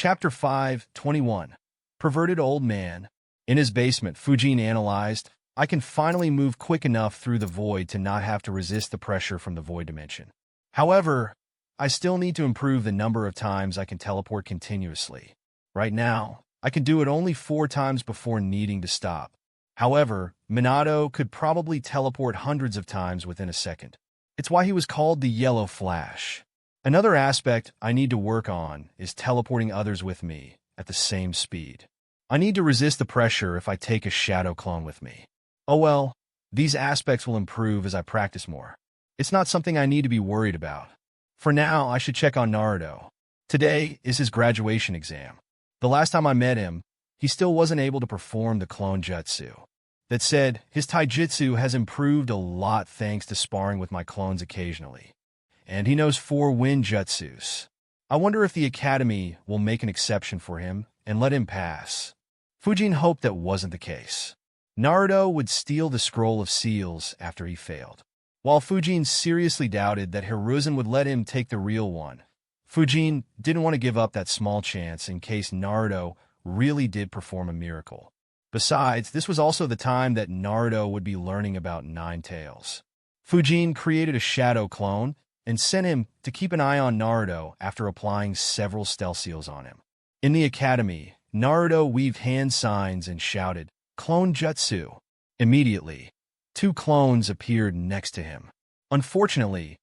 Chapter 5:21. Perverted Old Man. In his basement, Fujin analyzed, I can finally move quick enough through the void to not have to resist the pressure from the void dimension. However, I still need to improve the number of times I can teleport continuously. Right now, I can do it only 4 times before needing to stop. However, Minato could probably teleport hundreds of times within a second. It's why he was called the Yellow Flash. Another aspect I need to work on is teleporting others with me at the same speed. I need to resist the pressure if I take a shadow clone with me. Oh well, these aspects will improve as I practice more. It's not something I need to be worried about. For now, I should check on Naruto. Today is his graduation exam. The last time I met him, he still wasn't able to perform the clone jutsu. That said, his taijutsu has improved a lot thanks to sparring with my clones occasionally. And he knows 4 wind jutsus. I wonder if the academy will make an exception for him and let him pass. Fujin hoped that wasn't the case. Naruto would steal the scroll of seals after he failed. While Fujin seriously doubted that Hiruzen would let him take the real one, Fujin didn't want to give up that small chance in case Naruto really did perform a miracle. Besides, this was also the time that Naruto would be learning about Nine Tails. Fujin created a shadow clone and sent him to keep an eye on Naruto after applying several stealth seals on him. In the academy, Naruto weaved hand signs and shouted, "Clone Jutsu!" Immediately, 2 clones appeared next to him. Unfortunately,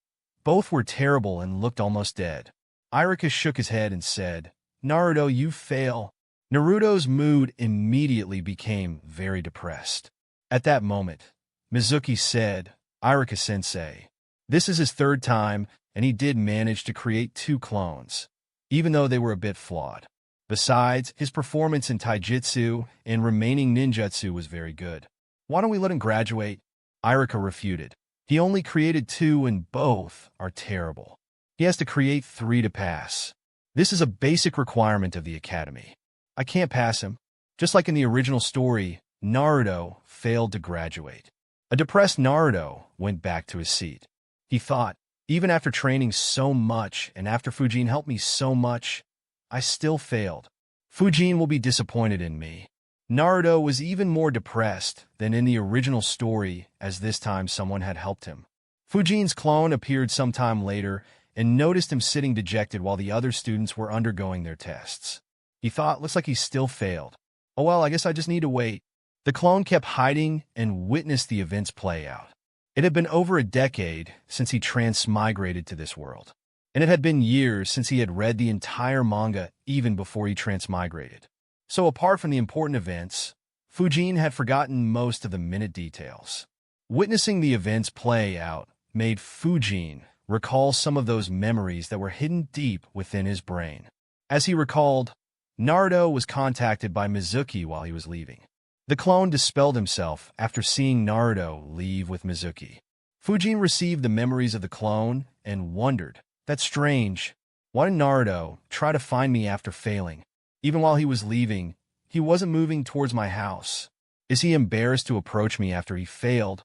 both were terrible and looked almost dead. Iruka shook his head and said, "Naruto, you fail." Naruto's mood immediately became very depressed. At that moment, Mizuki said, "Iruka-sensei, this is his 3rd time, and he did manage to create 2 clones, even though they were a bit flawed. Besides, his performance in taijutsu and remaining ninjutsu was very good. Why don't we let him graduate?" Iruka refuted. He only created 2 and both are terrible. He has to create 3 to pass. This is a basic requirement of the academy. I can't pass him. Just like in the original story, Naruto failed to graduate. A depressed Naruto went back to his seat. He thought, even after training so much and after Fujin helped me so much, I still failed. Fujin will be disappointed in me. Naruto was even more depressed than in the original story, as this time someone had helped him. Fujin's clone appeared sometime later and noticed him sitting dejected while the other students were undergoing their tests. He thought, looks like he still failed. Oh well, I guess I just need to wait. The clone kept hiding and witnessed the events play out. It had been over a decade since he transmigrated to this world. And it had been years since he had read the entire manga even before he transmigrated. So apart from the important events, Fujin had forgotten most of the minute details. Witnessing the events play out made Fujin recall some of those memories that were hidden deep within his brain. As he recalled, Naruto was contacted by Mizuki while he was leaving. The clone dispelled himself after seeing Naruto leave with Mizuki. Fujin received the memories of the clone and wondered, that's strange. Why did Naruto try to find me after failing? Even while he was leaving, he wasn't moving towards my house. Is he embarrassed to approach me after he failed?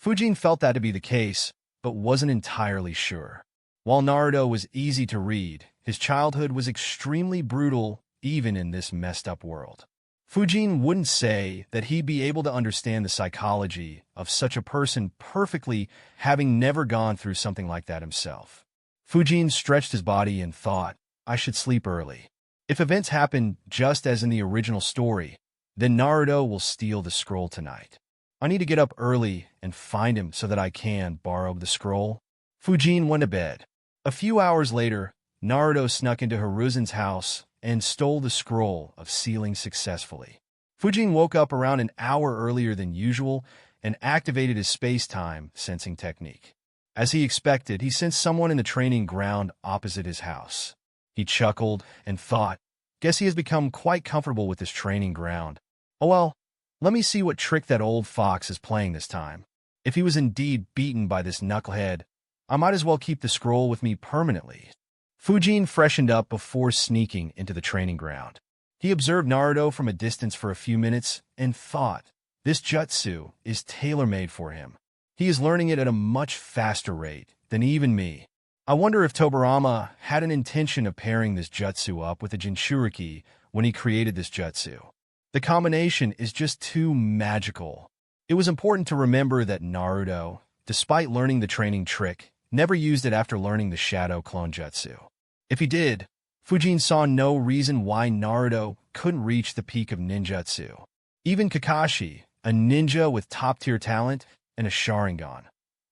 Fujin felt that to be the case, but wasn't entirely sure. While Naruto was easy to read, his childhood was extremely brutal even in this messed up world. Fujin wouldn't say that he'd be able to understand the psychology of such a person perfectly, having never gone through something like that himself. Fujin stretched his body and thought, I should sleep early. If events happen just as in the original story, then Naruto will steal the scroll tonight. I need to get up early and find him so that I can borrow the scroll. Fujin went to bed. A few hours later, Naruto snuck into Hiruzen's house and stole the scroll of sealing successfully. Fujin woke up around an hour earlier than usual and activated his space-time sensing technique. As he expected, he sensed someone in the training ground opposite his house. He chuckled and thought, guess he has become quite comfortable with this training ground. Oh well, let me see what trick that old fox is playing this time. If he was indeed beaten by this knucklehead, I might as well keep the scroll with me permanently. Fujin freshened up before sneaking into the training ground. He observed Naruto from a distance for a few minutes and thought, this jutsu is tailor-made for him. He is learning it at a much faster rate than even me. I wonder if Tobarama had an intention of pairing this jutsu up with a Jinchuriki when he created this jutsu. The combination is just too magical. It was important to remember that Naruto, despite learning the training trick, never used it after learning the Shadow Clone Jutsu. If he did, Fujin saw no reason why Naruto couldn't reach the peak of ninjutsu. Even Kakashi, a ninja with top-tier talent and a Sharingan,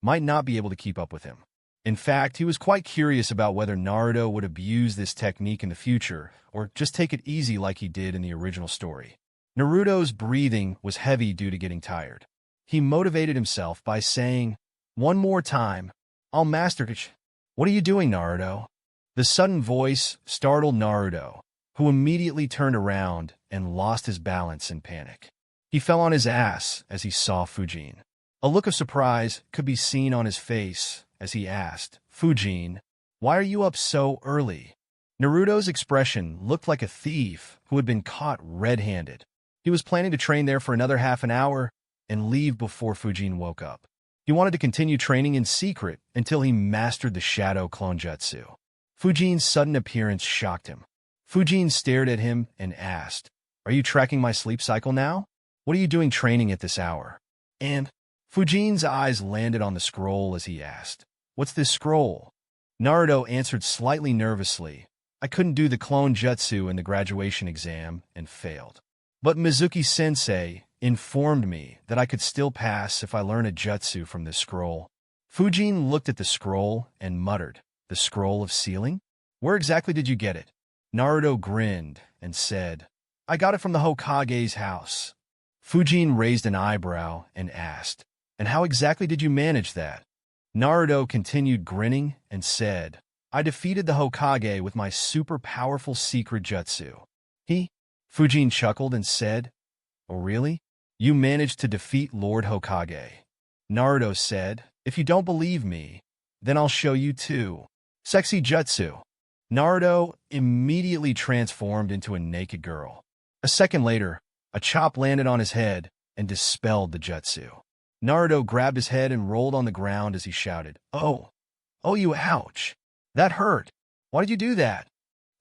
might not be able to keep up with him. In fact, he was quite curious about whether Naruto would abuse this technique in the future or just take it easy like he did in the original story. Naruto's breathing was heavy due to getting tired. He motivated himself by saying, "One more time, I'll master it." "What are you doing, Naruto?" The sudden voice startled Naruto, who immediately turned around and lost his balance in panic. He fell on his ass as he saw Fujin. A look of surprise could be seen on his face as he asked, "Fujin, why are you up so early?" Naruto's expression looked like a thief who had been caught red-handed. He was planning to train there for another half an hour and leave before Fujin woke up. He wanted to continue training in secret until he mastered the Shadow Clone Jutsu. Fujin's sudden appearance shocked him. Fujin stared at him and asked, "Are you tracking my sleep cycle now? What are you doing training at this hour?" And Fujin's eyes landed on the scroll as he asked, "What's this scroll?" Naruto answered slightly nervously, "I couldn't do the clone jutsu in the graduation exam and failed. But Mizuki-sensei informed me that I could still pass if I learn a jutsu from this scroll." Fujin looked at the scroll and muttered, "The scroll of sealing? Where exactly did you get it?" Naruto grinned and said, "I got it from the Hokage's house." Fujin raised an eyebrow and asked, "And how exactly did you manage that?" Naruto continued grinning and said, "I defeated the Hokage with my super powerful secret jutsu." Fujin chuckled and said, "Oh really? You managed to defeat Lord Hokage?" Naruto said, "If you don't believe me, then I'll show you too." Sexy jutsu. Naruto immediately transformed into a naked girl. A second later, a chop landed on his head and dispelled the jutsu. Naruto grabbed his head and rolled on the ground as he shouted, "Oh, you ouch. That hurt. Why did you do that?"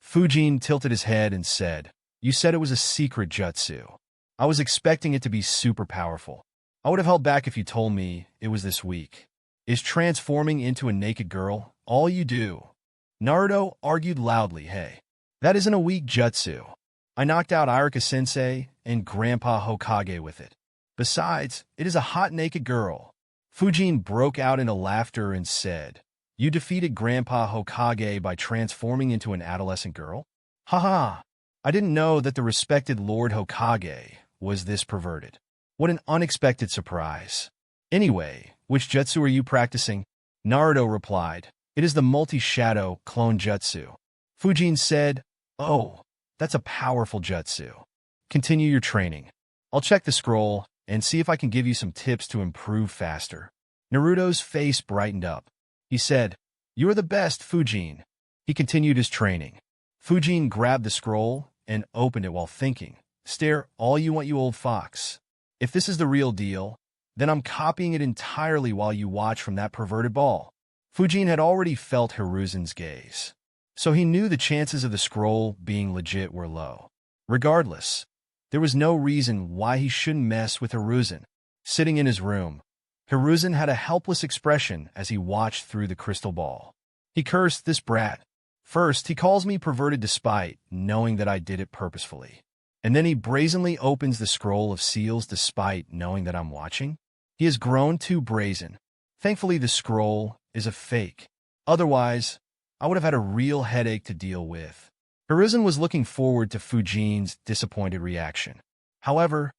Fujin tilted his head and said, "You said it was a secret jutsu. I was expecting it to be super powerful. I would have held back if you told me it was this weak. Is transforming into a naked girl all you do?" Naruto argued loudly, "Hey, that isn't a weak jutsu. I knocked out Iruka-sensei and Grandpa Hokage with it. Besides, it is a hot naked girl." Fujin broke out into laughter and said, "You defeated Grandpa Hokage by transforming into an adolescent girl? Haha, I didn't know that the respected Lord Hokage was this perverted. What an unexpected surprise. Anyway, which jutsu are you practicing?" Naruto replied, "It is the multi-shadow clone jutsu." Fujin said, "Oh, that's a powerful jutsu. Continue your training. I'll check the scroll and see if I can give you some tips to improve faster." Naruto's face brightened up. He said, "You are the best, Fujin." He continued his training. Fujin grabbed the scroll and opened it while thinking, "Stare all you want, you old fox. If this is the real deal, then I'm copying it entirely while you watch from that perverted ball." Fujin had already felt Hiruzen's gaze, so he knew the chances of the scroll being legit were low. Regardless, there was no reason why he shouldn't mess with Hiruzen. Sitting in his room, Hiruzen had a helpless expression as he watched through the crystal ball. He cursed, "This brat. First, he calls me perverted despite knowing that I did it purposefully. And then he brazenly opens the scroll of seals despite knowing that I'm watching. He has grown too brazen. Thankfully, the scroll is a fake. Otherwise, I would have had a real headache to deal with." Hiruzen was looking forward to Fujin's disappointed reaction. However,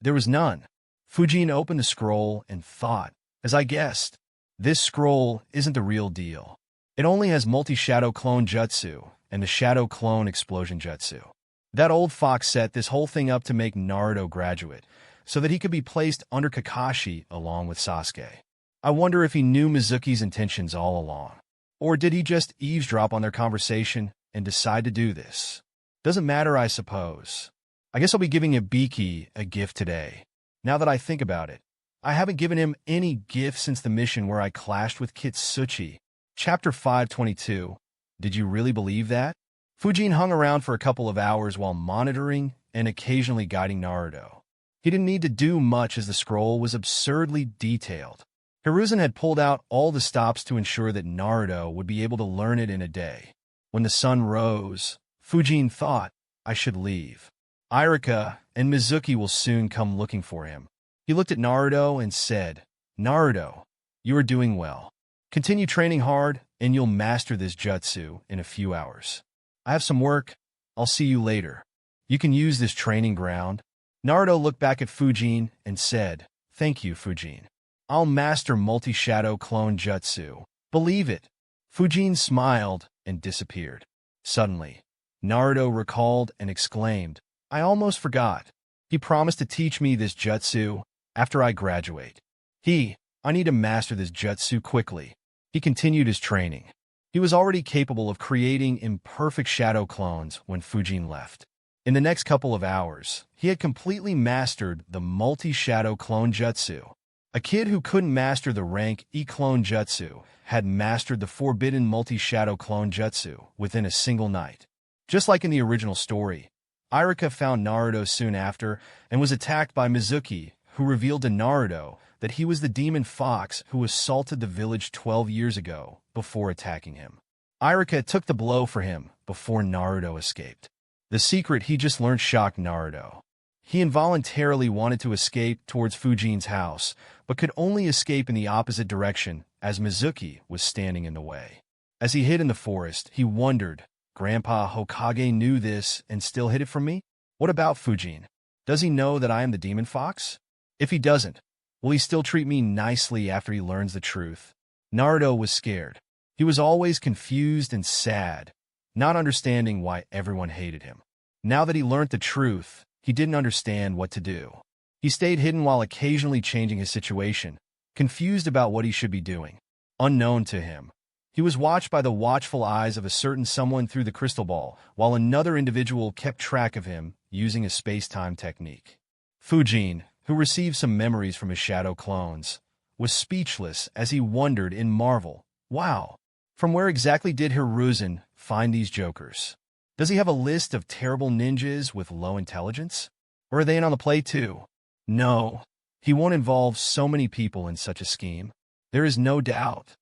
there was none. Fujin opened the scroll and thought, "As I guessed, this scroll isn't the real deal. It only has multi-shadow clone jutsu and the shadow clone explosion jutsu. That old fox set this whole thing up to make Naruto graduate, so that he could be placed under Kakashi along with Sasuke. I wonder if he knew Mizuki's intentions all along. Or did he just eavesdrop on their conversation and decide to do this? Doesn't matter, I suppose. I guess I'll be giving Ibiki a gift today. Now that I think about it, I haven't given him any gift since the mission where I clashed with Kitsuchi. Chapter 522. Did you really believe that? Fujin hung around for a couple of hours while monitoring and occasionally guiding Naruto. He didn't need to do much as the scroll was absurdly detailed. Hiruzen had pulled out all the stops to ensure that Naruto would be able to learn it in a day. When the sun rose, Fujin thought, I should leave. Irika and Mizuki will soon come looking for him. He looked at Naruto and said, Naruto, you are doing well. Continue training hard, and you'll master this jutsu in a few hours. I have some work. I'll see you later. You can use this training ground. Naruto looked back at Fujin and said, Thank you, Fujin. I'll master multi-shadow clone jutsu. Believe it. Fujin smiled and disappeared. Suddenly, Naruto recalled and exclaimed, I almost forgot. He promised to teach me this jutsu after I graduate. I need to master this jutsu quickly. He continued his training. He was already capable of creating imperfect shadow clones when Fujin left. In the next couple of hours, he had completely mastered the multi-shadow clone jutsu. A kid who couldn't master the rank E clone jutsu had mastered the forbidden multi-shadow clone jutsu within a single night. Just like in the original story, Irika found Naruto soon after and was attacked by Mizuki, who revealed to Naruto that he was the demon fox who assaulted the village 12 years ago before attacking him. Irika took the blow for him before Naruto escaped. The secret he just learned shocked Naruto. He involuntarily wanted to escape towards Fujin's house, but could only escape in the opposite direction as Mizuki was standing in the way. As he hid in the forest, he wondered, Grandpa Hokage knew this and still hid it from me? What about Fujin? Does he know that I am the demon fox? If he doesn't, will he still treat me nicely after he learns the truth? Naruto was scared. He was always confused and sad, not understanding why everyone hated him. Now that he learned the truth, he didn't understand what to do. He stayed hidden while occasionally changing his situation, confused about what he should be doing. Unknown to him, he was watched by the watchful eyes of a certain someone through the crystal ball, while another individual kept track of him using a space-time technique. Fujin, who received some memories from his shadow clones, was speechless as he wondered in marvel, wow, from where exactly did Hiruzen find these jokers? Does he have a list of terrible ninjas with low intelligence? Or are they in on the play too? No, he won't involve so many people in such a scheme. There is no doubt.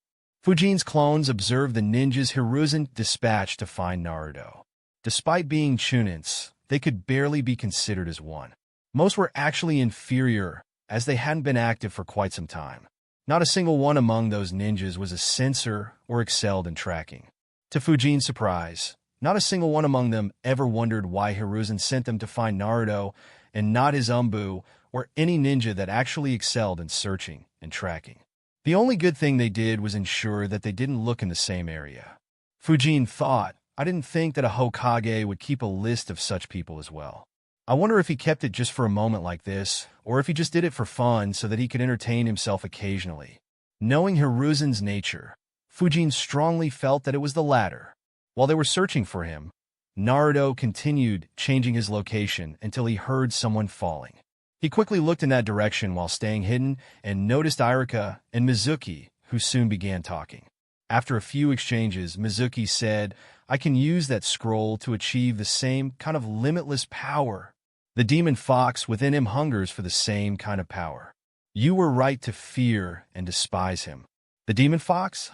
Fujin's clones observed the ninjas Hiruzen dispatched to find Naruto. Despite being chunins, they could barely be considered as one. Most were actually inferior, as they hadn't been active for quite some time. Not a single one among those ninjas was a censor or excelled in tracking. To Fujin's surprise, not a single one among them ever wondered why Hiruzen sent them to find Naruto and not his Umbu or any ninja that actually excelled in searching and tracking. The only good thing they did was ensure that they didn't look in the same area. Fujin thought, I didn't think that a Hokage would keep a list of such people as well. I wonder if he kept it just for a moment like this, or if he just did it for fun so that he could entertain himself occasionally. Knowing Hiruzen's nature, Fujin strongly felt that it was the latter. While they were searching for him, Naruto continued changing his location until he heard someone falling. He quickly looked in that direction while staying hidden and noticed Irika and Mizuki, who soon began talking. After a few exchanges, Mizuki said, I can use that scroll to achieve the same kind of limitless power. The demon fox within him hungers for the same kind of power. You were right to fear and despise him. The demon fox?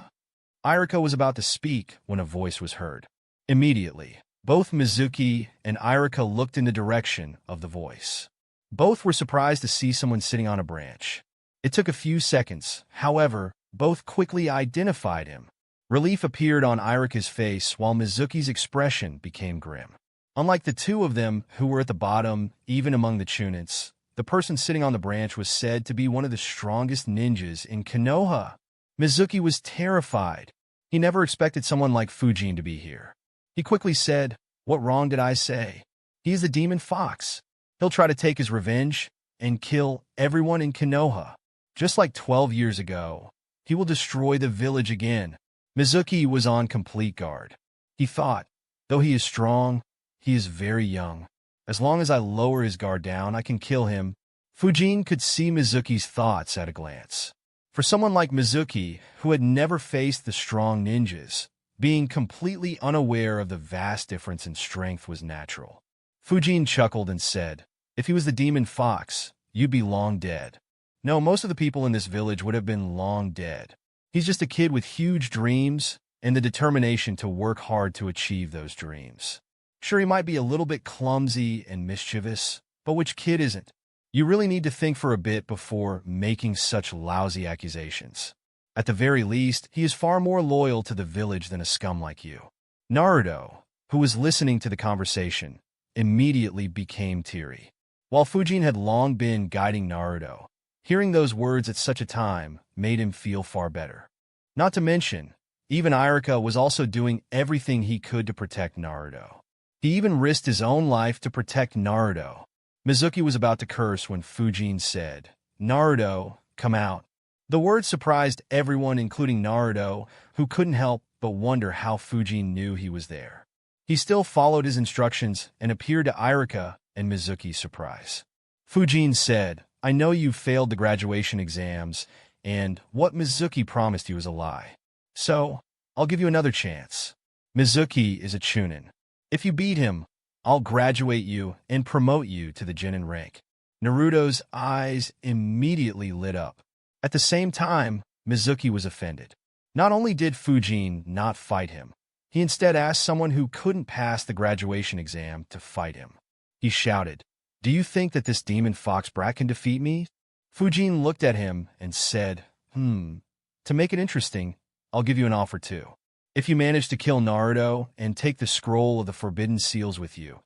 Irika was about to speak when a voice was heard. Immediately, both Mizuki and Irika looked in the direction of the voice. Both were surprised to see someone sitting on a branch. It took a few seconds, however, both quickly identified him. Relief appeared on Irika's face while Mizuki's expression became grim. Unlike the two of them who were at the bottom, even among the chunins, the person sitting on the branch was said to be one of the strongest ninjas in Konoha. Mizuki was terrified. He never expected someone like Fujin to be here. He quickly said, What wrong did I say? He is the demon fox. He'll try to take his revenge and kill everyone in Konoha. Just like 12 years ago, he will destroy the village again. Mizuki was on complete guard. He thought, though he is strong, he is very young. As long as I lower his guard down, I can kill him. Fujin could see Mizuki's thoughts at a glance. For someone like Mizuki, who had never faced the strong ninjas, being completely unaware of the vast difference in strength was natural. Fujin chuckled and said, "If he was the demon fox, you'd be long dead." No, most of the people in this village would have been long dead. He's just a kid with huge dreams and the determination to work hard to achieve those dreams. Sure, he might be a little bit clumsy and mischievous, but which kid isn't? You really need to think for a bit before making such lousy accusations. At the very least, he is far more loyal to the village than a scum like you. Naruto, who was listening to the conversation, immediately became teary. While Fujin had long been guiding Naruto, hearing those words at such a time made him feel far better. Not to mention, even Iruka was also doing everything he could to protect Naruto. He even risked his own life to protect Naruto. Mizuki was about to curse when Fujin said, "Naruto, come out." The words surprised everyone, including Naruto, who couldn't help but wonder how Fujin knew he was there. He still followed his instructions and appeared to Iruka and Mizuki's surprise. Fujin said, "I know you failed the graduation exams, and what Mizuki promised you is a lie. So, I'll give you another chance. Mizuki is a chunin. If you beat him, I'll graduate you and promote you to the genin rank." Naruto's eyes immediately lit up. At the same time, Mizuki was offended. Not only did Fujin not fight him, he instead asked someone who couldn't pass the graduation exam to fight him. He shouted, "Do you think that this demon fox brat can defeat me?" Fujin looked at him and said, To make it interesting, I'll give you an offer too. If you manage to kill Naruto and take the scroll of the Forbidden Seals with you,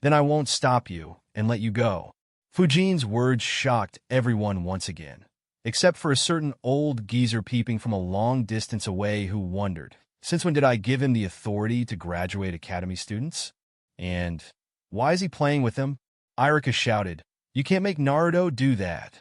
then I won't stop you and let you go." Fujin's words shocked everyone once again, except for a certain old geezer peeping from a long distance away who wondered, since when did I give him the authority to graduate academy students? And why is he playing with them? Iruka shouted, "You can't make Naruto do that."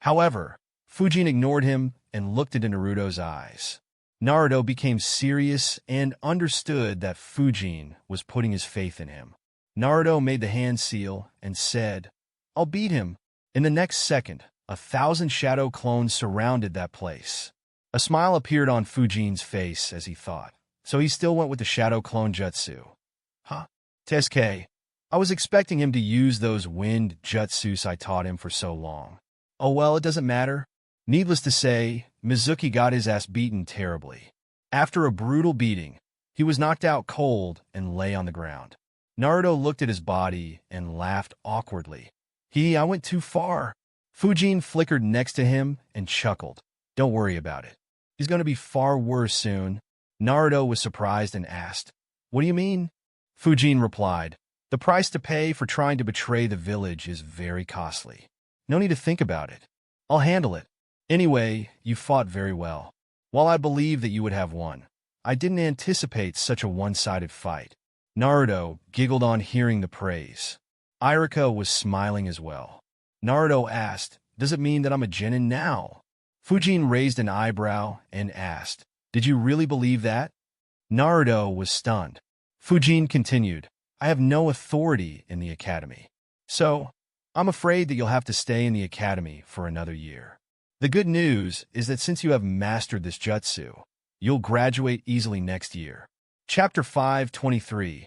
However, Fujin ignored him and looked into Naruto's eyes. Naruto became serious and understood that Fujin was putting his faith in him. Naruto made the hand seal and said, "I'll beat him." In the next second, 1,000 shadow clones surrounded that place. A smile appeared on Fujin's face as he thought, so he still went with the shadow clone jutsu. Tesuke, I was expecting him to use those wind jutsus I taught him for so long. Oh well, it doesn't matter. Needless to say, Mizuki got his ass beaten terribly. After a brutal beating, he was knocked out cold and lay on the ground. Naruto looked at his body and laughed awkwardly. I went too far." Fujin flickered next to him and chuckled. "Don't worry about it. He's going to be far worse soon." Naruto was surprised and asked, "What do you mean?" Fujin replied, "The price to pay for trying to betray the village is very costly. No need to think about it. I'll handle it. Anyway, you fought very well. While I believe that you would have won, I didn't anticipate such a one-sided fight." Naruto giggled on hearing the praise. Iruka was smiling as well. Naruto asked, "Does it mean that I'm a genin now?" Fujin raised an eyebrow and asked, "Did you really believe that?" Naruto was stunned. Fujin continued, "I have no authority in the academy. So, I'm afraid that you'll have to stay in the academy for another year. The good news is that since you have mastered this jutsu, you'll graduate easily next year." Chapter 523.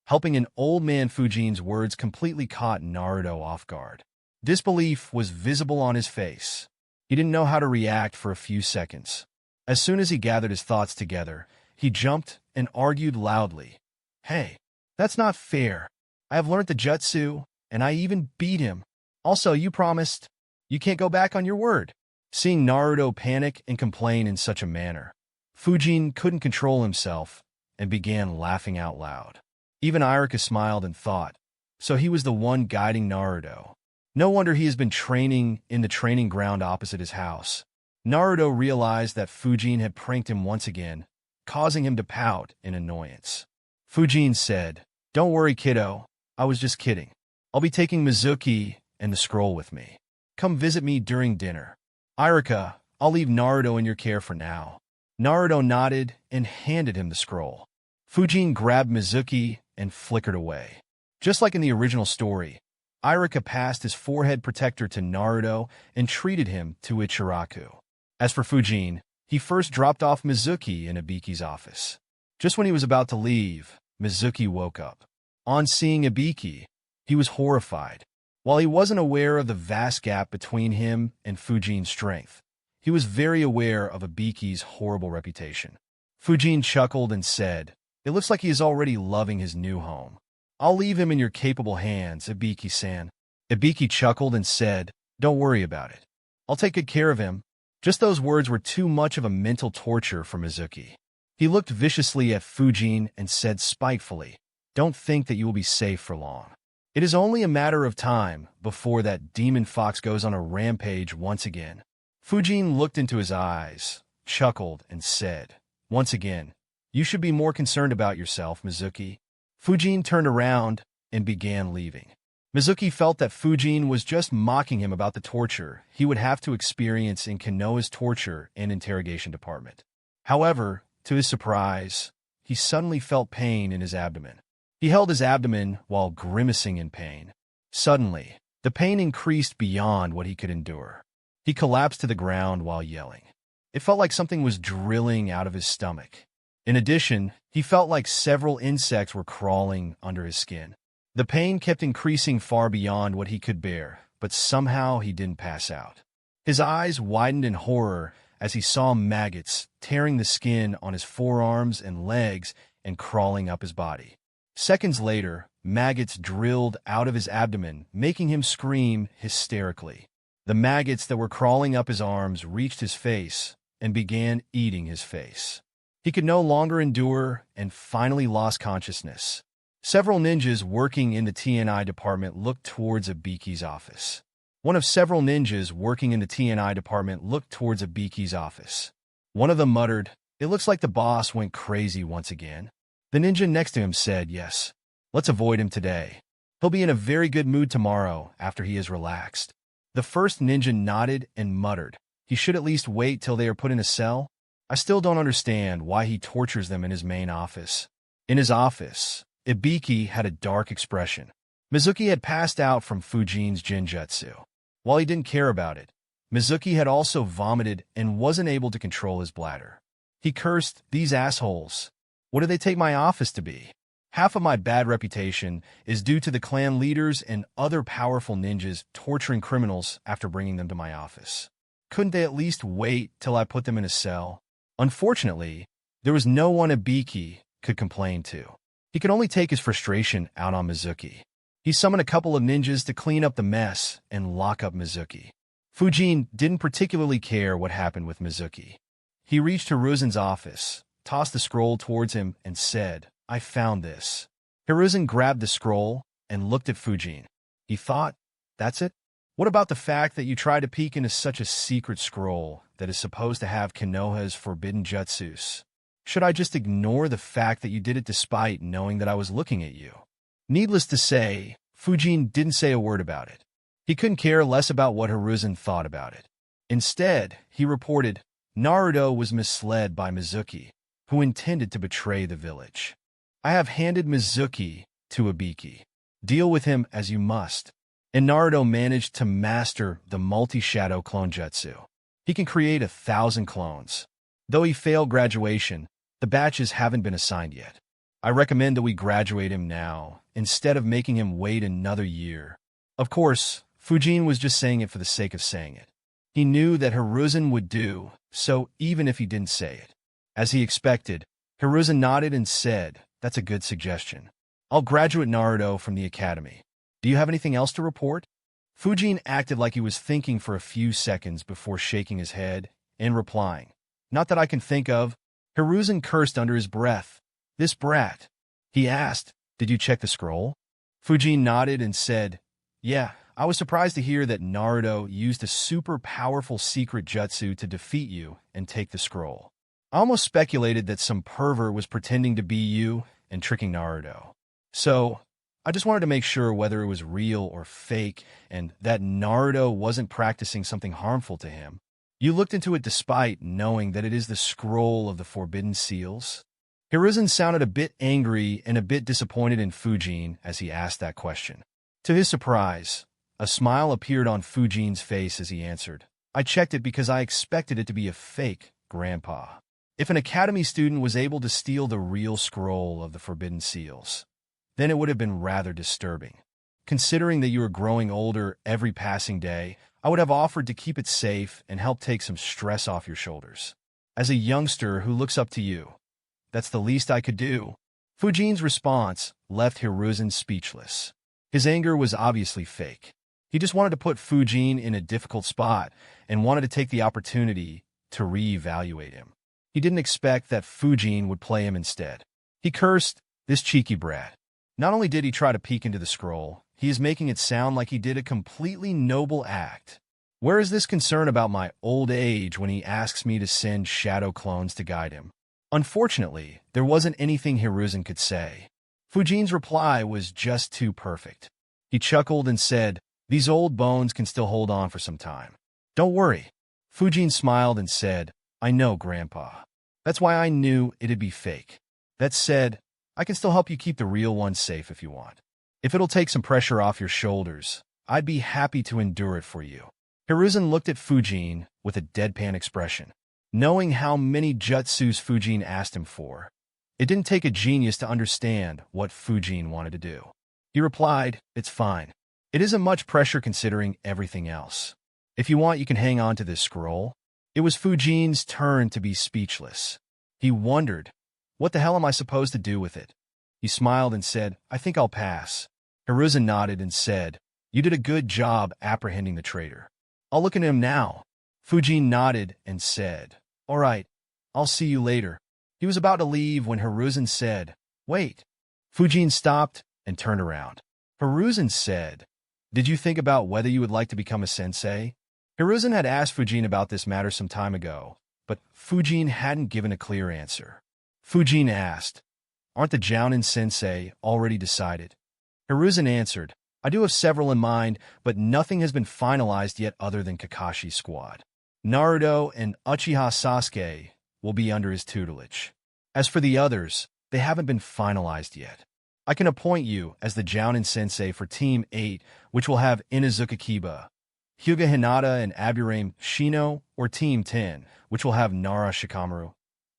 Helping an old man. Fujin's words completely caught Naruto off guard. Disbelief was visible on his face. He didn't know how to react for a few seconds. As soon as he gathered his thoughts together, he jumped and argued loudly. "Hey, that's not fair. I have learned the jutsu, and I even beat him. Also, you promised. You can't go back on your word." Seeing Naruto panic and complain in such a manner, Fujin couldn't control himself and began laughing out loud. Even Iruka smiled and thought, so he was the one guiding Naruto. No wonder he has been training in the training ground opposite his house. Naruto realized that Fujin had pranked him once again, causing him to pout in annoyance. Fujin said, "Don't worry, kiddo. I was just kidding. I'll be taking Mizuki and the scroll with me. Come visit me during dinner. Iruka, I'll leave Naruto in your care for now." Naruto nodded and handed him the scroll. Fujin grabbed Mizuki and flickered away. Just like in the original story, Iruka passed his forehead protector to Naruto and treated him to Ichiraku. As for Fujin, he first dropped off Mizuki in Ibiki's office. Just when he was about to leave, Mizuki woke up. On seeing Ibiki, he was horrified. While he wasn't aware of the vast gap between him and Fujin's strength, he was very aware of Ibiki's horrible reputation. Fujin chuckled and said, "It looks like he is already loving his new home. I'll leave him in your capable hands, Ibiki-san." Ibiki chuckled and said, "Don't worry about it. I'll take good care of him." Just those words were too much of a mental torture for Mizuki. He looked viciously at Fujin and said spitefully, "Don't think that you will be safe for long. It is only a matter of time before that demon fox goes on a rampage once again." Fujin looked into his eyes, chuckled, and said, "Once again, you should be more concerned about yourself, Mizuki." Fujin turned around and began leaving. Mizuki felt that Fujin was just mocking him about the torture he would have to experience in Konoha's torture and interrogation department. However, to his surprise, he suddenly felt pain in his abdomen. He held his abdomen while grimacing in pain. Suddenly, the pain increased beyond what he could endure. He collapsed to the ground while yelling. It felt like something was drilling out of his stomach. In addition, he felt like several insects were crawling under his skin. The pain kept increasing far beyond what he could bear, but somehow he didn't pass out. His eyes widened in horror as he saw maggots tearing the skin on his forearms and legs and crawling up his body. Seconds later, maggots drilled out of his abdomen, making him scream hysterically. The maggots that were crawling up his arms reached his face and began eating his face. He could no longer endure and finally lost consciousness. Several ninjas working in the TNI department looked towards Ibiki's office. One of several ninjas working in the TNI department looked towards Ibiki's office. One of them muttered, "It looks like the boss went crazy once again." The ninja next to him said, "Yes, let's avoid him today. He'll be in a very good mood tomorrow after he is relaxed." The first ninja nodded and muttered, "He should at least wait till they are put in a cell. I still don't understand why he tortures them in his main office." In his office, Ibiki had a dark expression. Mizuki had passed out from Fujin's Jinjutsu. While he didn't care about it, Mizuki had also vomited and wasn't able to control his bladder. He cursed, "These assholes. What do they take my office to be? Half of my bad reputation is due to the clan leaders and other powerful ninjas torturing criminals after bringing them to my office. Couldn't they at least wait till I put them in a cell?" Unfortunately, there was no one Ibiki could complain to. He could only take his frustration out on Mizuki. He summoned a couple of ninjas to clean up the mess and lock up Mizuki. Fujin didn't particularly care what happened with Mizuki. He reached Hiruzen's office, tossed the scroll towards him, and said, "I found this." Hiruzen grabbed the scroll and looked at Fujin. He thought, "That's it? What about the fact that you tried to peek into such a secret scroll that is supposed to have Konoha's forbidden jutsus? Should I just ignore the fact that you did it despite knowing that I was looking at you?" Needless to say, Fujin didn't say a word about it. He couldn't care less about what Hiruzen thought about it. Instead, he reported, "Naruto was misled by Mizuki, who intended to betray the village. I have handed Mizuki to Ibiki. Deal with him as you must." And Naruto managed to master the multi-shadow clone jutsu. He can create 1,000 clones. Though he failed graduation, the batches haven't been assigned yet. I recommend that we graduate him now, instead of making him wait another year. Of course, Fujin was just saying it for the sake of saying it. He knew that Hiruzen would do so even if he didn't say it. As he expected, Hiruzen nodded and said, "That's a good suggestion. I'll graduate Naruto from the academy. Do you have anything else to report?" Fujin acted like he was thinking for a few seconds before shaking his head and replying, "Not that I can think of." Hiruzen cursed under his breath. "This brat." He asked, "Did you check the scroll?" Fujin nodded and said, "Yeah, I was surprised to hear that Naruto used a super powerful secret jutsu to defeat you and take the scroll. I almost speculated that some pervert was pretending to be you and tricking Naruto. So, I just wanted to make sure whether it was real or fake and that Naruto wasn't practicing something harmful to him. You looked into it despite knowing that it is the scroll of the Forbidden Seals?" Hiruzen sounded a bit angry and a bit disappointed in Fujin as he asked that question. To his surprise, a smile appeared on Fujin's face as he answered, I checked it because I expected it to be a fake, Grandpa. If an academy student was able to steal the real scroll of the Forbidden Seals, then it would have been rather disturbing. Considering that you were growing older every passing day, I would have offered to keep it safe and help take some stress off your shoulders. As a youngster who looks up to you, that's the least I could do. Fujin's response left Hiruzen speechless. His anger was obviously fake. He just wanted to put Fujin in a difficult spot and wanted to take the opportunity to re-evaluate him. He didn't expect that Fujin would play him instead. He cursed, "This cheeky brat." Not only did he try to peek into the scroll, he is making it sound like he did a completely noble act. Where is this concern about my old age when he asks me to send shadow clones to guide him? Unfortunately, there wasn't anything Hiruzen could say. Fujin's reply was just too perfect. He chuckled and said, "These old bones can still hold on for some time. Don't worry." Fujin smiled and said, "I know, Grandpa. That's why I knew it'd be fake. That said, I can still help you keep the real one safe if you want. If it'll take some pressure off your shoulders, I'd be happy to endure it for you." Hiruzen looked at Fujin with a deadpan expression. Knowing how many jutsus Fujin asked him for, it didn't take a genius to understand what Fujin wanted to do. He replied, "It's fine. It isn't much pressure considering everything else. If you want, you can hang on to this scroll." It was Fujin's turn to be speechless. He wondered, what the hell am I supposed to do with it? He smiled and said, "I think I'll pass." Hiruzen nodded and said, "You did a good job apprehending the traitor. I'll look into him now." Fujin nodded and said, "All right, I'll see you later." He was about to leave when Hiruzen said, "Wait." Fujin stopped and turned around. Hiruzen said, "Did you think about whether you would like to become a sensei?" Hiruzen had asked Fujin about this matter some time ago, but Fujin hadn't given a clear answer. Fujin asked, "Aren't the Jounin sensei already decided?" Hiruzen answered, "I do have several in mind, but nothing has been finalized yet other than Kakashi's squad. Naruto and Uchiha Sasuke will be under his tutelage. As for the others, they haven't been finalized yet. I can appoint you as the Jounin sensei for Team 8, which will have Inuzuka Kiba, Hyuga Hinata and Aburame Shino, or Team 10, which will have Nara Shikamaru,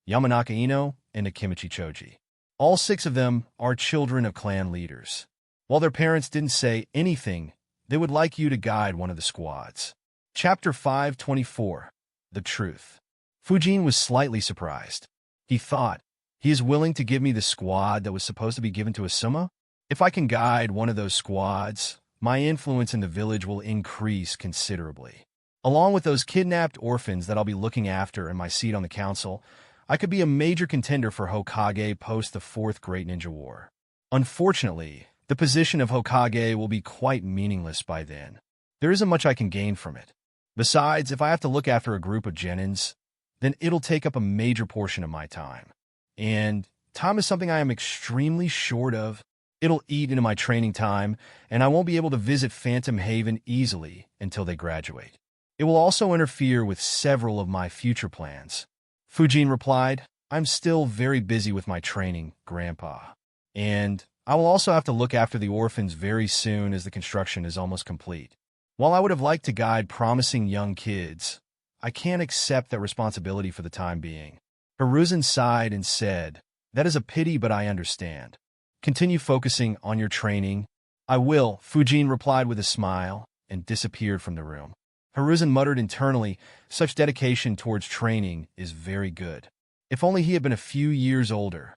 Yamanaka Ino, and Akimichi Choji. All 6 of them are children of clan leaders. While their parents didn't say anything, they would like you to guide one of the squads." Chapter 524. The Truth. Fujin was slightly surprised. He thought, he is willing to give me the squad that was supposed to be given to Asuma? If I can guide one of those squads, my influence in the village will increase considerably. Along with those kidnapped orphans that I'll be looking after and my seat on the council, I could be a major contender for Hokage post the 4th Great Ninja War. Unfortunately, the position of Hokage will be quite meaningless by then. There isn't much I can gain from it. Besides, if I have to look after a group of genins, then it'll take up a major portion of my time. And time is something I am extremely short of. It'll eat into my training time, and I won't be able to visit Phantom Haven easily until they graduate. It will also interfere with several of my future plans." Fujin replied, "I'm still very busy with my training, Grandpa. And I will also have to look after the orphans very soon as the construction is almost complete. While I would have liked to guide promising young kids, I can't accept that responsibility for the time being." Hiruzen sighed and said, "That is a pity, but I understand. Continue focusing on your training." "I will," Fujin replied with a smile and disappeared from the room. Hiruzen muttered internally, such dedication towards training is very good. If only he had been a few years older.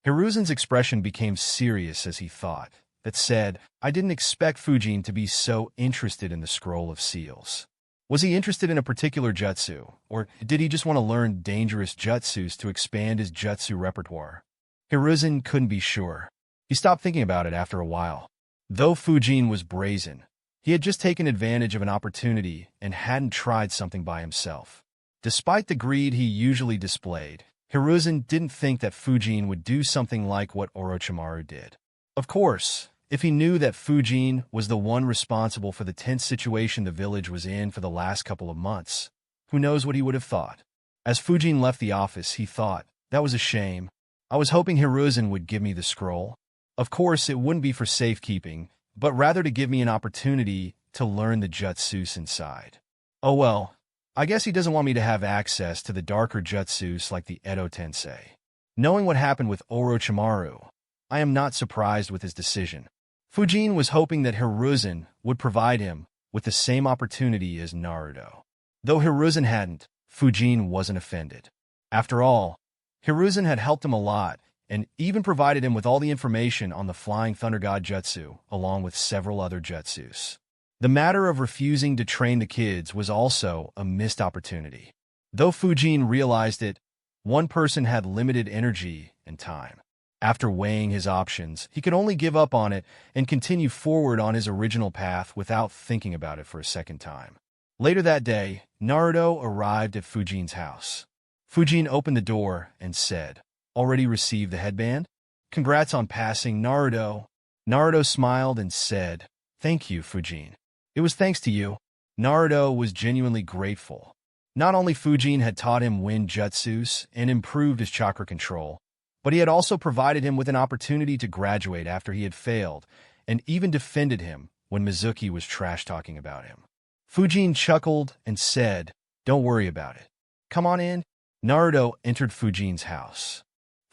Hiruzen's expression became serious as he thought. That said, I didn't expect Fujin to be so interested in the Scroll of Seals. Was he interested in a particular jutsu, or did he just want to learn dangerous jutsus to expand his jutsu repertoire? Hiruzen couldn't be sure. He stopped thinking about it after a while. Though Fujin was brazen, he had just taken advantage of an opportunity and hadn't tried something by himself. Despite the greed he usually displayed, Hiruzen didn't think that Fujin would do something like what Orochimaru did. Of course, if he knew that Fujin was the one responsible for the tense situation the village was in for the last couple of months, who knows what he would have thought. As Fujin left the office, he thought, that was a shame. I was hoping Hiruzen would give me the scroll. Of course, it wouldn't be for safekeeping, but rather to give me an opportunity to learn the jutsus inside. Oh well, I guess he doesn't want me to have access to the darker jutsus like the Edo Tensei. Knowing what happened with Orochimaru, I am not surprised with his decision. Fujin was hoping that Hiruzen would provide him with the same opportunity as Naruto. Though Hiruzen hadn't, Fujin wasn't offended. After all, Hiruzen had helped him a lot and even provided him with all the information on the Flying Thunder God Jutsu, along with several other jutsus. The matter of refusing to train the kids was also a missed opportunity. Though Fujin realized it, one person had limited energy and time. After weighing his options, he could only give up on it and continue forward on his original path without thinking about it for a second time. Later that day, Naruto arrived at Fujin's house. Fujin opened the door and said, "Already received the headband? Congrats on passing, Naruto." Naruto smiled and said, "Thank you, Fujin. It was thanks to you." Naruto was genuinely grateful. Not only Fujin had taught him wind jutsus and improved his chakra control, but he had also provided him with an opportunity to graduate after he had failed, and even defended him when Mizuki was trash-talking about him. Fujin chuckled and said, "Don't worry about it. Come on in." Naruto entered Fujin's house.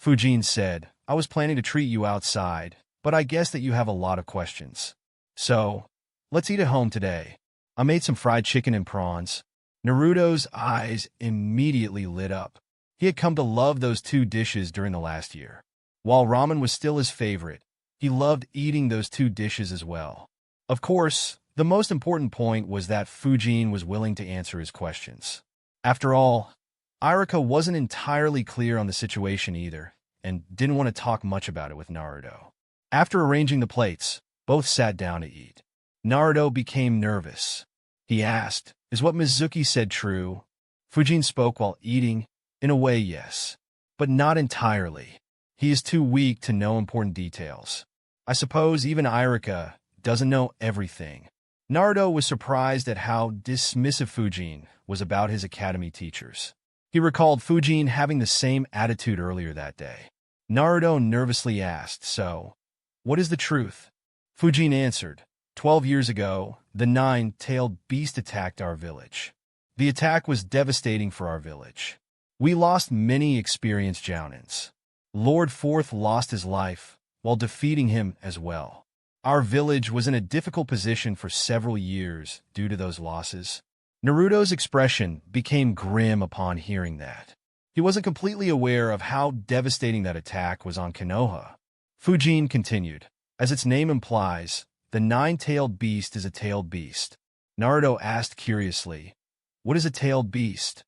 Fujin said, "I was planning to treat you outside, but I guess that you have a lot of questions. So, let's eat at home today. I made some fried chicken and prawns." Naruto's eyes immediately lit up. He had come to love those two dishes during the last year. While ramen was still his favorite, he loved eating those two dishes as well. Of course, the most important point was that Fujin was willing to answer his questions. After all, Irika wasn't entirely clear on the situation either, and didn't want to talk much about it with Naruto. After arranging the plates, both sat down to eat. Naruto became nervous. He asked, "Is what Mizuki said true?" Fujin spoke while eating. "In a way, yes. But not entirely. He is too weak to know important details. I suppose even Irika doesn't know everything." Naruto was surprised at how dismissive Fujin was about his academy teachers. He recalled Fujin having the same attitude earlier that day. Naruto nervously asked, "So, what is the truth?" Fujin answered, 12 years ago, the nine-tailed beast attacked our village. The attack was devastating for our village. We lost many experienced jounins. Lord Fourth lost his life, while defeating him as well. Our village was in a difficult position for several years due to those losses. Naruto's expression became grim upon hearing that. He wasn't completely aware of how devastating that attack was on Konoha. Fujin continued, "As its name implies, the nine-tailed beast is a tailed beast." Naruto asked curiously, "What is a tailed beast?"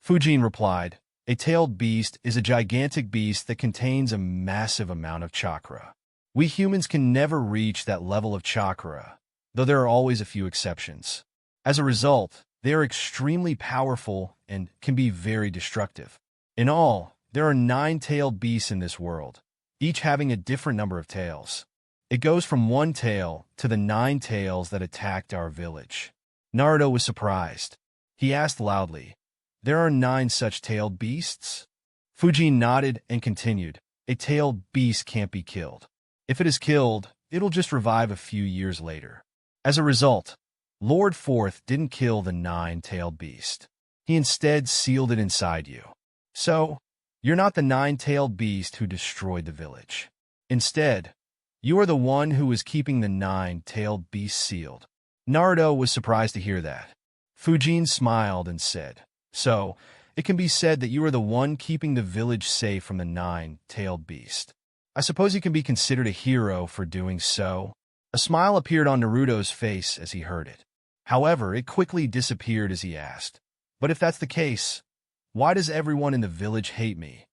Fujin replied, "A tailed beast is a gigantic beast that contains a massive amount of chakra. We humans can never reach that level of chakra, though there are always a few exceptions. As a result, they are extremely powerful and can be very destructive. In all, there are 9 tailed beasts in this world, each having a different number of tails. It goes from 1 tail to the 9 tails that attacked our village." Naruto was surprised. He asked loudly, "There are 9 such tailed beasts?" Fujin nodded and continued, "A tailed beast can't be killed. If it is killed, it'll just revive a few years later. As a result, Lord Fourth didn't kill the 9-tailed beast. He instead sealed it inside you. So, you're not the 9-tailed beast who destroyed the village. Instead, you are the one who is keeping the 9-tailed beast sealed." Naruto was surprised to hear that. Fujin smiled and said, "So, it can be said that you are the one keeping the village safe from the 9-tailed beast. I suppose you can be considered a hero for doing so." A smile appeared on Naruto's face as he heard it. However, it quickly disappeared as he asked, "But if that's the case, why does everyone in the village hate me?"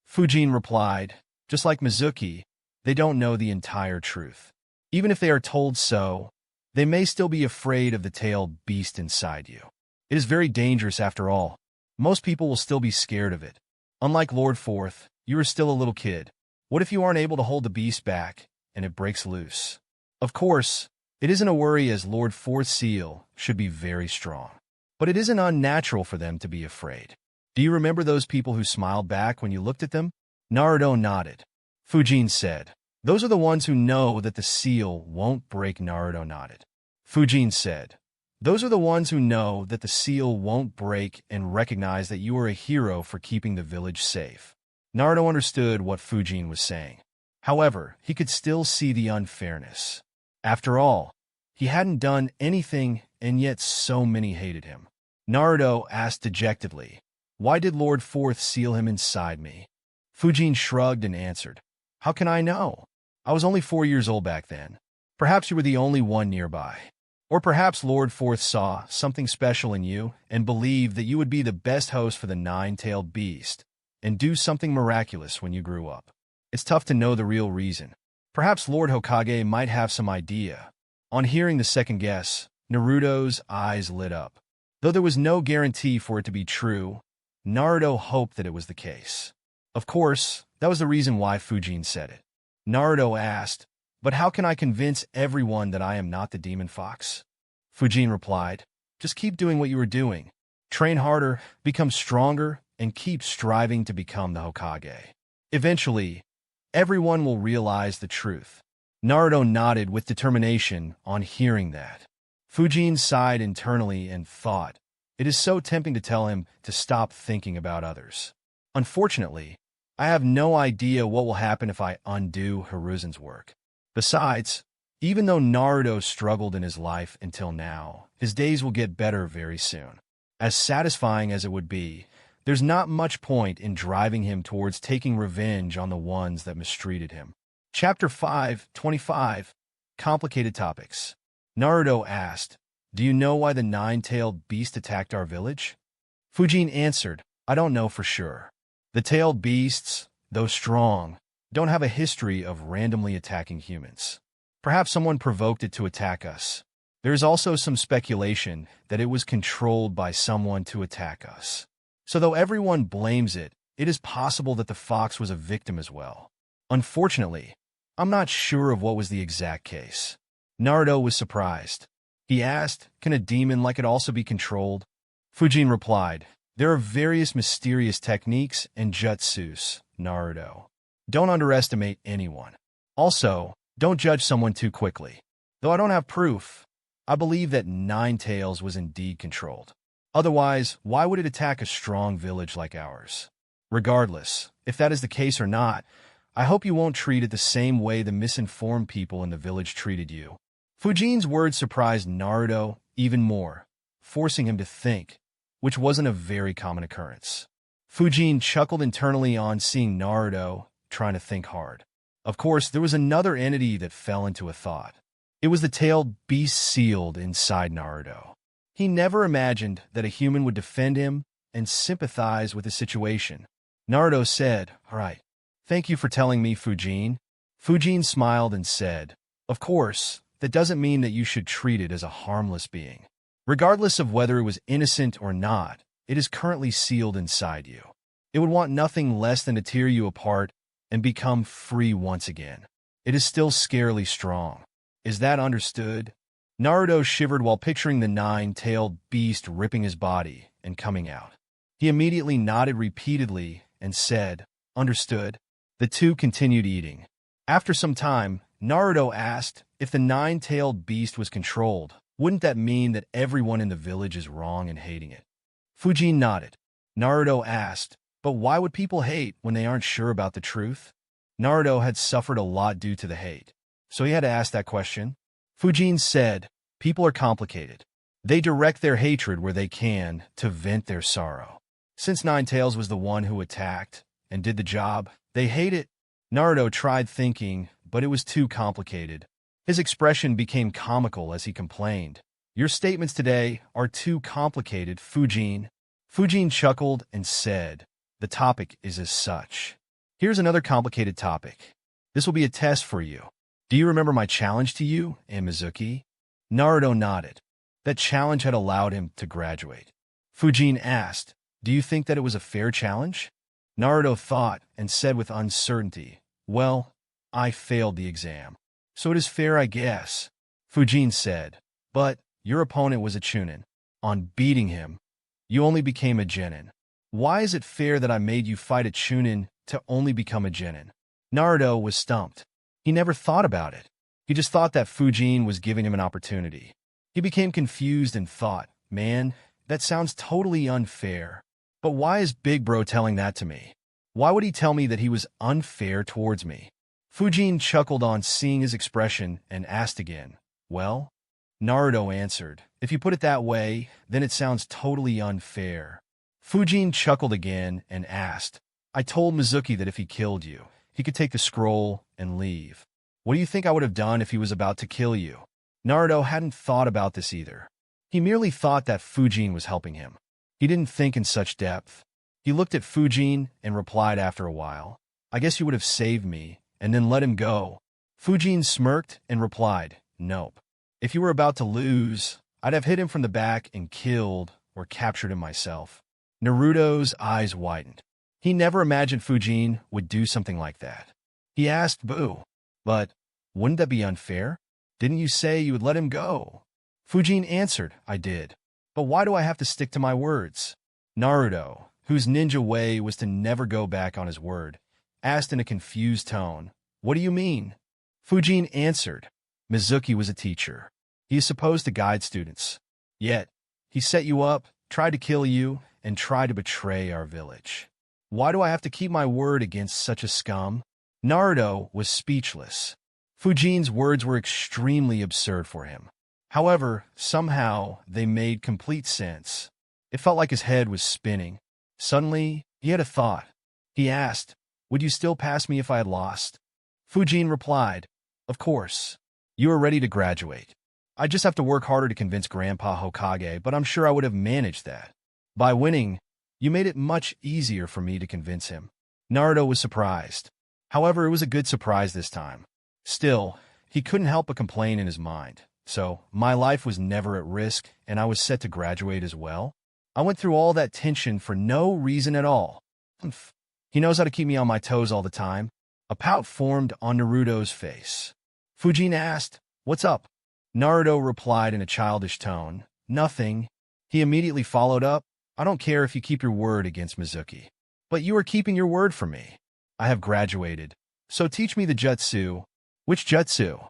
Fujin replied, "Just like Mizuki, they don't know the entire truth. Even if they are told so, they may still be afraid of the tailed beast inside you. It is very dangerous after all. Most people will still be scared of it. Unlike Lord Fourth, you are still a little kid. What if you aren't able to hold the beast back, and it breaks loose? Of course, it isn't a worry as Lord Fourth's seal should be very strong. But it isn't unnatural for them to be afraid. Do you remember those people who smiled back when you looked at them?" Naruto nodded. Fujin said, "Those are the ones who know that the seal won't break." Naruto nodded. Fujin said, Those are the ones who know that the seal won't break and recognize that you are a hero for keeping the village safe. Naruto understood what Fujin was saying. However, he could still see the unfairness. After all, he hadn't done anything, and yet so many hated him. Naruto asked dejectedly, "Why did Lord Fourth seal him inside me?" Fujin shrugged and answered, "How can I know? I was only 4 years old back then. Perhaps you were the only one nearby. Or perhaps Lord Fourth saw something special in you and believed that you would be the best host for the nine-tailed beast and do something miraculous when you grew up. It's tough to know the real reason. Perhaps Lord Hokage might have some idea." On hearing the second guess, Naruto's eyes lit up. Though there was no guarantee for it to be true, Naruto hoped that it was the case. Of course, that was the reason why Fujin said it. Naruto asked, "But how can I convince everyone that I am not the demon fox?" Fujin replied, "Just keep doing what you are doing. Train harder, become stronger, and keep striving to become the Hokage. Eventually, everyone will realize the truth." Naruto nodded with determination on hearing that. Fujin sighed internally and thought, it is so tempting to tell him to stop thinking about others. Unfortunately, I have no idea what will happen if I undo Hiruzen's work. Besides, even though Naruto struggled in his life until now, his days will get better very soon. As satisfying as it would be, there's not much point in driving him towards taking revenge on the ones that mistreated him. Chapter 5:25 Complicated Topics. Naruto asked, "Do you know why the nine-tailed beast attacked our village?" Fujin answered, "I don't know for sure. The tailed beasts, though strong, don't have a history of randomly attacking humans. Perhaps someone provoked it to attack us. There is also some speculation that it was controlled by someone to attack us. So though everyone blames it, it is possible that the fox was a victim as well. Unfortunately, I'm not sure of what was the exact case." Naruto was surprised. He asked, "Can a demon like it also be controlled?" Fujin replied, "There are various mysterious techniques and jutsus, Naruto. Don't underestimate anyone. Also, don't judge someone too quickly. Though I don't have proof, I believe that Ninetales was indeed controlled. Otherwise, why would it attack a strong village like ours? Regardless, if that is the case or not, I hope you won't treat it the same way the misinformed people in the village treated you." Fujin's words surprised Naruto even more, forcing him to think, which wasn't a very common occurrence. Fujin chuckled internally on seeing Naruto trying to think hard. Of course, there was another entity that fell into a thought. It was the tailed beast sealed inside Naruto. He never imagined that a human would defend him and sympathize with the situation. Naruto said, "All right, thank you for telling me, Fujin." Fujin smiled and said, "Of course, that doesn't mean that you should treat it as a harmless being. Regardless of whether it was innocent or not, it is currently sealed inside you. It would want nothing less than to tear you apart and become free once again. It is still scarily strong. Is that understood?" Naruto shivered while picturing the nine-tailed beast ripping his body and coming out. He immediately nodded repeatedly and said, "Understood." The two continued eating. After some time, Naruto asked, "If the nine-tailed beast was controlled, wouldn't that mean that everyone in the village is wrong and hating it?" Fujin nodded. Naruto asked, "But why would people hate when they aren't sure about the truth?" Naruto had suffered a lot due to the hate, so he had to ask that question. Fujin said, "People are complicated. They direct their hatred where they can to vent their sorrow. Since Ninetales was the one who attacked and did the job, they hate it." Naruto tried thinking, but it was too complicated. His expression became comical as he complained, "Your statements today are too complicated, Fujin." Fujin chuckled and said, "The topic is as such. Here's another complicated topic. This will be a test for you. Do you remember my challenge to you and Mizuki?" Naruto nodded. That challenge had allowed him to graduate. Fujin asked, "Do you think that it was a fair challenge?" Naruto thought and said with uncertainty, "Well, I failed the exam, so it is fair, I guess." Fujin said, "But your opponent was a Chunin. On beating him, you only became a Genin. Why is it fair that I made you fight a Chunin to only become a Genin?" Naruto was stumped. He never thought about it. He just thought that Fujin was giving him an opportunity. He became confused and thought, man, that sounds totally unfair. But why is Big Bro telling that to me? Why would he tell me that he was unfair towards me? Fujin chuckled on seeing his expression and asked again, well? Naruto answered, if you put it that way, then it sounds totally unfair. Fujin chuckled again and asked, I told Mizuki that if he killed you, he could take the scroll and leave. What do you think I would have done if he was about to kill you? Naruto hadn't thought about this either. He merely thought that Fujin was helping him. He didn't think in such depth. He looked at Fujin and replied after a while, I guess you would have saved me and then let him go. Fujin smirked and replied, nope. If you were about to lose, I'd have hit him from the back and killed or captured him myself. Naruto's eyes widened. He never imagined Fujin would do something like that. He asked Boo, but wouldn't that be unfair? Didn't you say you would let him go? Fujin answered, I did. But why do I have to stick to my words? Naruto, whose ninja way was to never go back on his word, asked in a confused tone, what do you mean? Fujin answered, Mizuki was a teacher. He is supposed to guide students. Yet, he set you up, tried to kill you, and tried to betray our village. Why do I have to keep my word against such a scum? Naruto was speechless. Fujin's words were extremely absurd for him. However, somehow, they made complete sense. It felt like his head was spinning. Suddenly, he had a thought. He asked, would you still pass me if I had lost? Fujin replied, of course. You are ready to graduate. I just have to work harder to convince Grandpa Hokage, but I'm sure I would have managed that. By winning, you made it much easier for me to convince him. Naruto was surprised. However, it was a good surprise this time. Still, he couldn't help but complain in his mind. So, my life was never at risk, and I was set to graduate as well? I went through all that tension for no reason at all. Humph. He knows how to keep me on my toes all the time. A pout formed on Naruto's face. Fujin asked, what's up? Naruto replied in a childish tone, nothing. He immediately followed up, I don't care if you keep your word against Mizuki. But you are keeping your word for me. I have graduated. So teach me the jutsu. Which jutsu?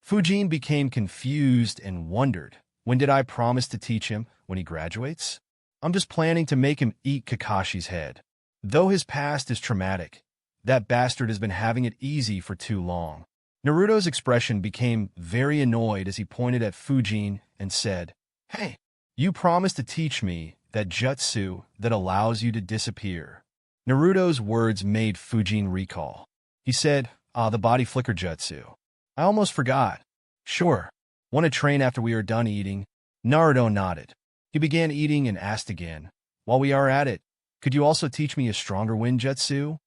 Fujin became confused and wondered, when did I promise to teach him when he graduates? I'm just planning to make him eat Kakashi's head. Though his past is traumatic, that bastard has been having it easy for too long. Naruto's expression became very annoyed as he pointed at Fujin and said, hey, you promised to teach me that jutsu that allows you to disappear. Naruto's words made Fujin recall. He said, the body flicker jutsu. I almost forgot. Sure. Want to train after we are done eating? Naruto nodded. He began eating and asked again, while we are at it, could you also teach me a stronger wind jutsu?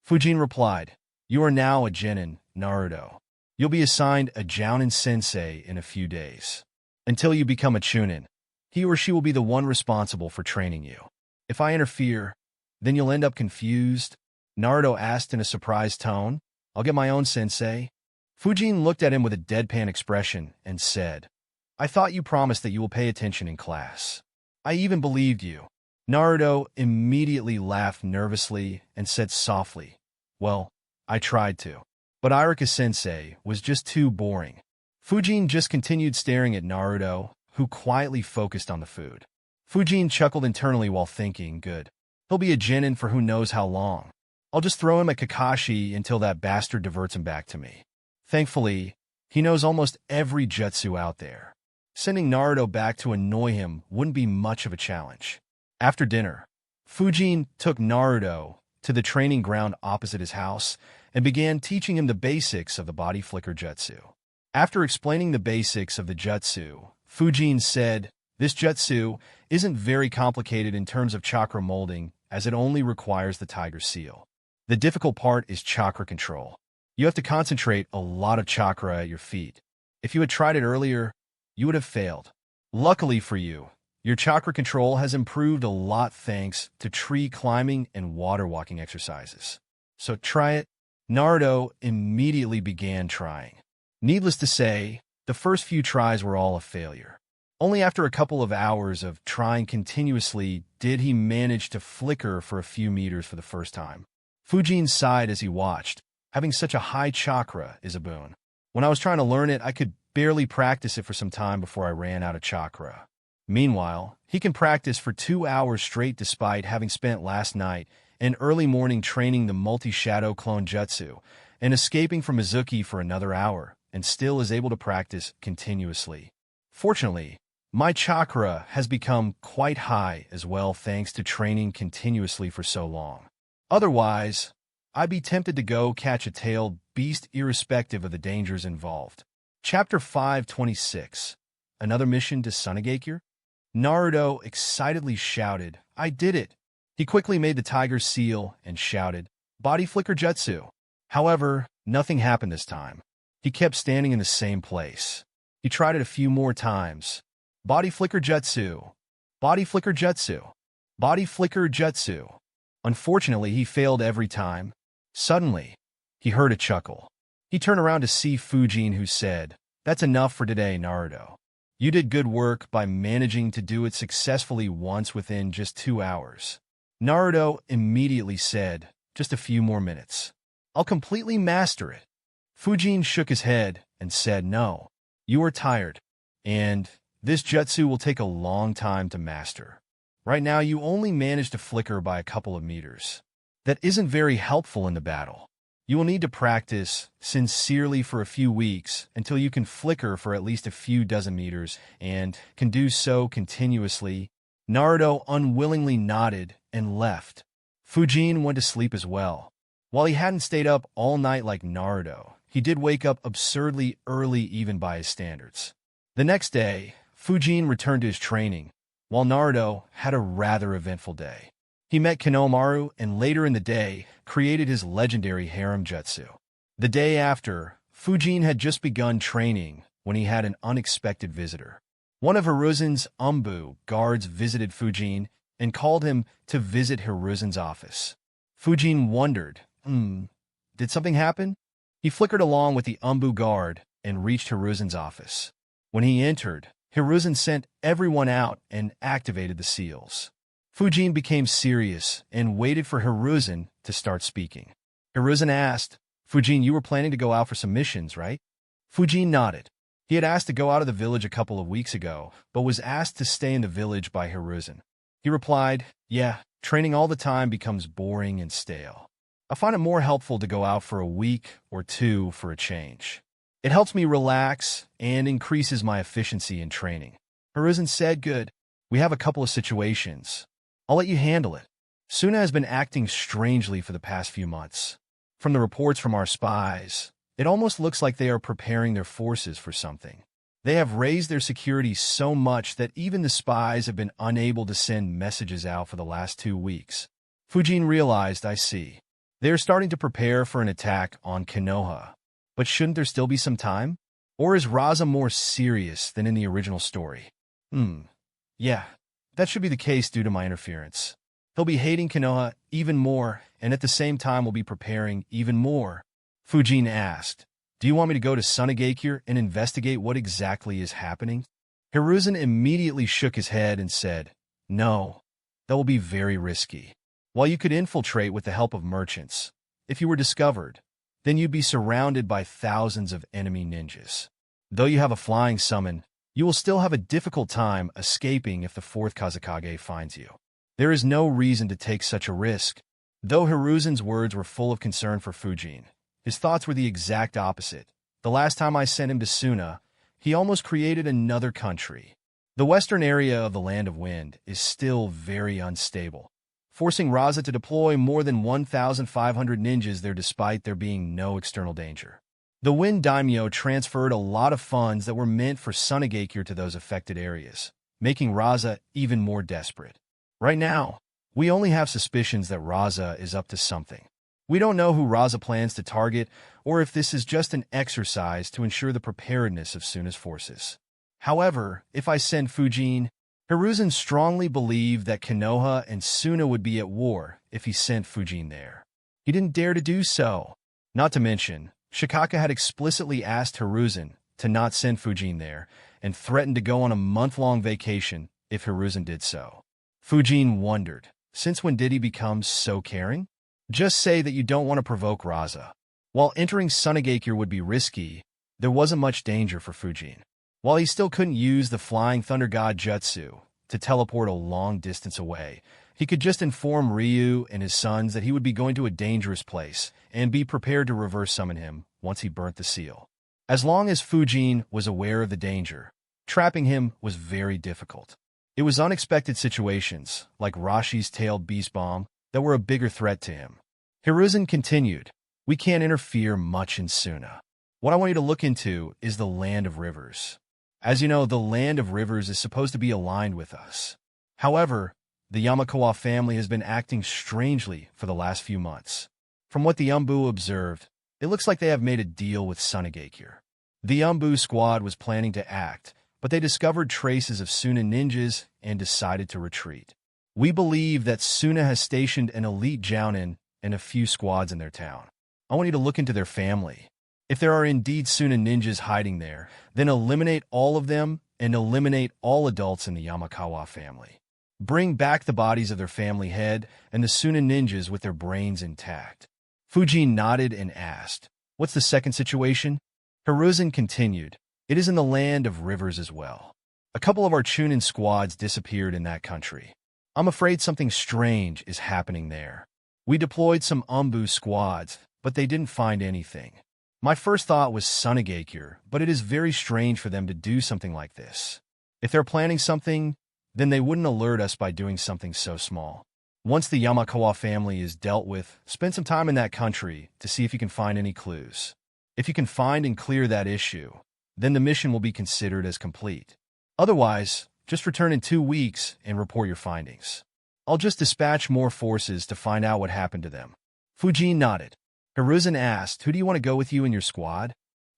Fujin replied, you are now a genin, Naruto. You'll be assigned a Jounin sensei in a few days. Until you become a chunin, he or she will be the one responsible for training you. If I interfere, then you'll end up confused. Naruto asked in a surprised tone, I'll get my own sensei. Fujin looked at him with a deadpan expression and said, I thought you promised that you will pay attention in class. I even believed you. Naruto immediately laughed nervously and said softly, well, I tried to. But Irika-sensei was just too boring. Fujin just continued staring at Naruto, who quietly focused on the food. Fujin chuckled internally while thinking, good. He'll be a genin for who knows how long. I'll just throw him at Kakashi until that bastard diverts him back to me. Thankfully, he knows almost every jutsu out there. Sending Naruto back to annoy him wouldn't be much of a challenge. After dinner, Fujin took Naruto to the training ground opposite his house and began teaching him the basics of the body flicker jutsu. After explaining the basics of the jutsu, Fujin said, this jutsu isn't very complicated in terms of chakra molding as it only requires the tiger seal. The difficult part is chakra control. You have to concentrate a lot of chakra at your feet. If you had tried it earlier, you would have failed. Luckily for you, your chakra control has improved a lot thanks to tree climbing and water walking exercises. So try it. Naruto immediately began trying. Needless to say, the first few tries were all a failure. Only after a couple of hours of trying continuously did he manage to flicker for a few meters for the first time. Fujin sighed as he watched. Having such a high chakra is a boon. When I was trying to learn it, I could barely practice it for some time before I ran out of chakra. Meanwhile, he can practice for 2 hours straight despite having spent last night and early morning training the multi-shadow clone jutsu and escaping from Mizuki for another hour, and still is able to practice continuously. Fortunately, my chakra has become quite high as well thanks to training continuously for so long. Otherwise, I'd be tempted to go catch a tailed beast irrespective of the dangers involved. Chapter 526. Another mission to Sunagakure? Naruto excitedly shouted, "I did it!" He quickly made the tiger seal and shouted, "Body flicker jutsu." However, nothing happened this time. He kept standing in the same place. He tried it a few more times. Body flicker jutsu. Body flicker jutsu. Body flicker jutsu. Unfortunately, he failed every time. Suddenly, he heard a chuckle. He turned around to see Fujin, who said, "That's enough for today, Naruto. You did good work by managing to do it successfully once within just 2 hours." Naruto immediately said, "Just a few more minutes. I'll completely master it." Fujin shook his head and said, "No, you are tired, and this jutsu will take a long time to master. Right now, you only managed to flicker by a couple of meters. That isn't very helpful in the battle. You will need to practice sincerely for a few weeks until you can flicker for at least a few dozen meters and can do so continuously." Naruto unwillingly nodded and left. Fujin went to sleep as well. While he hadn't stayed up all night like Naruto, he did wake up absurdly early even by his standards. The next day, Fujin returned to his training, while Naruto had a rather eventful day. He met Kinomaru and later in the day created his legendary harem jutsu. The day after, Fujin had just begun training when he had an unexpected visitor. One of Hiruzen's Umbu guards visited Fujin and called him to visit Hiruzen's office. Fujin wondered, did something happen? He flickered along with the Umbu guard and reached Hiruzen's office. When he entered, Hiruzen sent everyone out and activated the seals. Fujin became serious and waited for Hiruzen to start speaking. Hiruzen asked, "Fujin, you were planning to go out for some missions, right?" Fujin nodded. He had asked to go out of the village a couple of weeks ago, but was asked to stay in the village by Hiruzen. He replied, "Yeah, training all the time becomes boring and stale. I find it more helpful to go out for a week or two for a change. It helps me relax and increases my efficiency in training." Hiruzen said, "Good. We have a couple of situations. I'll let you handle it. Suna has been acting strangely for the past few months. From the reports from our spies, it almost looks like they are preparing their forces for something. They have raised their security so much that even the spies have been unable to send messages out for the last 2 weeks." Fujin realized, "I see. They are starting to prepare for an attack on Konoha. But shouldn't there still be some time? Or is Raza more serious than in the original story?" Yeah, that should be the case due to my interference. He'll be hating Konoha even more, and at the same time will be preparing even more." Fujin asked, "Do you want me to go to Sunagakure and investigate what exactly is happening?" Hiruzen immediately shook his head and said, "No, that will be very risky. While you could infiltrate with the help of merchants, if you were discovered, then you'd be surrounded by thousands of enemy ninjas. Though you have a flying summon, you will still have a difficult time escaping if the 4th Kazekage finds you. There is no reason to take such a risk." Though Hiruzen's words were full of concern for Fujin, his thoughts were the exact opposite. The last time I sent him to Suna, he almost created another country. The western area of the Land of Wind is still very unstable, forcing Raza to deploy more than 1,500 ninjas there despite there being no external danger. The Wind Daimyo transferred a lot of funds that were meant for Sunagakure to those affected areas, making Raza even more desperate. Right now, we only have suspicions that Raza is up to something. We don't know who Raza plans to target or if this is just an exercise to ensure the preparedness of Suna's forces. However, if I send Fujin, Hiruzen strongly believed that Konoha and Suna would be at war if he sent Fujin there. He didn't dare to do so. Not to mention, Shikaka had explicitly asked Hiruzen to not send Fujin there and threatened to go on a month-long vacation if Hiruzen did so. Fujin wondered, since when did he become so caring? Just say that you don't want to provoke Raza. While entering Sunagakure would be risky, there wasn't much danger for Fujin. While he still couldn't use the Flying Thunder God Jutsu to teleport a long distance away, he could just inform Ryu and his sons that he would be going to a dangerous place and be prepared to reverse summon him once he burnt the seal. As long as Fujin was aware of the danger, trapping him was very difficult. It was unexpected situations, like Rashi's tailed beast bomb, that were a bigger threat to him. Hiruzen continued, "We can't interfere much in Suna. What I want you to look into is the Land of Rivers. As you know, the Land of Rivers is supposed to be aligned with us. However, the Yamakawa family has been acting strangely for the last few months. From what the Umbu observed, it looks like they have made a deal with Sunagakure. The Umbu squad was planning to act, but they discovered traces of Suna ninjas and decided to retreat. We believe that Suna has stationed an elite Jounin and a few squads in their town. I want you to look into their family. If there are indeed Suna ninjas hiding there, then eliminate all of them and eliminate all adults in the Yamakawa family. Bring back the bodies of their family head and the Suna ninjas with their brains intact." Fujin nodded and asked, "What's the second situation?" Hiruzen continued, "It is in the Land of Rivers as well. A couple of our Chunin squads disappeared in that country. I'm afraid something strange is happening there. We deployed some Umbu squads, but they didn't find anything. My first thought was Sunagakure, but it is very strange for them to do something like this. If they're planning something, then they wouldn't alert us by doing something so small. Once the Yamakawa family is dealt with, spend some time in that country to see if you can find any clues. If you can find and clear that issue, then the mission will be considered as complete. Otherwise, just return in 2 weeks and report your findings. I'll just dispatch more forces to find out what happened to them." Fujin nodded. Hiruzen asked, "Who do you want to go with you in your squad?"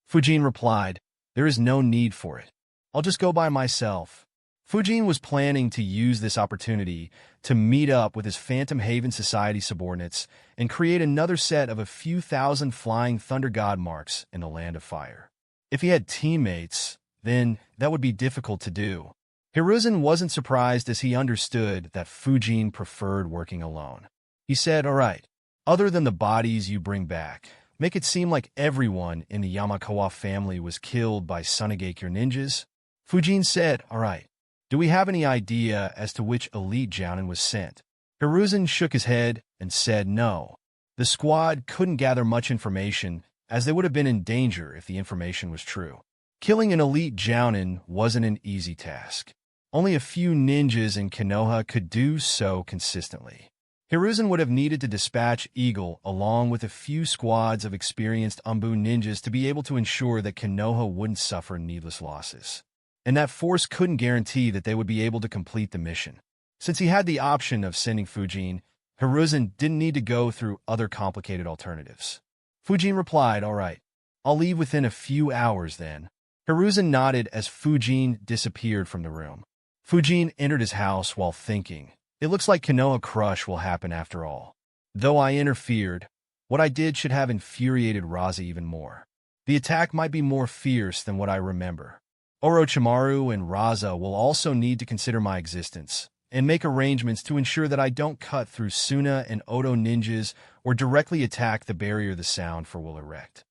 Fujin replied, "There is no need for it. I'll just go by myself." Fujin was planning to use this opportunity to meet up with his Phantom Haven Society subordinates and create another set of a few thousand Flying Thunder God marks in the Land of Fire. If he had teammates, then that would be difficult to do. Hiruzen wasn't surprised as he understood that Fujin preferred working alone. He said, "All right, other than the bodies you bring back, make it seem like everyone in the Yamakawa family was killed by Sunagakure ninjas." Fujin said, "All right. Do we have any idea as to which elite Jounin was sent?" Hiruzen shook his head and said no. The squad couldn't gather much information, as they would have been in danger if the information was true. Killing an elite Jounin wasn't an easy task. Only a few ninjas in Konoha could do so consistently. Hiruzen would have needed to dispatch Eagle along with a few squads of experienced Umbu ninjas to be able to ensure that Konoha wouldn't suffer needless losses. And that force couldn't guarantee that they would be able to complete the mission. Since he had the option of sending Fujin, Hiruzen didn't need to go through other complicated alternatives. Fujin replied, "All right, I'll leave within a few hours then." Hiruzen nodded as Fujin disappeared from the room. Fujin entered his house while thinking, "It looks like Konoha Crush will happen after all. Though I interfered, what I did should have infuriated Raza even more. The attack might be more fierce than what I remember. Orochimaru and Raza will also need to consider my existence and make arrangements to ensure that I don't cut through Suna and Oto ninjas or directly attack the barrier the Sound for will erect.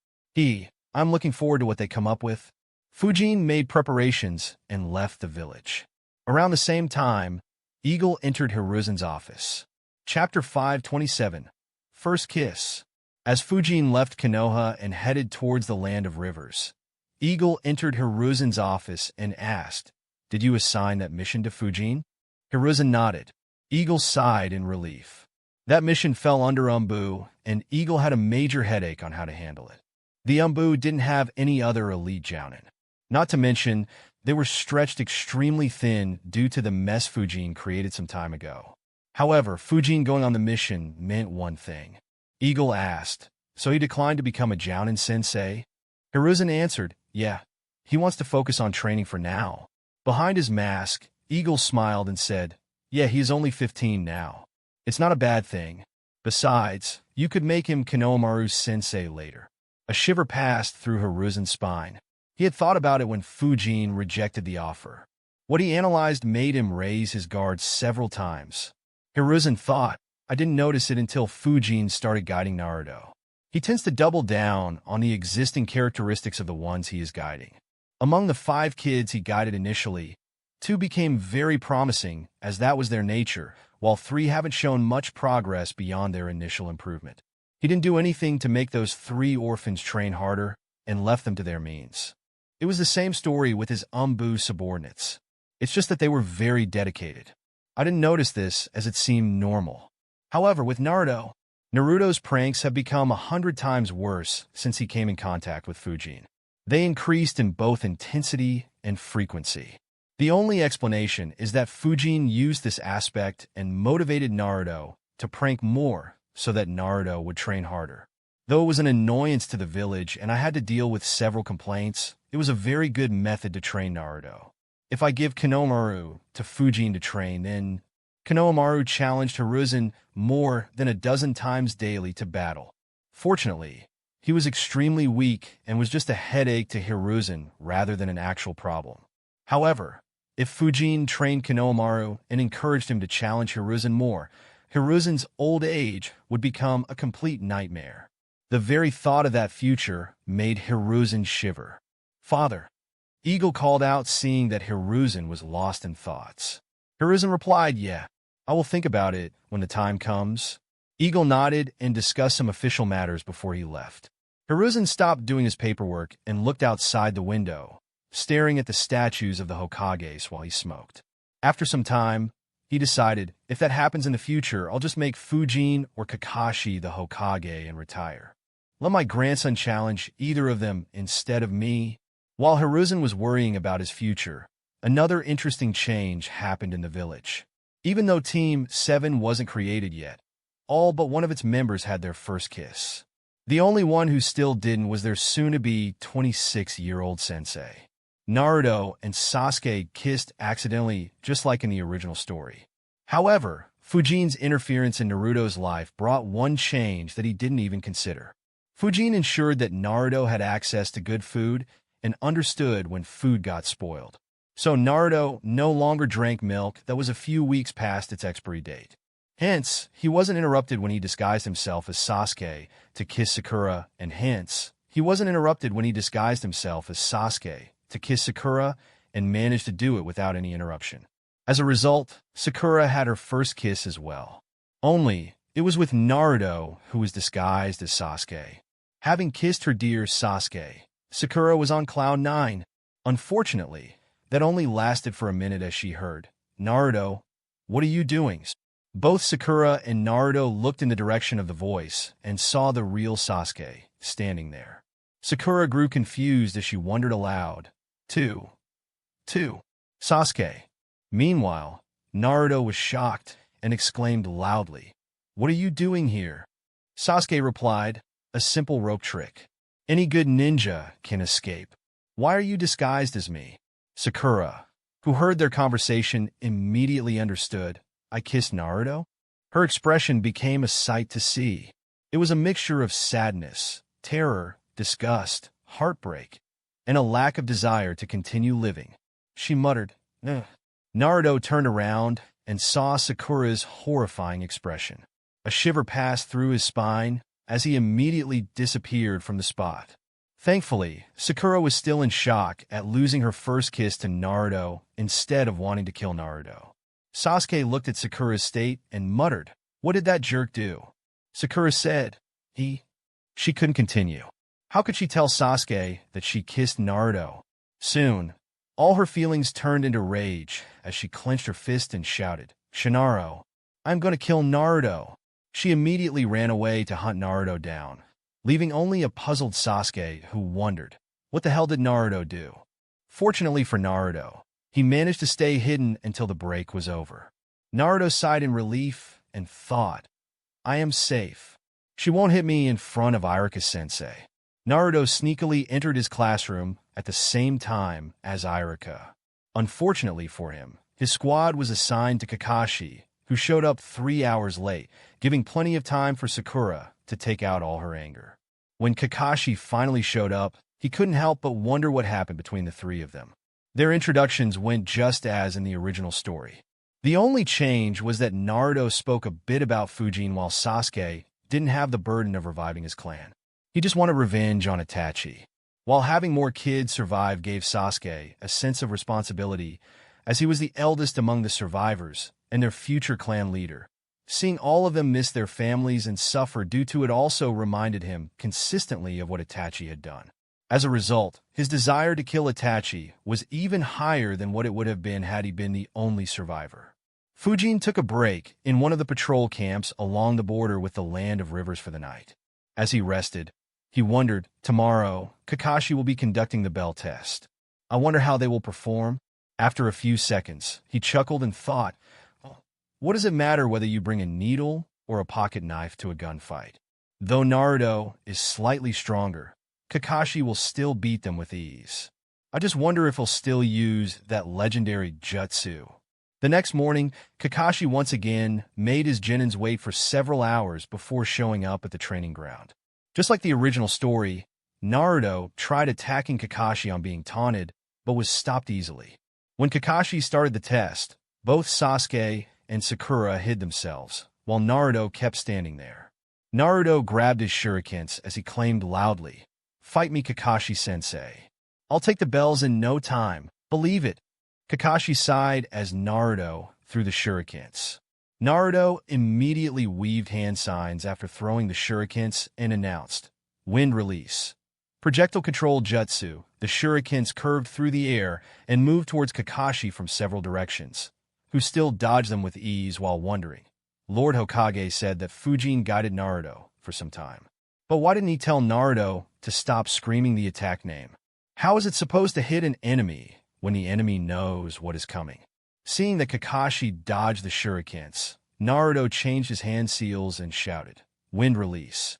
I'm looking forward to what they come up with." Fujin made preparations and left the village. Around the same time, Eagle entered Hiruzen's office. Chapter 527, First Kiss. As Fujin left Konoha and headed towards the Land of Rivers, Eagle entered Hiruzen's office and asked, "Did you assign that mission to Fujin?" Hiruzen nodded. Eagle sighed in relief. That mission fell under Umbu, and Eagle had a major headache on how to handle it. The Umbu didn't have any other elite Jounin. Not to mention, they were stretched extremely thin due to the mess Fujin created some time ago. However, Fujin going on the mission meant one thing. Eagle asked, "So he declined to become a Jounin sensei?" Hiruzen answered, "Yeah, he wants to focus on training for now." Behind his mask, Eagle smiled and said, "Yeah, he is only 15 now. It's not a bad thing. Besides, you could make him Konohamaru's sensei later." A shiver passed through Hiruzen's spine. He had thought about it when Fujin rejected the offer. What he analyzed made him raise his guard several times. Hiruzen thought, "I didn't notice it until Fujin started guiding Naruto." He tends to double down on the existing characteristics of the ones he is guiding. Among the 5 kids he guided initially, 2 became very promising as that was their nature, while 3 haven't shown much progress beyond their initial improvement. He didn't do anything to make those 3 orphans train harder and left them to their means. It was the same story with his Umbu subordinates. It's just that they were very dedicated. I didn't notice this as it seemed normal. However, with Naruto's pranks have become 100 times worse since he came in contact with Fujin. They increased in both intensity and frequency. The only explanation is that Fujin used this aspect and motivated Naruto to prank more so that Naruto would train harder. Though it was an annoyance to the village and I had to deal with several complaints, it was a very good method to train Naruto. If I give Konohamaru to Fujin to train, then Konohamaru challenged Hiruzen more than a dozen times daily to battle. Fortunately, he was extremely weak and was just a headache to Hiruzen rather than an actual problem. However, if Fujin trained Konohamaru and encouraged him to challenge Hiruzen more, Hiruzen's old age would become a complete nightmare. The very thought of that future made Hiruzen shiver. "Father," Eagle called out, seeing that Hiruzen was lost in thoughts. Hiruzen replied, "Yeah, I will think about it when the time comes." Eagle nodded and discussed some official matters before he left. Hiruzen stopped doing his paperwork and looked outside the window, staring at the statues of the Hokages while he smoked. After some time, he decided, if that happens in the future, I'll just make Fujin or Kakashi the Hokage and retire. Let my grandson challenge either of them instead of me. While Hiruzen was worrying about his future, another interesting change happened in the village. Even though Team 7 wasn't created yet, all but one of its members had their first kiss. The only one who still didn't was their soon-to-be 26-year-old sensei. Naruto and Sasuke kissed accidentally, just like in the original story. However, Fujin's interference in Naruto's life brought one change that he didn't even consider. Fujin ensured that Naruto had access to good food and understood when food got spoiled. So Naruto no longer drank milk that was a few weeks past its expiry date. Hence, he wasn't interrupted when he disguised himself as Sasuke to kiss Sakura, and hence, he wasn't interrupted when he disguised himself as Sasuke to kiss Sakura and managed to do it without any interruption. As a result, Sakura had her first kiss as well. Only, it was with Naruto, who was disguised as Sasuke. Having kissed her dear Sasuke, Sakura was on cloud 9. Unfortunately, that only lasted for a minute as she heard, "Naruto, what are you doing?" Both Sakura and Naruto looked in the direction of the voice and saw the real Sasuke standing there. Sakura grew confused as she wondered aloud, Two, Sasuke." Meanwhile, Naruto was shocked and exclaimed loudly, "What are you doing here?" Sasuke replied, "A simple rope trick. Any good ninja can escape. Why are you disguised as me?" Sakura, who heard their conversation, immediately understood, "I kissed Naruto?" Her expression became a sight to see. It was a mixture of sadness, terror, disgust, heartbreak, and a lack of desire to continue living. She muttered, "Ugh." Naruto turned around and saw Sakura's horrifying expression. A shiver passed through his spine as he immediately disappeared from the spot. Thankfully, Sakura was still in shock at losing her first kiss to Naruto instead of wanting to kill Naruto. Sasuke looked at Sakura's state and muttered, "What did that jerk do?" Sakura said, She couldn't continue. How could she tell Sasuke that she kissed Naruto? Soon, all her feelings turned into rage as she clenched her fist and shouted, "Shinaro, I'm going to kill Naruto." She immediately ran away to hunt Naruto down, leaving only a puzzled Sasuke who wondered, what the hell did Naruto do? Fortunately for Naruto, he managed to stay hidden until the break was over. Naruto sighed in relief and thought, "I am safe. She won't hit me in front of Irika-sensei." Naruto sneakily entered his classroom at the same time as Irika. Unfortunately for him, his squad was assigned to Kakashi, who showed up 3 hours late, giving plenty of time for Sakura to take out all her anger. When Kakashi finally showed up, he couldn't help but wonder what happened between the three of them. Their introductions went just as in the original story. The only change was that Naruto spoke a bit about Fujin while Sasuke didn't have the burden of reviving his clan. He just wanted revenge on Itachi. While having more kids survive gave Sasuke a sense of responsibility, as he was the eldest among the survivors and their future clan leader. Seeing all of them miss their families and suffer due to it also reminded him consistently of what Itachi had done. As a result, his desire to kill Itachi was even higher than what it would have been had he been the only survivor. Fujin took a break in one of the patrol camps along the border with the Land of Rivers for the night. As he rested, he wondered, tomorrow, Kakashi will be conducting the bell test. I wonder how they will perform. After a few seconds, he chuckled and thought, what does it matter whether you bring a needle or a pocket knife to a gunfight? Though Naruto is slightly stronger, Kakashi will still beat them with ease. I just wonder if he'll still use that legendary jutsu. The next morning, Kakashi once again made his genins wait for several hours before showing up at the training ground. Just like the original story, Naruto tried attacking Kakashi on being taunted, but was stopped easily. When Kakashi started the test, both Sasuke and Sakura hid themselves, while Naruto kept standing there. Naruto grabbed his shurikens as he claimed loudly, "Fight me, Kakashi-sensei. I'll take the bells in no time, believe it." Kakashi sighed as Naruto threw the shurikens. Naruto immediately weaved hand signs after throwing the shurikens and announced, "Wind release." Projectile control jutsu, the shurikens curved through the air and moved towards Kakashi from several directions, who still dodged them with ease while wondering. Lord Hokage said that Fujin guided Naruto for some time. But why didn't he tell Naruto to stop screaming the attack name? How is it supposed to hit an enemy when the enemy knows what is coming? Seeing that Kakashi dodged the shurikens, Naruto changed his hand seals and shouted, "Wind release."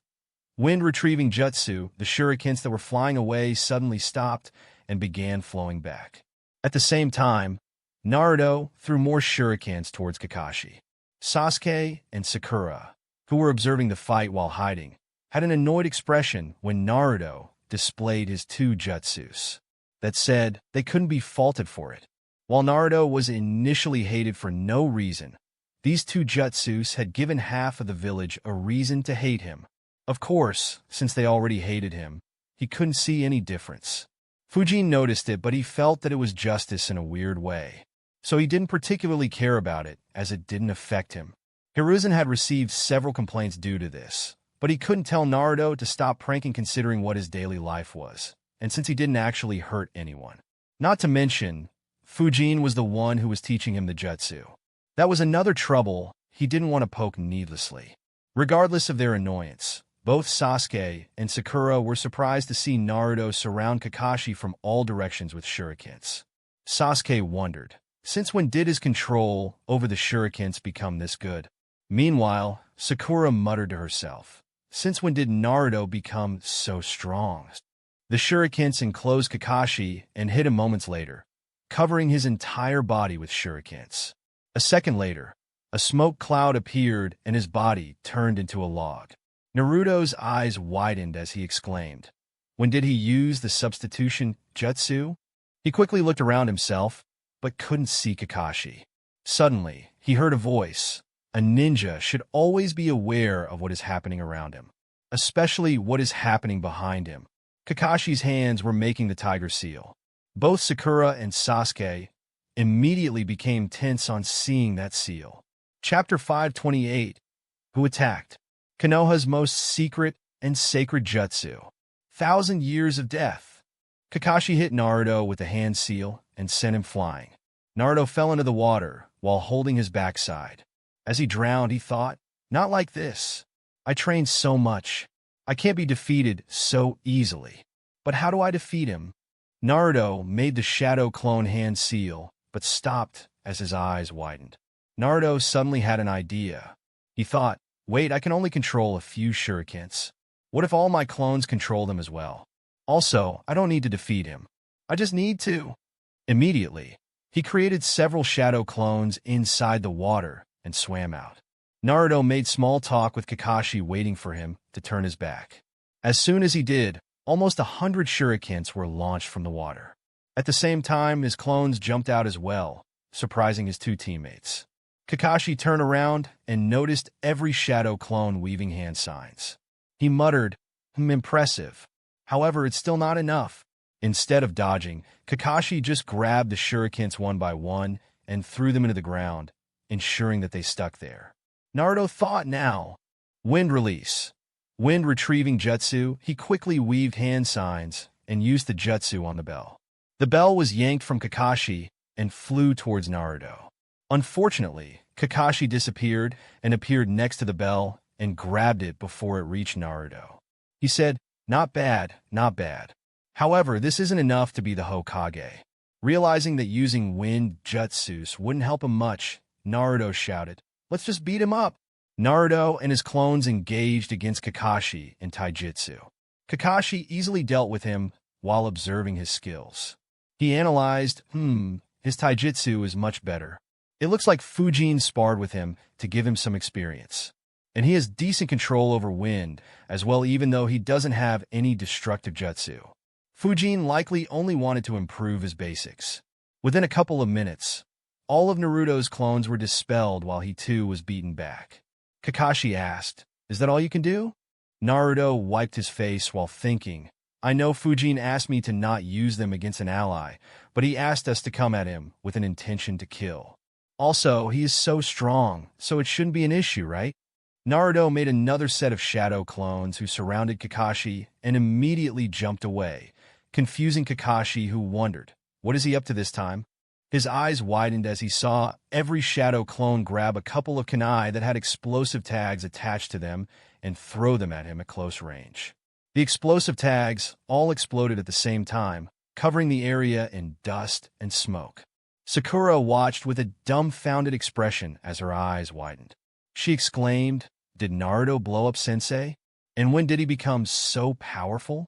Wind retrieving jutsu, the shurikens that were flying away suddenly stopped and began flowing back. At the same time, Naruto threw more shurikens towards Kakashi. Sasuke and Sakura, who were observing the fight while hiding, had an annoyed expression when Naruto displayed his two jutsus. That said, they couldn't be faulted for it. While Naruto was initially hated for no reason, these two jutsus had given half of the village a reason to hate him. Of course, since they already hated him, he couldn't see any difference. Fujin noticed it, but he felt that it was justice in a weird way. So he didn't particularly care about it, as it didn't affect him. Hiruzen had received several complaints due to this, but he couldn't tell Naruto to stop pranking considering what his daily life was, and since he didn't actually hurt anyone. Not to mention, Fujin was the one who was teaching him the jutsu. That was another trouble he didn't want to poke needlessly. Regardless of their annoyance, both Sasuke and Sakura were surprised to see Naruto surround Kakashi from all directions with shurikens. Sasuke wondered, since when did his control over the shurikens become this good? Meanwhile, Sakura muttered to herself, since when did Naruto become so strong? The shurikens enclosed Kakashi and hit him moments later, covering his entire body with shurikens. A second later, a smoke cloud appeared and his body turned into a log. Naruto's eyes widened as he exclaimed, when did he use the substitution jutsu? He quickly looked around himself, but couldn't see Kakashi. Suddenly, he heard a voice. A ninja should always be aware of what is happening around him, especially what is happening behind him. Kakashi's hands were making the tiger seal. Both Sakura and Sasuke immediately became tense on seeing that seal. Chapter 528. Who attacked? Konoha's most secret and sacred jutsu. 1,000 Years of Death. Kakashi hit Naruto with the hand seal and sent him flying. Naruto fell into the water while holding his backside. As he drowned, he thought, not like this. I trained so much. I can't be defeated so easily. But how do I defeat him? Naruto made the shadow clone hand seal, but stopped as his eyes widened. Naruto suddenly had an idea. He thought, wait, I can only control a few shurikens. What if all my clones control them as well? Also, I don't need to defeat him. I just need to. Immediately, he created several shadow clones inside the water and swam out. Naruto made small talk with Kakashi waiting for him to turn his back. As soon as he did, almost 100 shurikens were launched from the water. At the same time, his clones jumped out as well, surprising his two teammates. Kakashi turned around and noticed every shadow clone weaving hand signs. He muttered, Impressive. However, it's still not enough. Instead of dodging, Kakashi just grabbed the shurikens one by one and threw them into the ground, ensuring that they stuck there. Naruto thought now. Wind release. Wind retrieving jutsu, he quickly weaved hand signs and used the jutsu on the bell. The bell was yanked from Kakashi and flew towards Naruto. Unfortunately, Kakashi disappeared and appeared next to the bell and grabbed it before it reached Naruto. He said, "Not bad, not bad." However, this isn't enough to be the Hokage. Realizing that using wind jutsus wouldn't help him much, Naruto shouted, "Let's just beat him up." Naruto and his clones engaged against Kakashi in taijutsu. Kakashi easily dealt with him while observing his skills. He analyzed, his taijutsu is much better. It looks like Fujin sparred with him to give him some experience. And he has decent control over wind as well, even though he doesn't have any destructive jutsu. Fujin likely only wanted to improve his basics. Within a couple of minutes, all of Naruto's clones were dispelled while he too was beaten back. Kakashi asked, "Is that all you can do?" Naruto wiped his face while thinking, "I know Fujin asked me to not use them against an ally, but he asked us to come at him with an intention to kill. Also, he is so strong, so it shouldn't be an issue, right?" Naruto made another set of shadow clones who surrounded Kakashi and immediately jumped away, confusing Kakashi, who wondered, what is he up to this time? His eyes widened as he saw every shadow clone grab a couple of kunai that had explosive tags attached to them and throw them at him at close range. The explosive tags all exploded at the same time, covering the area in dust and smoke. Sakura watched with a dumbfounded expression as her eyes widened. She exclaimed, "Did Naruto blow up Sensei? And when did he become so powerful?"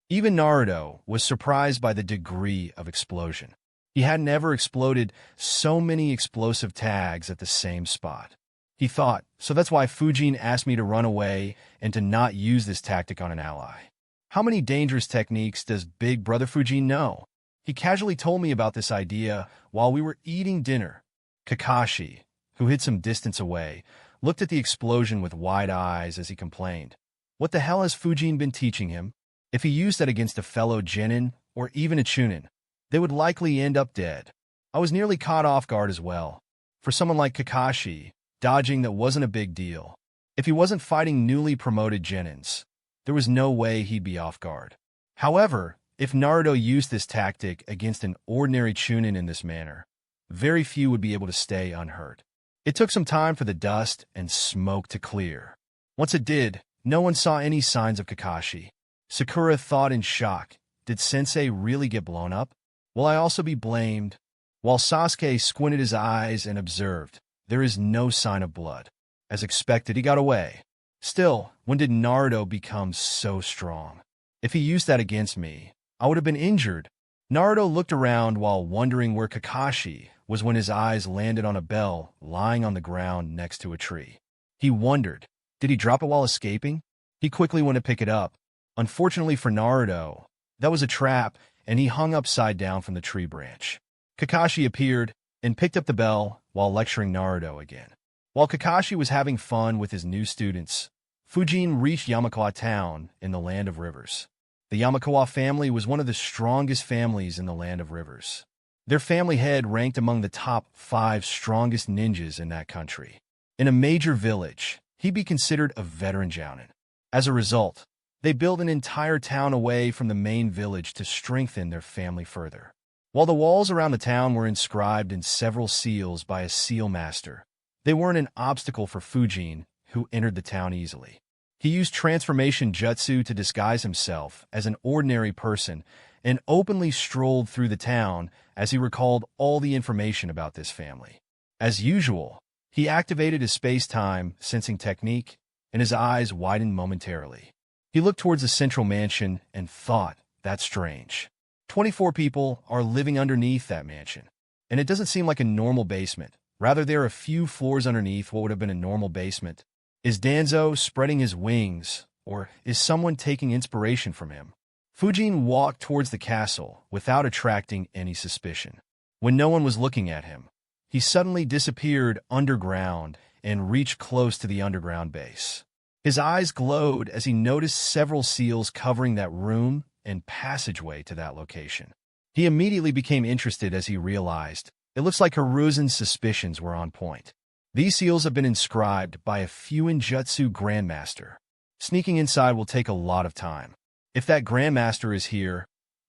Even Naruto was surprised by the degree of explosion. He hadn't ever exploded so many explosive tags at the same spot. He thought, so that's why Fujin asked me to run away and to not use this tactic on an ally. How many dangerous techniques does Big Brother Fujin know? He casually told me about this idea while we were eating dinner. Kakashi, who hid some distance away, looked at the explosion with wide eyes as he complained. What the hell has Fujin been teaching him? If he used that against a fellow genin or even a chunin, they would likely end up dead. I was nearly caught off guard as well. For someone like Kakashi, dodging that wasn't a big deal. If he wasn't fighting newly promoted genins, there was no way he'd be off guard. However, if Naruto used this tactic against an ordinary chunin in this manner, very few would be able to stay unhurt. It took some time for the dust and smoke to clear. Once it did, no one saw any signs of Kakashi. Sakura thought in shock, did Sensei really get blown up? Will I also be blamed? While Sasuke squinted his eyes and observed, there is no sign of blood. As expected, he got away. Still, when did Naruto become so strong? If he used that against me, I would have been injured. Naruto looked around while wondering where Kakashi was when his eyes landed on a bell lying on the ground next to a tree. He wondered, did he drop it while escaping? He quickly went to pick it up. Unfortunately for Naruto, that was a trap, and he hung upside down from the tree branch. Kakashi appeared and picked up the bell while lecturing Naruto again. While Kakashi was having fun with his new students, Fujin reached Yamakawa town in the Land of Rivers. The Yamakawa family was one of the strongest families in the Land of Rivers. Their family head ranked among the top 5 strongest ninjas in that country. In a major village, he'd be considered a veteran jounin. As a result, they built an entire town away from the main village to strengthen their family further. While the walls around the town were inscribed in several seals by a seal master, they weren't an obstacle for Fujin, who entered the town easily. He used transformation jutsu to disguise himself as an ordinary person and openly strolled through the town as he recalled all the information about this family. As usual, he activated his space-time sensing technique, and his eyes widened momentarily. He looked towards the central mansion and thought, that's strange. 24 people are living underneath that mansion, and it doesn't seem like a normal basement. Rather, there are a few floors underneath what would have been a normal basement. Is Danzo spreading his wings, or is someone taking inspiration from him? Fujin walked towards the castle without attracting any suspicion. When no one was looking at him, he suddenly disappeared underground and reached close to the underground base. His eyes glowed as he noticed several seals covering that room and passageway to that location. He immediately became interested as he realized it looks like Hiruzen's suspicions were on point. These seals have been inscribed by a Fuinjutsu Grandmaster. Sneaking inside will take a lot of time. If that Grandmaster is here,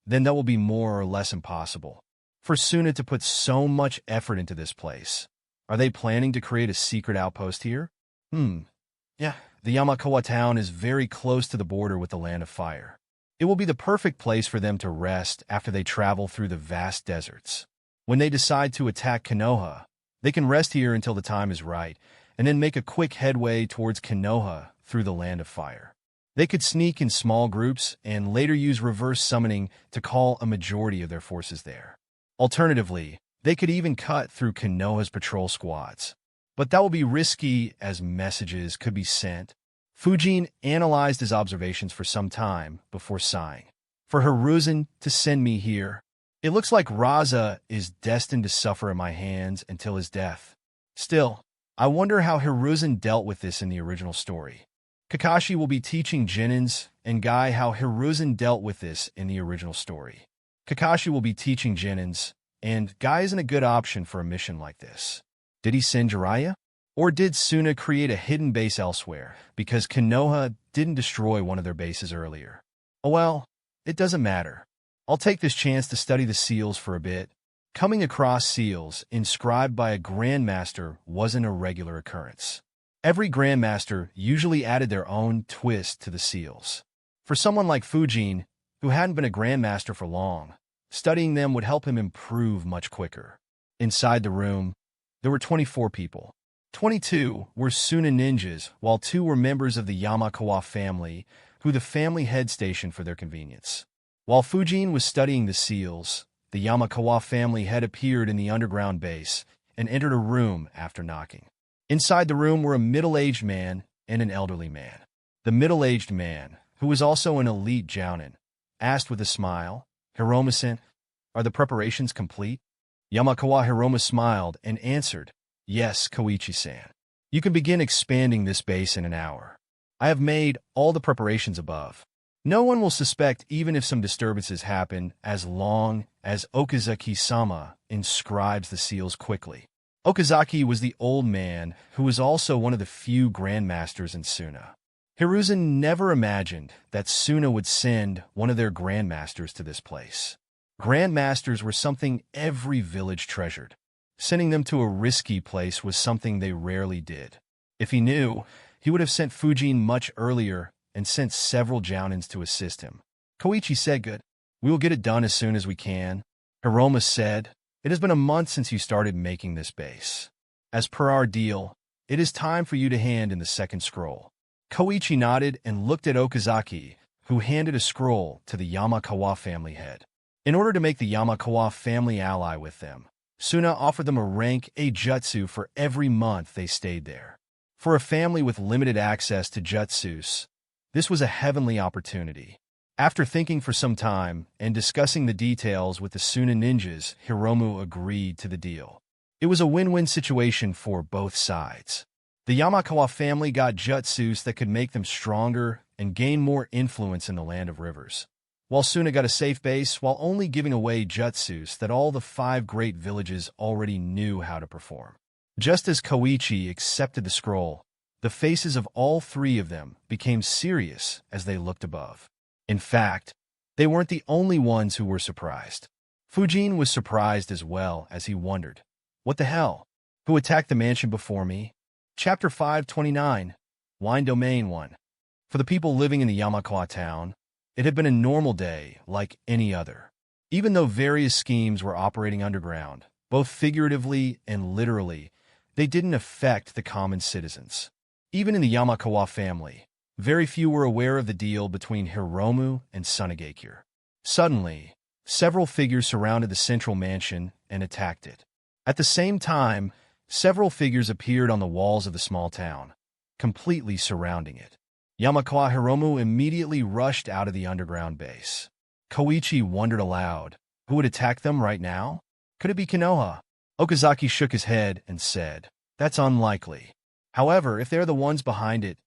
then that will be more or less impossible. For Suna to put so much effort into this place. Are they planning to create a secret outpost here? Yeah, the Yamakawa town is very close to the border with the Land of Fire. It will be the perfect place for them to rest after they travel through the vast deserts. When they decide to attack Konoha, they can rest here until the time is right, and then make a quick headway towards Konoha through the Land of Fire. They could sneak in small groups and later use reverse summoning to call a majority of their forces there. Alternatively, they could even cut through Konoha's patrol squads. But that will be risky as messages could be sent. Fujin analyzed his observations for some time before sighing. For Hiruzen to send me here, it looks like Raza is destined to suffer at my hands until his death. Still, I wonder how Hiruzen dealt with this in the original story. Kakashi will be teaching Genins and Guy how Hiruzen dealt with this in the original story. Kakashi will be teaching Genins, and Guy isn't a good option for a mission like this. Did he send Jiraiya? Or did Suna create a hidden base elsewhere because Konoha didn't destroy one of their bases earlier? Oh well, it doesn't matter. I'll take this chance to study the seals for a bit. Coming across seals inscribed by a Grandmaster wasn't a regular occurrence. Every Grandmaster usually added their own twist to the seals. For someone like Fujin, who hadn't been a Grandmaster for long, studying them would help him improve much quicker. Inside the room, there were 24 people. 22 were Suna ninjas, while 2 were members of the Yamakawa family, who the family head stationed for their convenience. While Fujin was studying the seals, the Yamakawa family had appeared in the underground base and entered a room after knocking. Inside the room were a middle-aged man and an elderly man. The middle-aged man, who was also an elite jounin, asked with a smile, "Hiroma-san, are the preparations complete?" Yamakawa Hiroma smiled and answered, "Yes, Koichi-san. You can begin expanding this base in an hour. I have made all the preparations above. No one will suspect even if some disturbances happen as long as Okazaki-sama inscribes the seals quickly." Okazaki was the old man who was also one of the few Grandmasters in Suna. Hiruzen never imagined that Suna would send one of their Grandmasters to this place. Grandmasters were something every village treasured. Sending them to a risky place was something they rarely did. If he knew, he would have sent Fujin much earlier and sent several jounins to assist him. Koichi said, "Good. We will get it done as soon as we can." Hiroma said, "It has been a month since you started making this base. As per our deal, it is time for you to hand in the second scroll." Koichi nodded and looked at Okazaki, who handed a scroll to the Yamakawa family head. In order to make the Yamakawa family ally with them, Suna offered them a rank A jutsu for every month they stayed there. For a family with limited access to jutsus, this was a heavenly opportunity. After thinking for some time and discussing the details with the Suna ninjas, Hiromu agreed to the deal. It was a win-win situation for both sides. The Yamakawa family got jutsus that could make them stronger and gain more influence in the Land of Rivers, while Suna got a safe base while only giving away jutsus that all the 5 great villages already knew how to perform. Just as Koichi accepted the scroll, the faces of all 3 of them became serious as they looked above. In fact, they weren't the only ones who were surprised. Fujin was surprised as well as he wondered, "What the hell? Who attacked the mansion before me?" Chapter 529, Wine Domain 1. For the people living in the Yamakawa town, it had been a normal day like any other. Even though various schemes were operating underground, both figuratively and literally, they didn't affect the common citizens. Even in the Yamakawa family, very few were aware of the deal between Hiromu and Sunagakure. Suddenly, several figures surrounded the central mansion and attacked it. At the same time, several figures appeared on the walls of the small town, completely surrounding it. Yamakawa Hiromu immediately rushed out of the underground base. Koichi wondered aloud, who would attack them right now? Could it be Konoha? Okazaki shook his head and said, "That's unlikely. However, if they're the ones behind it,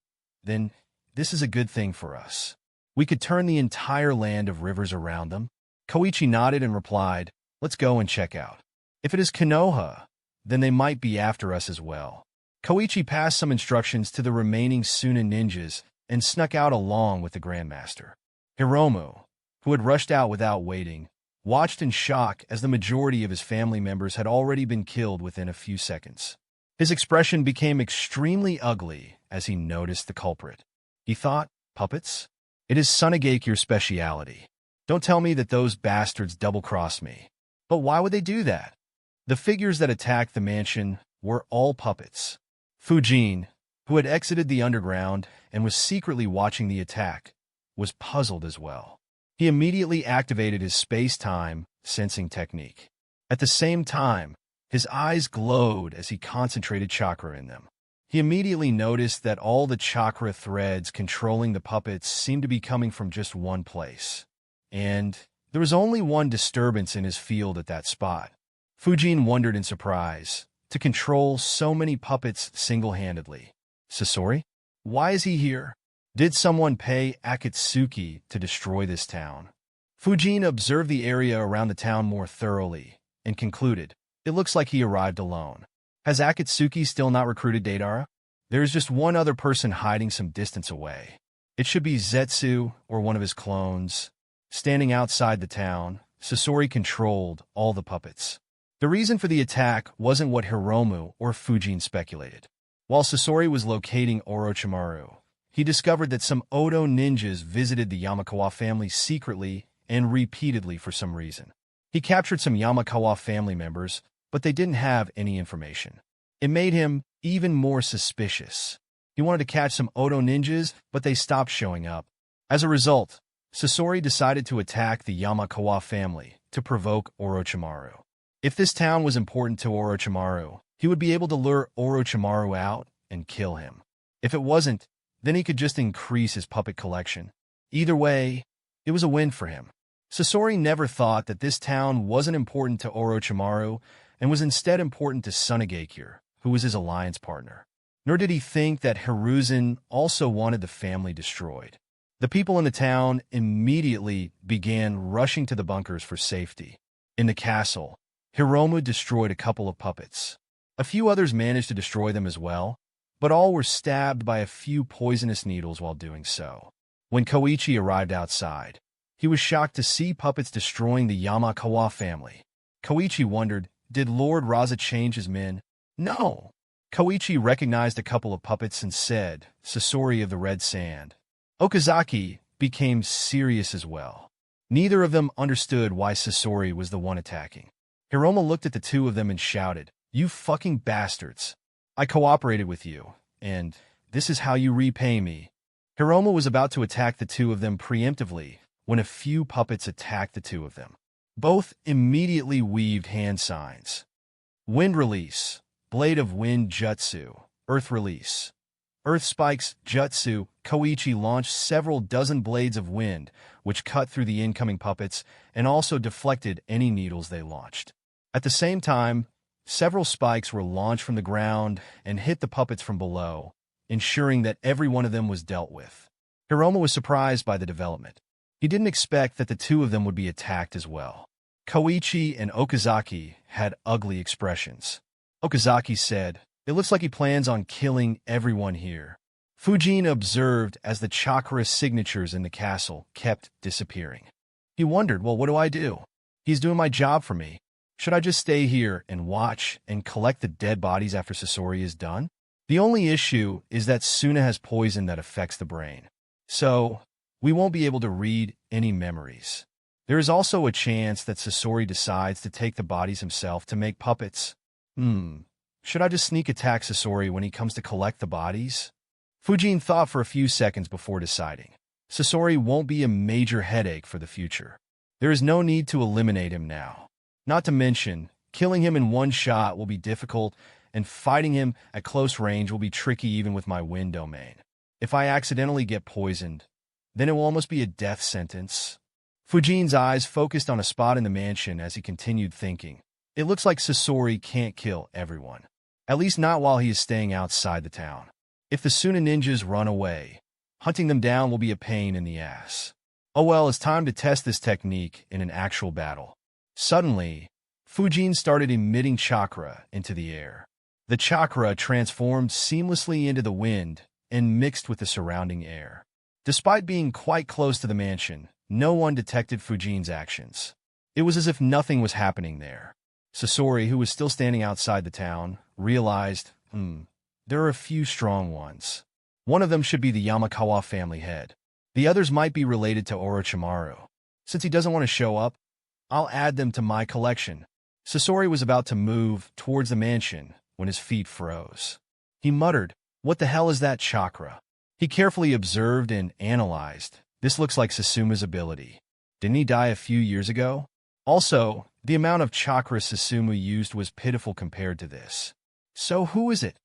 then this is a good thing for us. We could turn the entire land of rivers around them. Koichi nodded and replied, let's go and check out. If it is Konoha, then they might be after us as well. Koichi passed some instructions to the remaining Suna ninjas and snuck out along with the Grandmaster. Hiromu, who had rushed out without waiting, watched in shock as the majority of his family members had already been killed within a few seconds. His expression became extremely ugly as he noticed the culprit. He thought, puppets? It is Sunagake speciality. Don't tell me that those bastards double-crossed me. But why would they do that? The figures that attacked the mansion were all puppets. Fujin, who had exited the underground and was secretly watching the attack, was puzzled as well. He immediately activated his space-time sensing technique. At the same time, his eyes glowed as he concentrated chakra in them. He immediately noticed that all the chakra threads controlling the puppets seemed to be coming from just one place. And there was only one disturbance in his field at that spot. Fujin wondered in surprise, to control so many puppets single-handedly. Sasori? Why is he here? Did someone pay Akatsuki to destroy this town? Fujin observed the area around the town more thoroughly and concluded, it looks like he arrived alone. Has Akatsuki still not recruited Deidara? There is just one other person hiding some distance away. It should be Zetsu or one of his clones. Standing outside the town, Sasori controlled all the puppets. The reason for the attack wasn't what Hiromu or Fujin speculated. While Sasori was locating Orochimaru, he discovered that some Odo ninjas visited the Yamakawa family secretly and repeatedly for some reason. He captured some Yamakawa family members, but they didn't have any information. It made him even more suspicious. He wanted to catch some Odo ninjas, but they stopped showing up. As a result, Sasori decided to attack the Yamakawa family to provoke Orochimaru. If this town was important to Orochimaru, he would be able to lure Orochimaru out and kill him. If it wasn't, then he could just increase his puppet collection. Either way, it was a win for him. Sasori never thought that this town wasn't important to Orochimaru and was instead important to Sunagake, who was his alliance partner. Nor did he think that Hiruzen also wanted the family destroyed. The people in the town immediately began rushing to the bunkers for safety. In the castle, Hiromu destroyed a couple of puppets. A few others managed to destroy them as well, but all were stabbed by a few poisonous needles while doing so. When Koichi arrived outside, he was shocked to see puppets destroying the Yamakawa family. Koichi wondered, did Lord Raza change his men? No. Koichi recognized a couple of puppets and said, Sasori of the Red Sand. Okazaki became serious as well. Neither of them understood why Sasori was the one attacking. Hiromu looked at the two of them and shouted, you fucking bastards. I cooperated with you, and this is how you repay me. Hiromu was about to attack the two of them preemptively when a few puppets attacked the two of them. Both immediately weaved hand signs. Wind Release, Blade of Wind Jutsu, Earth Release. Earth Spikes Jutsu, Koichi launched several dozen blades of wind, which cut through the incoming puppets and also deflected any needles they launched. At the same time, several spikes were launched from the ground and hit the puppets from below, ensuring that every one of them was dealt with. Hiromu was surprised by the development. He didn't expect that the two of them would be attacked as well. Koichi and Okazaki had ugly expressions. Okazaki said, it looks like he plans on killing everyone here. Fujin observed as the chakra signatures in the castle kept disappearing. He wondered, well, what do I do? He's doing my job for me. Should I just stay here and watch and collect the dead bodies after Sasori is done? The only issue is that Suna has poison that affects the brain. So, we won't be able to read any memories. There is also a chance that Sasori decides to take the bodies himself to make puppets. Should I just sneak attack Sasori when he comes to collect the bodies? Fujin thought for a few seconds before deciding. Sasori won't be a major headache for the future. There is no need to eliminate him now. Not to mention, killing him in one shot will be difficult, and fighting him at close range will be tricky even with my wind domain. If I accidentally get poisoned, then it will almost be a death sentence. Fujin's eyes focused on a spot in the mansion as he continued thinking. It looks like Sasori can't kill everyone. At least not while he is staying outside the town. If the Suna ninjas run away, Hunting them down will be a pain in the ass. Oh well, it's time to test this technique in an actual battle. Suddenly, Fujin started emitting chakra into the air. The chakra transformed seamlessly into the wind and mixed with the surrounding air. Despite being quite close to the mansion, no one detected Fujin's actions. It was as if nothing was happening there. Sasori, who was still standing outside the town, realized, there are a few strong ones. One of them should be the Yamakawa family head. The others might be related to Orochimaru. Since he doesn't want to show up, I'll add them to my collection. Sasori was about to move towards the mansion when his feet froze. He muttered, "What the hell is that chakra?" He carefully observed and analyzed. This looks like Susumu's ability. Didn't he die a few years ago? Also, the amount of chakra Susumu used was pitiful compared to this. So who is it?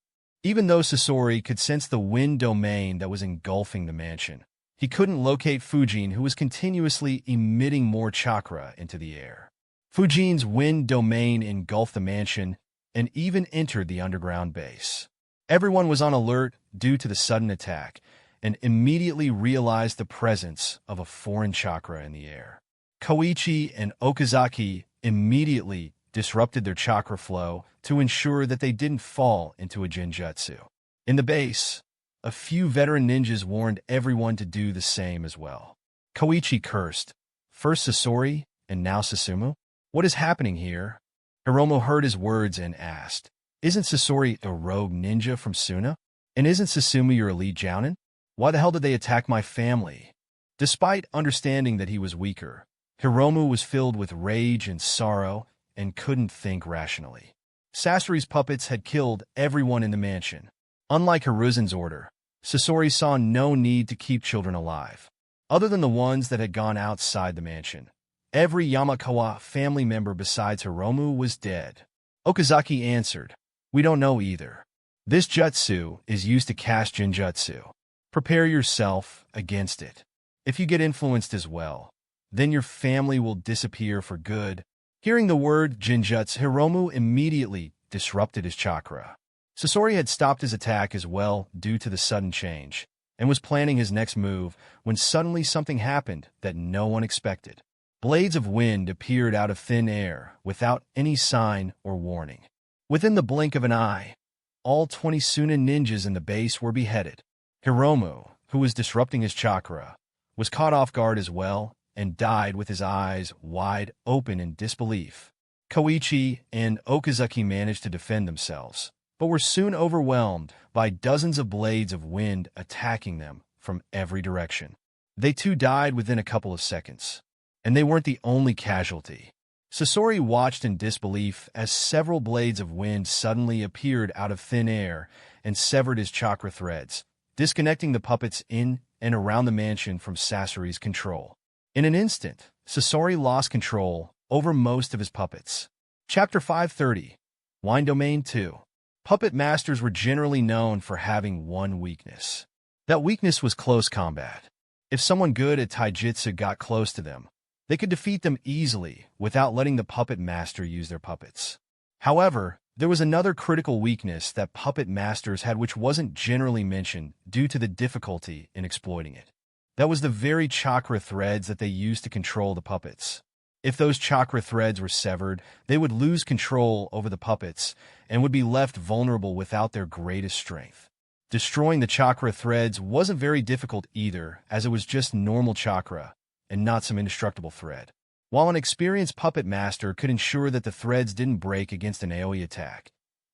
Even though Sasori could sense the wind domain that was engulfing the mansion, he couldn't locate Fujin, who was continuously emitting more chakra into the air. Fujin's wind domain engulfed the mansion and even entered the underground base. Everyone was on alert due to the sudden attack and immediately realized the presence of a foreign chakra in the air. Koichi and Okazaki immediately disrupted their chakra flow to ensure that they didn't fall into a genjutsu. In the base, a few veteran ninjas warned everyone to do the same as well. Koichi cursed, first Sasori and now Susumu? What is happening here? Hiromu heard his words and asked, "Isn't Sasori a rogue ninja from Suna? And isn't Susumu your elite jounin? Why the hell did they attack my family?" Despite understanding that he was weaker, Hiromu was filled with rage and sorrow and couldn't think rationally. Sasori's puppets had killed everyone in the mansion. Unlike Hiruzen's order, Sasori saw no need to keep children alive. Other than the ones that had gone outside the mansion, every Yamakawa family member besides Hiromu was dead. Okazaki answered, "We don't know either. This jutsu is used to cast genjutsu. Prepare yourself against it. If you get influenced as well, then your family will disappear for good." Hearing the word genjutsu, Hiromu immediately disrupted his chakra. Sasori had stopped his attack as well due to the sudden change, and was planning his next move when suddenly something happened that no one expected. Blades of wind appeared out of thin air without any sign or warning. Within the blink of an eye, all 20 Suna ninjas in the base were beheaded. Hiromu, who was disrupting his chakra, was caught off guard as well and died with his eyes wide open in disbelief. Koichi and Okazaki managed to defend themselves, but were soon overwhelmed by dozens of blades of wind attacking them from every direction. They too died within a couple of seconds, and they weren't the only casualty. Sasori watched in disbelief as several blades of wind suddenly appeared out of thin air and severed his chakra threads, disconnecting the puppets in and around the mansion from Sasori's control. In an instant, Sasori lost control over most of his puppets. Chapter 530, Wind Domain 2. Puppet masters were generally known for having one weakness. That weakness was close combat. If someone good at taijutsu got close to them, they could defeat them easily without letting the puppet master use their puppets. However, there was another critical weakness that puppet masters had which wasn't generally mentioned due to the difficulty in exploiting it. That was the very chakra threads that they used to control the puppets. If those chakra threads were severed, they would lose control over the puppets and would be left vulnerable without their greatest strength. Destroying the chakra threads wasn't very difficult either, as it was just normal chakra and not some indestructible thread. While an experienced puppet master could ensure that the threads didn't break against an AoE attack,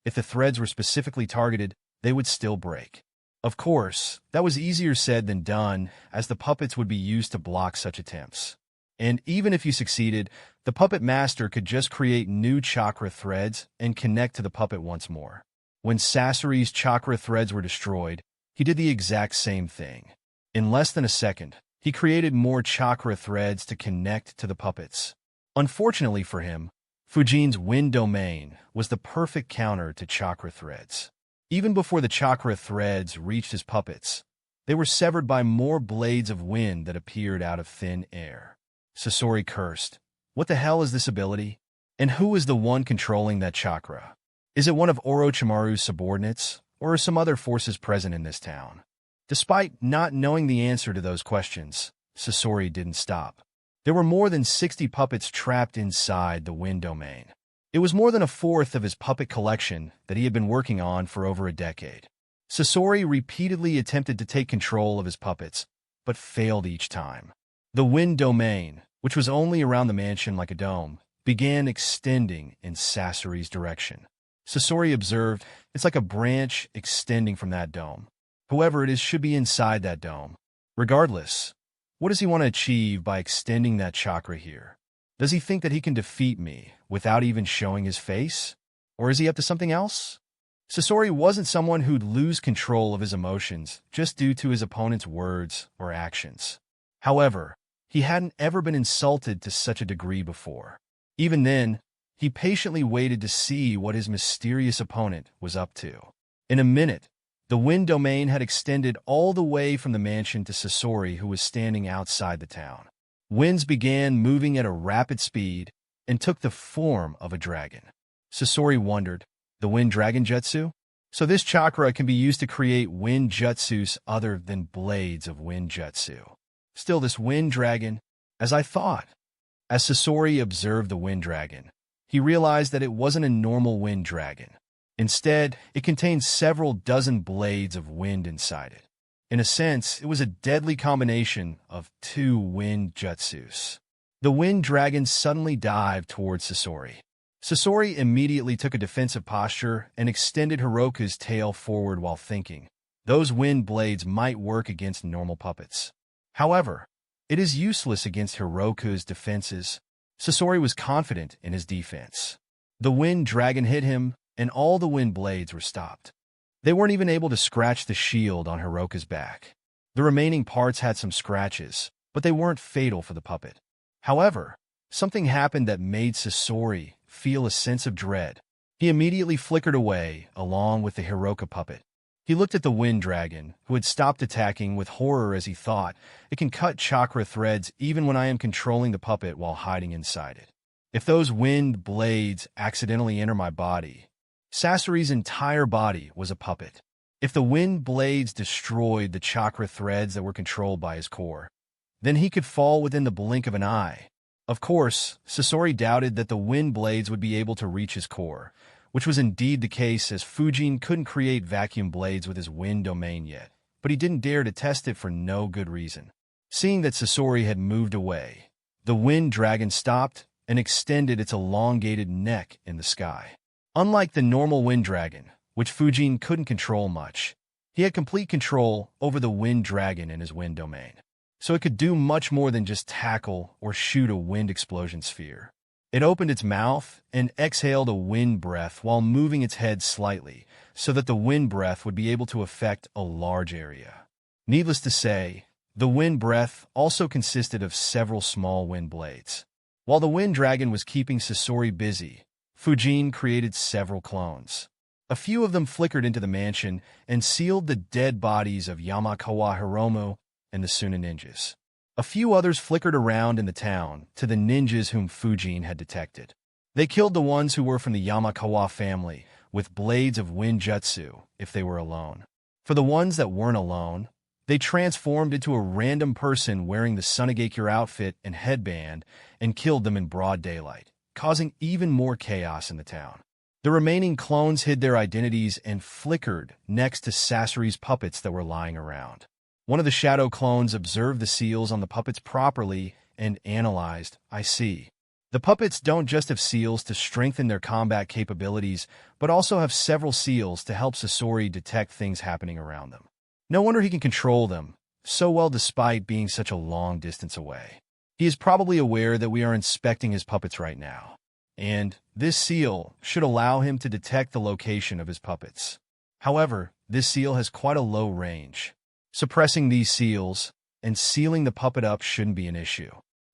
if the threads were specifically targeted, they would still break. Of course, that was easier said than done, as the puppets would be used to block such attempts. And even if you succeeded, the puppet master could just create new chakra threads and connect to the puppet once more. When Sasori's chakra threads were destroyed, he did the exact same thing. In less than a second, he created more chakra threads to connect to the puppets. Unfortunately for him, Fujin's wind domain was the perfect counter to chakra threads. Even before the chakra threads reached his puppets, they were severed by more blades of wind that appeared out of thin air. Sasori cursed, "What the hell is this ability? And who is the one controlling that chakra? Is it one of Orochimaru's subordinates, or are some other forces present in this town?" Despite not knowing the answer to those questions, Sasori didn't stop. There were more than 60 puppets trapped inside the Wind domain. It was more than a fourth of his puppet collection that he had been working on for over a decade. Sasori repeatedly attempted to take control of his puppets, but failed each time. The Wind domain, which was only around the mansion like a dome, began extending in Sasori's direction. Sasori observed, "It's like a branch extending from that dome. Whoever it is should be inside that dome. Regardless, what does he want to achieve by extending that chakra here? Does he think that he can defeat me without even showing his face? Or is he up to something else?" Sasori wasn't someone who'd lose control of his emotions just due to his opponent's words or actions. However, he hadn't ever been insulted to such a degree before. Even then, he patiently waited to see what his mysterious opponent was up to. In a minute, the Wind domain had extended all the way from the mansion to Sasori, who was standing outside the town. Winds began moving at a rapid speed and took the form of a dragon. Sasori wondered, the Wind Dragon Jutsu? So this chakra can be used to create wind jutsus other than blades of wind jutsu. Still, this Wind Dragon, as I thought. As Sasori observed the Wind Dragon, he realized that it wasn't a normal wind dragon. Instead, it contained several dozen blades of wind inside it. In a sense, it was a deadly combination of two wind jutsus. The Wind Dragon suddenly dived towards Sasori. Sasori immediately took a defensive posture and extended Hiroka's tail forward while thinking, those wind blades might work against normal puppets. However, it is useless against Hiroka's defenses. Sasori was confident in his defense. The Wind Dragon hit him, and all the wind blades were stopped. They weren't even able to scratch the shield on Hiroka's back. The remaining parts had some scratches, but they weren't fatal for the puppet. However, something happened that made Sasori feel a sense of dread. He immediately flickered away, along with the Hiroka puppet. He looked at the Wind Dragon, who had stopped attacking, with horror as he thought, it can cut chakra threads even when I am controlling the puppet while hiding inside it. If those wind blades accidentally enter my body, Sasori's entire body was a puppet. If the wind blades destroyed the chakra threads that were controlled by his core, then he could fall within the blink of an eye. Of course, Sasori doubted that the wind blades would be able to reach his core, which was indeed the case, as Fujin couldn't create vacuum blades with his wind domain yet, but he didn't dare to test it for no good reason. Seeing that Sasori had moved away, the Wind Dragon stopped and extended its elongated neck in the sky. Unlike the normal Wind Dragon, which Fujin couldn't control much, he had complete control over the Wind Dragon in his wind domain, so it could do much more than just tackle or shoot a wind explosion sphere. It opened its mouth and exhaled a wind breath while moving its head slightly, so that the wind breath would be able to affect a large area. Needless to say, the wind breath also consisted of several small wind blades. While the Wind Dragon was keeping Sasori busy, Fujin created several clones. A few of them flickered into the mansion and sealed the dead bodies of Yamakawa Hiromu and the Suna ninjas. A few others flickered around in the town to the ninjas whom Fujin had detected. They killed the ones who were from the Yamakawa family with blades of wind jutsu if they were alone. For the ones that weren't alone, they transformed into a random person wearing the Sunagakure outfit and headband and killed them in broad daylight, causing even more chaos in the town. The remaining clones hid their identities and flickered next to Sasori's puppets that were lying around. One of the shadow clones observed the seals on the puppets properly and analyzed, I see. The puppets don't just have seals to strengthen their combat capabilities, but also have several seals to help Sasori detect things happening around them. No wonder he can control them so well despite being such a long distance away. He is probably aware that we are inspecting his puppets right now, and this seal should allow him to detect the location of his puppets. However, this seal has quite a low range. Suppressing these seals and sealing the puppet up shouldn't be an issue.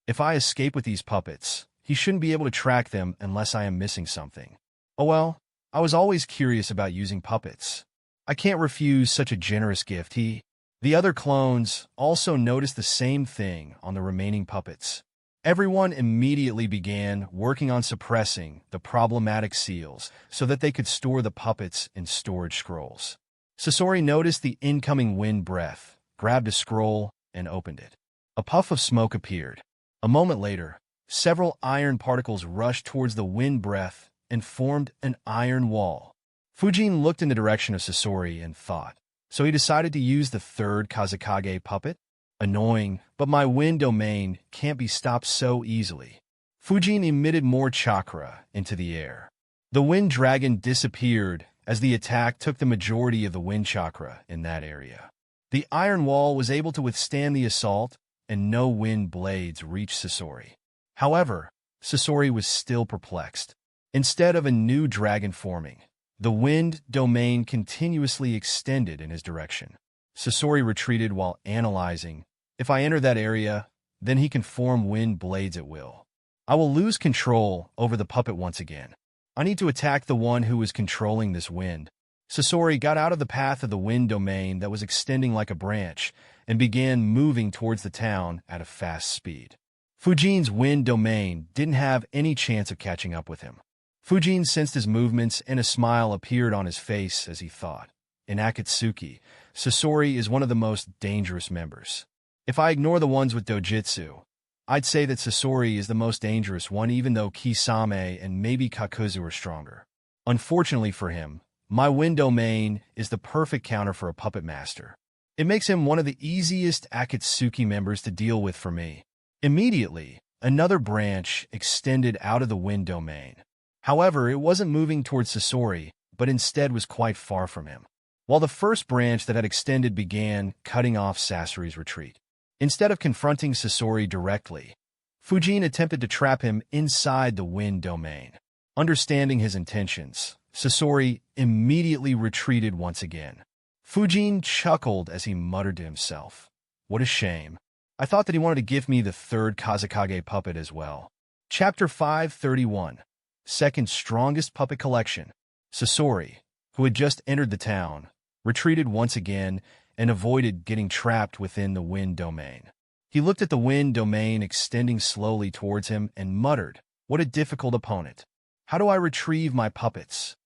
If I escape with these puppets, he shouldn't be able to track them unless I am missing something. Oh well, I was always curious about using puppets. I can't refuse such a generous gift. The other clones also noticed the same thing on the remaining puppets. Everyone immediately began working on suppressing the problematic seals so that they could store the puppets in storage scrolls. Sasori noticed the incoming wind breath, grabbed a scroll, and opened it. A puff of smoke appeared. A moment later, several iron particles rushed towards the wind breath and formed an iron wall. Fujin looked in the direction of Sasori and thought, so he decided to use the third Kazekage puppet? Annoying, but my wind domain can't be stopped so easily. Fujin emitted more chakra into the air. The wind dragon disappeared as the attack took the majority of the wind chakra in that area. The iron wall was able to withstand the assault, and no wind blades reached Sasori. However, Sasori was still perplexed. Instead of a new dragon forming, the wind domain continuously extended in his direction. Sasori retreated while analyzing, if I enter that area, then he can form wind blades at will. I will lose control over the puppet once again. I need to attack the one who is controlling this wind. Sasori got out of the path of the wind domain that was extending like a branch and began moving towards the town at a fast speed. Fujin's wind domain didn't have any chance of catching up with him. Fujin sensed his movements and a smile appeared on his face as he thought, in Akatsuki, Sasori is one of the most dangerous members. If I ignore the ones with dojutsu, I'd say that Sasori is the most dangerous one even though Kisame and maybe Kakuzu are stronger. Unfortunately for him, my wind domain is the perfect counter for a puppet master. It makes him one of the easiest Akatsuki members to deal with for me. Immediately, another branch extended out of the wind domain. However, it wasn't moving towards Sasori, but instead was quite far from him. While the first branch that had extended began cutting off Sasori's retreat. Instead of confronting Sasori directly, Fujin attempted to trap him inside the wind domain. Understanding his intentions, Sasori immediately retreated once again. Fujin chuckled as he muttered to himself, "What a shame. I thought that he wanted to give me the third Kazekage puppet as well." Chapter 531, Second Strongest Puppet Collection. Sasori, who had just entered the town, retreated once again and avoided getting trapped within the wind domain. He looked at the wind domain extending slowly towards him and muttered, "What a difficult opponent. How do I retrieve my puppets?"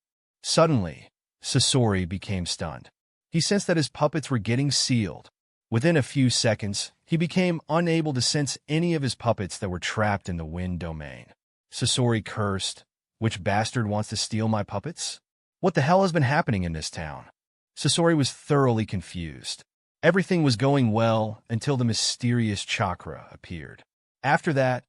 Suddenly, Sasori became stunned. He sensed that his puppets were getting sealed. Within a few seconds, he became unable to sense any of his puppets that were trapped in the wind domain. Sasori cursed, "Which bastard wants to steal my puppets? What the hell has been happening in this town?" Sasori was thoroughly confused. Everything was going well until the mysterious chakra appeared. After that,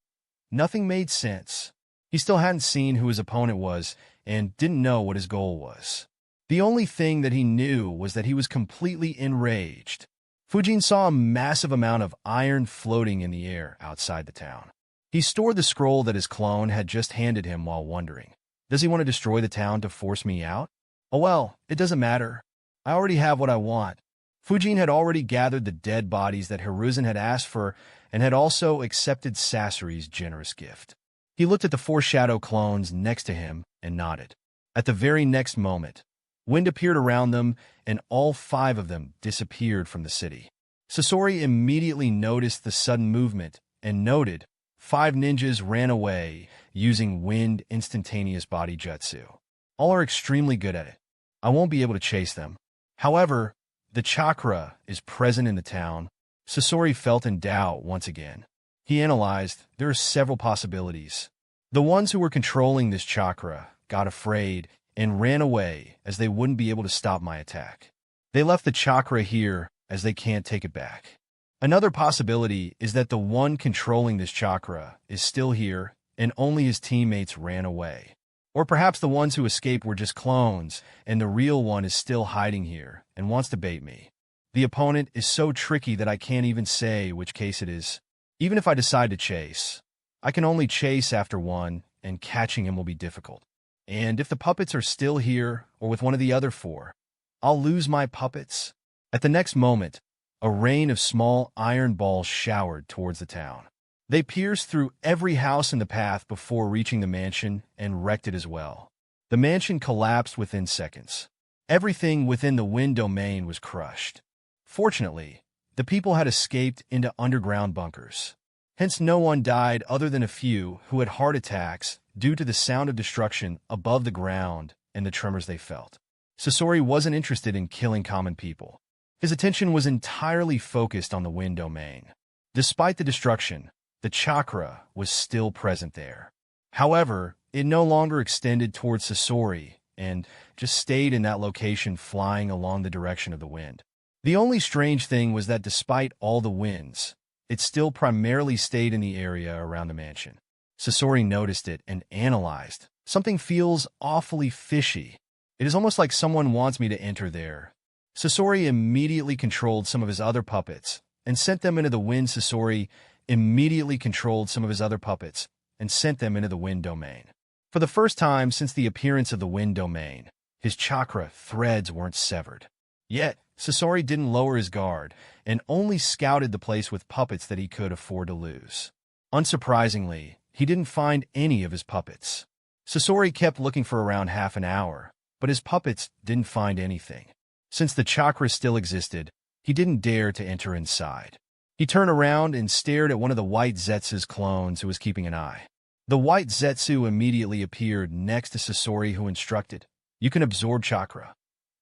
nothing made sense. He still hadn't seen who his opponent was and didn't know what his goal was. The only thing that he knew was that he was completely enraged. Fujin saw a massive amount of iron floating in the air outside the town. He stored the scroll that his clone had just handed him while wondering, does he want to destroy the town to force me out? Oh well, it doesn't matter. I already have what I want. Fujin had already gathered the dead bodies that Hiruzen had asked for and had also accepted Sasori's generous gift. He looked at the four shadow clones next to him and nodded. At the very next moment, wind appeared around them and all 5 of them disappeared from the city. Sasori immediately noticed the sudden movement and noted 5 ninjas ran away using wind instantaneous body jutsu. All are extremely good at it. I won't be able to chase them. However, the chakra is present in the town. Sasori felt in doubt once again. He analyzed, there are several possibilities. The ones who were controlling this chakra got afraid and ran away as they wouldn't be able to stop my attack. They left the chakra here as they can't take it back. Another possibility is that the one controlling this chakra is still here and only his teammates ran away. Or perhaps the ones who escaped were just clones and the real one is still hiding here and wants to bait me. The opponent is so tricky that I can't even say which case it is. Even if I decide to chase, I can only chase after one and catching him will be difficult. And if the puppets are still here or with one of the other 4, I'll lose my puppets. At the next moment, a rain of small iron balls showered towards the town. They pierced through every house in the path before reaching the mansion and wrecked it as well. The mansion collapsed within seconds. Everything within the wind domain was crushed. Fortunately, the people had escaped into underground bunkers. Hence no one died other than a few who had heart attacks due to the sound of destruction above the ground and the tremors they felt. Sasori wasn't interested in killing common people. His attention was entirely focused on the wind domain. Despite the destruction, the chakra was still present there. However, it no longer extended towards Sasori and just stayed in that location, flying along the direction of the wind. The only strange thing was that despite all the winds, it still primarily stayed in the area around the mansion. Sasori noticed it and analyzed. Something feels awfully fishy. It is almost like someone wants me to enter there. Sasori immediately controlled some of his other puppets and sent them into the wind. Sasori immediately controlled some of his other puppets and sent them into the wind domain. For the first time since the appearance of the wind domain, his chakra threads weren't severed. Yet, Sasori didn't lower his guard and only scouted the place with puppets that he could afford to lose. Unsurprisingly, he didn't find any of his puppets. Sasori kept looking for around half an hour, but his puppets didn't find anything. Since the chakra still existed, he didn't dare to enter inside. He turned around and stared at one of the white Zetsu's clones who was keeping an eye. The white Zetsu immediately appeared next to Sasori, who instructed, "You can absorb chakra,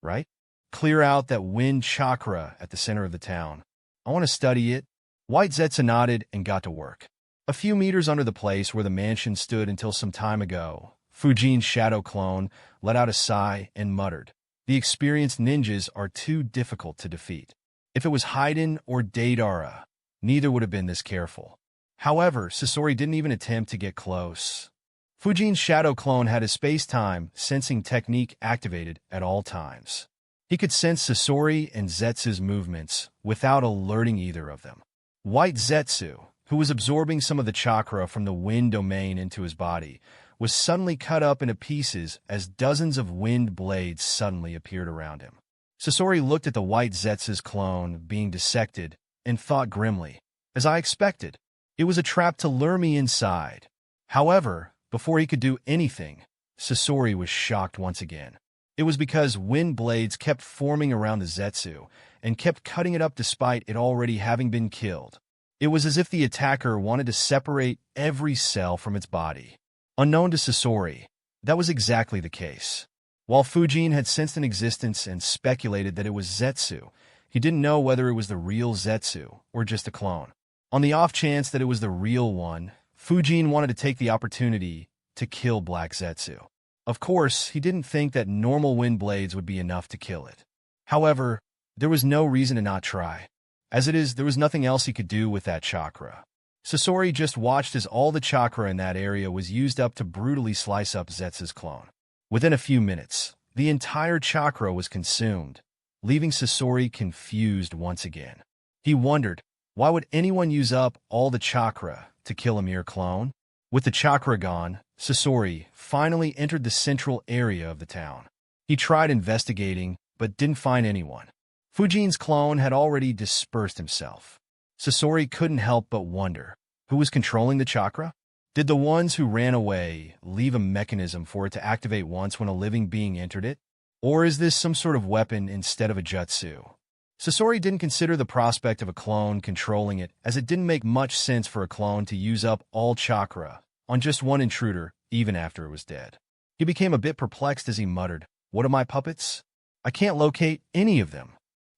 right? Clear out that wind chakra at the center of the town. I want to study it." White Zetsu nodded and got to work. A few meters under the place where the mansion stood until some time ago, Fujin's shadow clone let out a sigh and muttered, "The experienced ninjas are too difficult to defeat. If it was Haiden or Deidara, neither would have been this careful." However, Sasori didn't even attempt to get close. Fujin's shadow clone had his space-time sensing technique activated at all times. He could sense Sasori and Zetsu's movements without alerting either of them. White Zetsu, who was absorbing some of the chakra from the wind domain into his body, was suddenly cut up into pieces as dozens of wind blades suddenly appeared around him. Sasori looked at the white Zetsu's clone being dissected and thought grimly, "As I expected, it was a trap to lure me inside." However, before he could do anything, Sasori was shocked once again. It was because wind blades kept forming around the Zetsu and kept cutting it up despite it already having been killed. It was as if the attacker wanted to separate every cell from its body. Unknown to Sasori, that was exactly the case. While Fujin had sensed an existence and speculated that it was Zetsu, he didn't know whether it was the real Zetsu or just a clone. On the off chance that it was the real one, Fujin wanted to take the opportunity to kill Black Zetsu. Of course, he didn't think that normal wind blades would be enough to kill it. However, there was no reason to not try. As it is, there was nothing else he could do with that chakra. Sasori just watched as all the chakra in that area was used up to brutally slice up Zetsu's clone. Within a few minutes, the entire chakra was consumed, leaving Sasori confused once again. He wondered, why would anyone use up all the chakra to kill a mere clone? With the chakra gone, Sasori finally entered the central area of the town. He tried investigating, but didn't find anyone. Fujin's clone had already dispersed himself. Sasori couldn't help but wonder, who was controlling the chakra? Did the ones who ran away leave a mechanism for it to activate once when a living being entered it? Or is this some sort of weapon instead of a jutsu? Sasori didn't consider the prospect of a clone controlling it, as it didn't make much sense for a clone to use up all chakra on just one intruder, even after it was dead. He became a bit perplexed as he muttered, "What are my puppets? I can't locate any of them."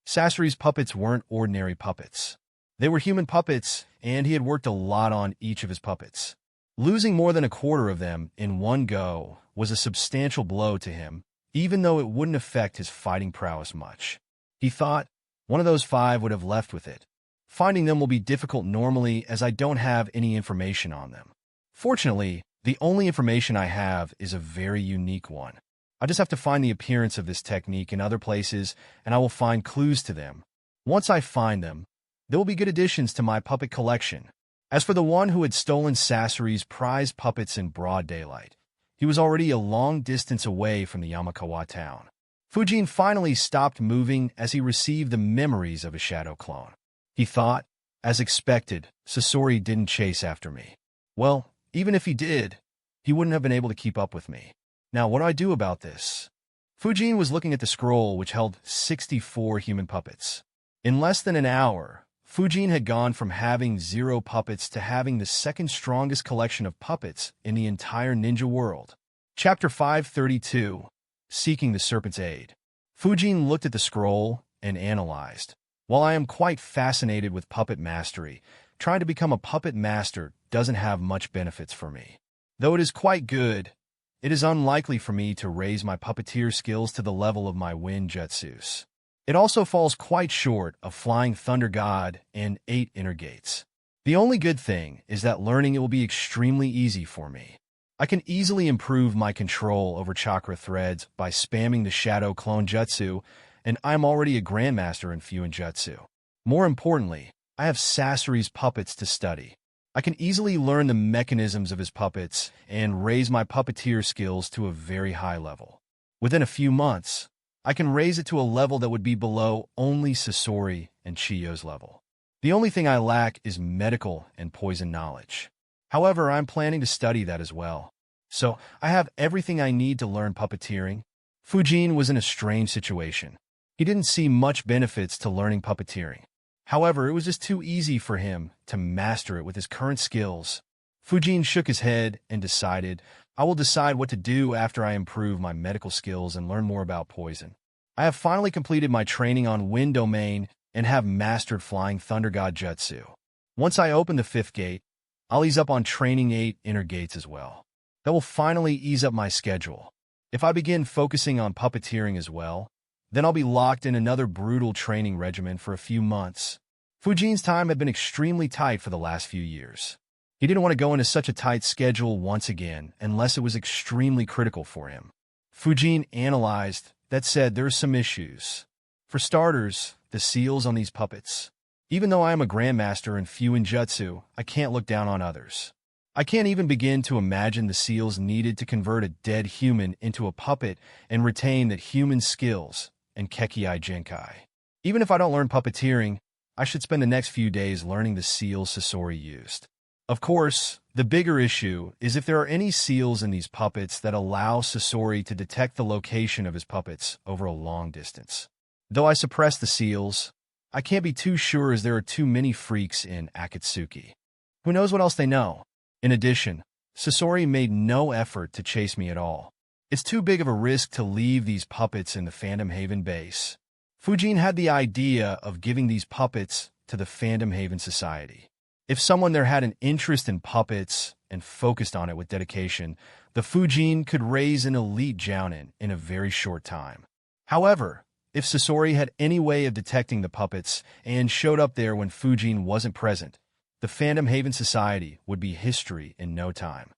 Sasori's puppets weren't ordinary puppets. They were human puppets, and he had worked a lot on each of his puppets. Losing more than a quarter of them in one go was a substantial blow to him, even though it wouldn't affect his fighting prowess much. He thought, one of those 5 would have left with it. Finding them will be difficult normally, as I don't have any information on them. Fortunately, the only information I have is a very unique one. I just have to find the appearance of this technique in other places, and I will find clues to them. Once I find them, they will be good additions to my puppet collection. As for the one who had stolen Sasori's prized puppets in broad daylight, he was already a long distance away from the Yamakawa town. Fujin finally stopped moving as he received the memories of a shadow clone. He thought, as expected, Sasori didn't chase after me. Well, even if he did, he wouldn't have been able to keep up with me. Now, what do I do about this? Fujin was looking at the scroll, which held 64 human puppets. In less than an hour, Fujin had gone from having 0 puppets to having the second strongest collection of puppets in the entire ninja world. Chapter 532, Seeking the Serpent's Aid. Fujin looked at the scroll and analyzed. While I am quite fascinated with puppet mastery, trying to become a puppet master doesn't have much benefits for me. Though it is quite good, it is unlikely for me to raise my puppeteer skills to the level of my wind jutsus. It also falls quite short of Flying Thunder God and 8 Inner Gates. The only good thing is that learning it will be extremely easy for me. I can easily improve my control over chakra threads by spamming the Shadow Clone Jutsu, and I'm already a Grandmaster in Fuin Jutsu. More importantly, I have Sasori's puppets to study. I can easily learn the mechanisms of his puppets and raise my puppeteer skills to a very high level. Within a few months, I can raise it to a level that would be below only Sasori and Chiyo's level. The only thing I lack is medical and poison knowledge. However, I'm planning to study that as well. So, I have everything I need to learn puppeteering. Fujin was in a strange situation. He didn't see much benefits to learning puppeteering. However, it was just too easy for him to master it with his current skills. Fujin shook his head and decided, I will decide what to do after I improve my medical skills and learn more about poison. I have finally completed my training on Wind Domain and have mastered Flying Thunder God Jutsu. Once I open the 5th gate, I'll ease up on training 8 Inner Gates as well. That will finally ease up my schedule. If I begin focusing on puppeteering as well, then I'll be locked in another brutal training regimen for a few months. Fujin's time had been extremely tight for the last few years. He didn't want to go into such a tight schedule once again unless it was extremely critical for him. Fujin analyzed that said there are some issues. For starters, the seals on these puppets. Even though I am a Grandmaster in Fuin Jutsu, I can't look down on others. I can't even begin to imagine the seals needed to convert a dead human into a puppet and retain that human skills and Kekkei Genkai. Even if I don't learn puppeteering, I should spend the next few days learning the seals Sasori used. Of course, the bigger issue is if there are any seals in these puppets that allow Sasori to detect the location of his puppets over a long distance. Though I suppress the seals, I can't be too sure as there are too many freaks in Akatsuki. Who knows what else they know? In addition, Sasori made no effort to chase me at all. It's too big of a risk to leave these puppets in the Phantom Haven base. Fujin had the idea of giving these puppets to the Phantom Haven Society. If someone there had an interest in puppets and focused on it with dedication, the Fujin could raise an elite jounin in a very short time. However, if Sasori had any way of detecting the puppets and showed up there when Fujin wasn't present, the Phantom Haven Society would be history in no time.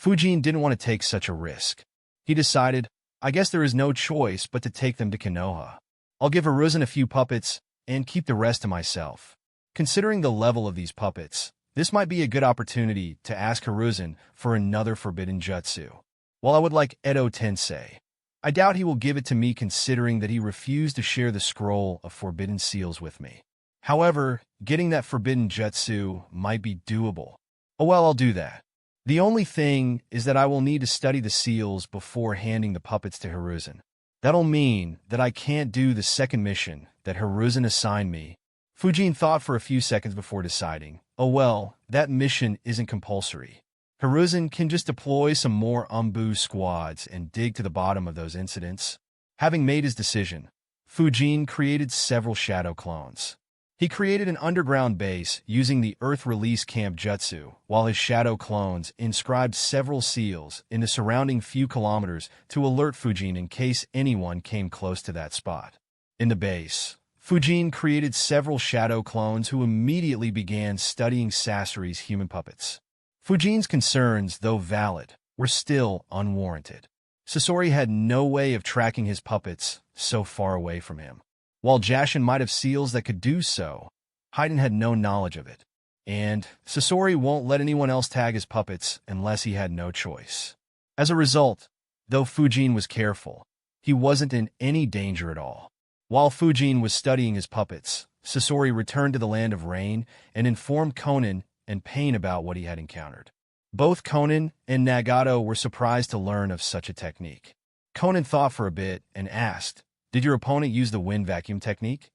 Fujin didn't want to take such a risk. He decided, I guess there is no choice but to take them to Konoha. I'll give Hiruzen a few puppets and keep the rest to myself. Considering the level of these puppets, this might be a good opportunity to ask Hiruzen for another forbidden jutsu. While I would like Edo Tensei, I doubt he will give it to me considering that he refused to share the scroll of forbidden seals with me. However, getting that forbidden jutsu might be doable. Oh well, I'll do that. The only thing is that I will need to study the seals before handing the puppets to Hiruzen. That'll mean that I can't do the second mission that Hiruzen assigned me. Fujin thought for a few seconds before deciding, oh well, that mission isn't compulsory. Hiruzen can just deploy some more Umbu squads and dig to the bottom of those incidents. Having made his decision, Fujin created several shadow clones. He created an underground base using the Earth Release Camp Jutsu, while his shadow clones inscribed several seals in the surrounding few kilometers to alert Fujin in case anyone came close to that spot. In the base, Fujin created several shadow clones who immediately began studying Sasori's human puppets. Fujin's concerns, though valid, were still unwarranted. Sasori had no way of tracking his puppets so far away from him. While Jashin might have seals that could do so, Haiden had no knowledge of it. And Sasori won't let anyone else tag his puppets unless he had no choice. As a result, though Fujin was careful, he wasn't in any danger at all. While Fujin was studying his puppets, Sasori returned to the Land of Rain and informed Konan and Pain about what he had encountered. Both Konan and Nagato were surprised to learn of such a technique. Konan thought for a bit and asked, did your opponent use the wind vacuum technique?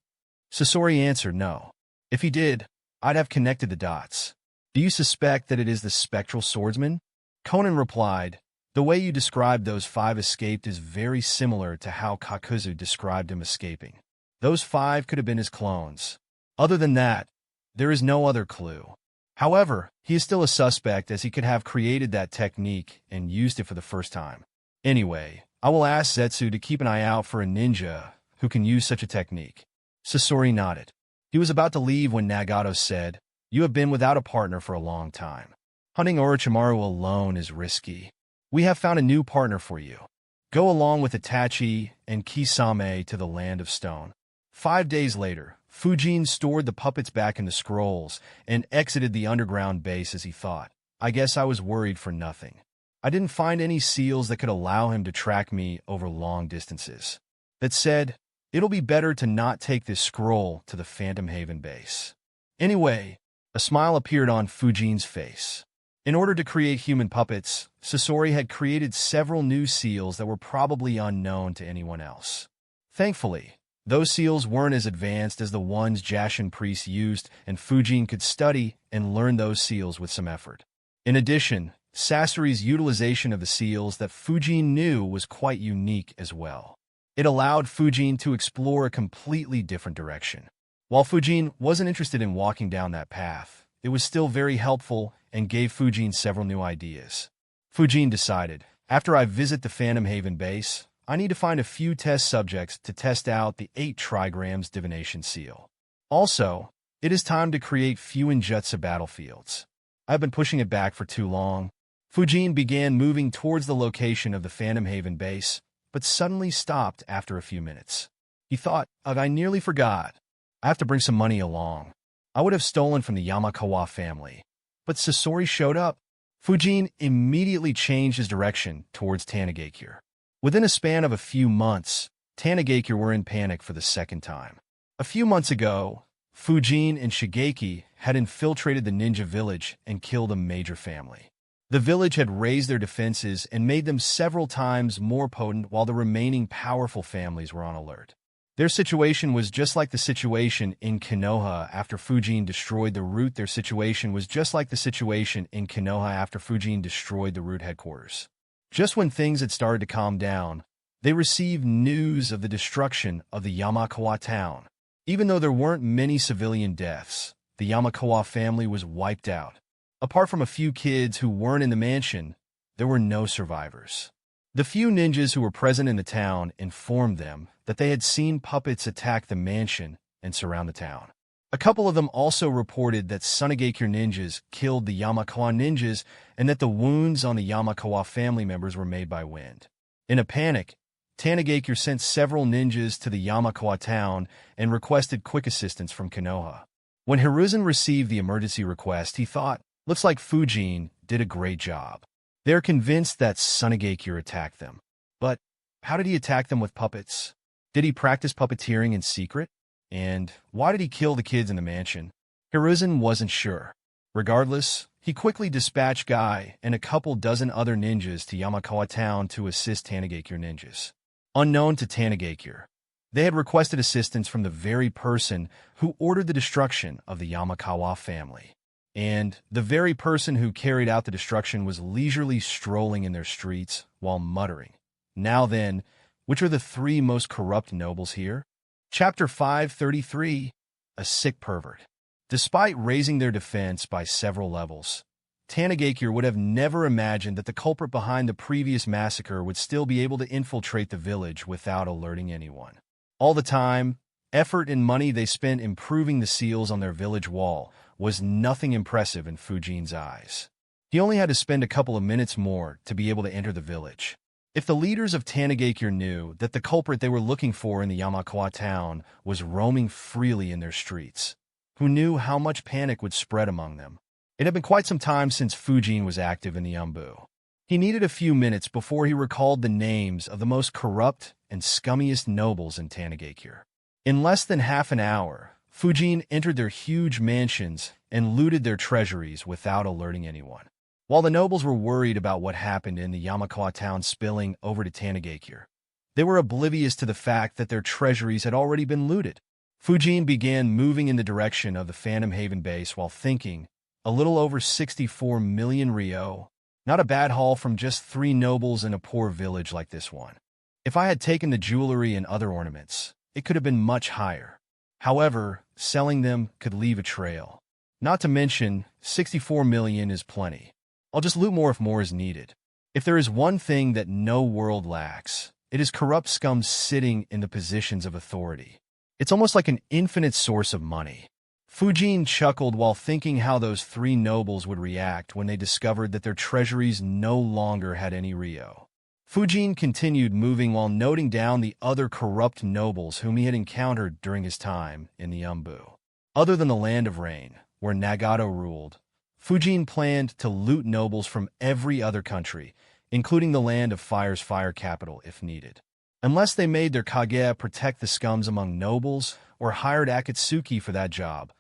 Sasori answered no. If he did, I'd have connected the dots. Do you suspect that it is the spectral swordsman? Konan replied, The way you described those 5 escaped is very similar to how Kakuzu described him escaping. Those 5 could have been his clones. Other than that, there is no other clue. However, he is still a suspect as he could have created that technique and used it for the first time. Anyway, I will ask Zetsu to keep an eye out for a ninja who can use such a technique. Sasori nodded. He was about to leave when Nagato said, "You have been without a partner for a long time. Hunting Orochimaru alone is risky. We have found a new partner for you. Go along with Itachi and Kisame to the Land of Stone." 5 days later, Fujin stored the puppets back in the scrolls and exited the underground base as he thought, "I guess I was worried for nothing. I didn't find any seals that could allow him to track me over long distances. That said, it'll be better to not take this scroll to the Phantom Haven base." Anyway, a smile appeared on Fujin's face. In order to create human puppets, Sasori had created several new seals that were probably unknown to anyone else. Thankfully, those seals weren't as advanced as the ones Jashin priests used, and Fujin could study and learn those seals with some effort. In addition, Sasori's utilization of the seals that Fujin knew was quite unique as well. It allowed Fujin to explore a completely different direction. While Fujin wasn't interested in walking down that path, it was still very helpful and gave Fujin several new ideas. Fujin decided, after I visit the Phantom Haven base, I need to find a few test subjects to test out the 8 trigrams divination seal. Also, it is time to create Fuinjutsu battlefields. I've been pushing it back for too long. Fujin began moving towards the location of the Phantom Haven base, but suddenly stopped after a few minutes. He thought, I nearly forgot. I have to bring some money along. I would have stolen from the Yamakawa family. But Sasori showed up. Fujin immediately changed his direction towards Tanigakure. Within a span of a few months, Tanigakure were in panic for the second time. A few months ago, Fujin and Shigeki had infiltrated the ninja village and killed a major family. The village had raised their defenses and made them several times more potent while the remaining powerful families were on alert. Their situation was just like the situation in Konoha after Fujin destroyed the root. Their situation was just like the situation in Konoha after Fujin destroyed the root headquarters. Just when things had started to calm down, they received news of the destruction of the Yamakawa town. Even though there weren't many civilian deaths, the Yamakawa family was wiped out. Apart from a few kids who weren't in the mansion, there were no survivors. The few ninjas who were present in the town informed them that they had seen puppets attack the mansion and surround the town. A couple of them also reported that Sunigakure ninjas killed the Yamakawa ninjas and that the wounds on the Yamakawa family members were made by wind. In a panic, Tanigakure sent several ninjas to the Yamakawa town and requested quick assistance from Konoha. When Hiruzen received the emergency request, he thought, "Looks like Fujin did a great job. They're convinced that Sunigakure attacked them. But how did he attack them with puppets? Did he practice puppeteering in secret? And why did he kill the kids in the mansion?" Hiruzen wasn't sure. Regardless, he quickly dispatched Guy and a couple dozen other ninjas to Yamakawa town to assist Tanigakure ninjas. Unknown to Tanigakure, they had requested assistance from the very person who ordered the destruction of the Yamakawa family. And the very person who carried out the destruction was leisurely strolling in their streets while muttering, "Now then, which are the 3 most corrupt nobles here?" Chapter 533, A Sick Pervert. Despite raising their defense by several levels, Tanigakure would have never imagined that the culprit behind the previous massacre would still be able to infiltrate the village without alerting anyone. All the time, effort and money they spent improving the seals on their village wall was nothing impressive in Fujin's eyes. He only had to spend a couple of minutes more to be able to enter the village. If the leaders of Tanigakure knew that the culprit they were looking for in the Yamakawa town was roaming freely in their streets, who knew how much panic would spread among them? It had been quite some time since Fujin was active in the Yambu. He needed a few minutes before he recalled the names of the most corrupt and scummiest nobles in Tanigakure. In less than half an hour, Fujin entered their huge mansions and looted their treasuries without alerting anyone. While the nobles were worried about what happened in the Yamakawa town spilling over to Tanigakure, they were oblivious to the fact that their treasuries had already been looted. Fujin began moving in the direction of the Phantom Haven base while thinking, a little over 64 million Ryo. Not a bad haul from just 3 nobles in a poor village like this one. If I had taken the jewelry and other ornaments, it could have been much higher. However, selling them could leave a trail. Not to mention, 64 million is plenty. I'll just loot more if more is needed. If there is one thing that no world lacks, it is corrupt scum sitting in the positions of authority. It's almost like an infinite source of money. Fujin chuckled while thinking how those 3 nobles would react when they discovered that their treasuries no longer had any Rio. Fujin continued moving while noting down the other corrupt nobles whom he had encountered during his time in the Umbu. Other than the Land of Rain, where Nagato ruled, Fujin planned to loot nobles from every other country, including the Land of Fire's fire capital if needed. Unless they made their Kage protect the scums among nobles or hired Akatsuki for that job,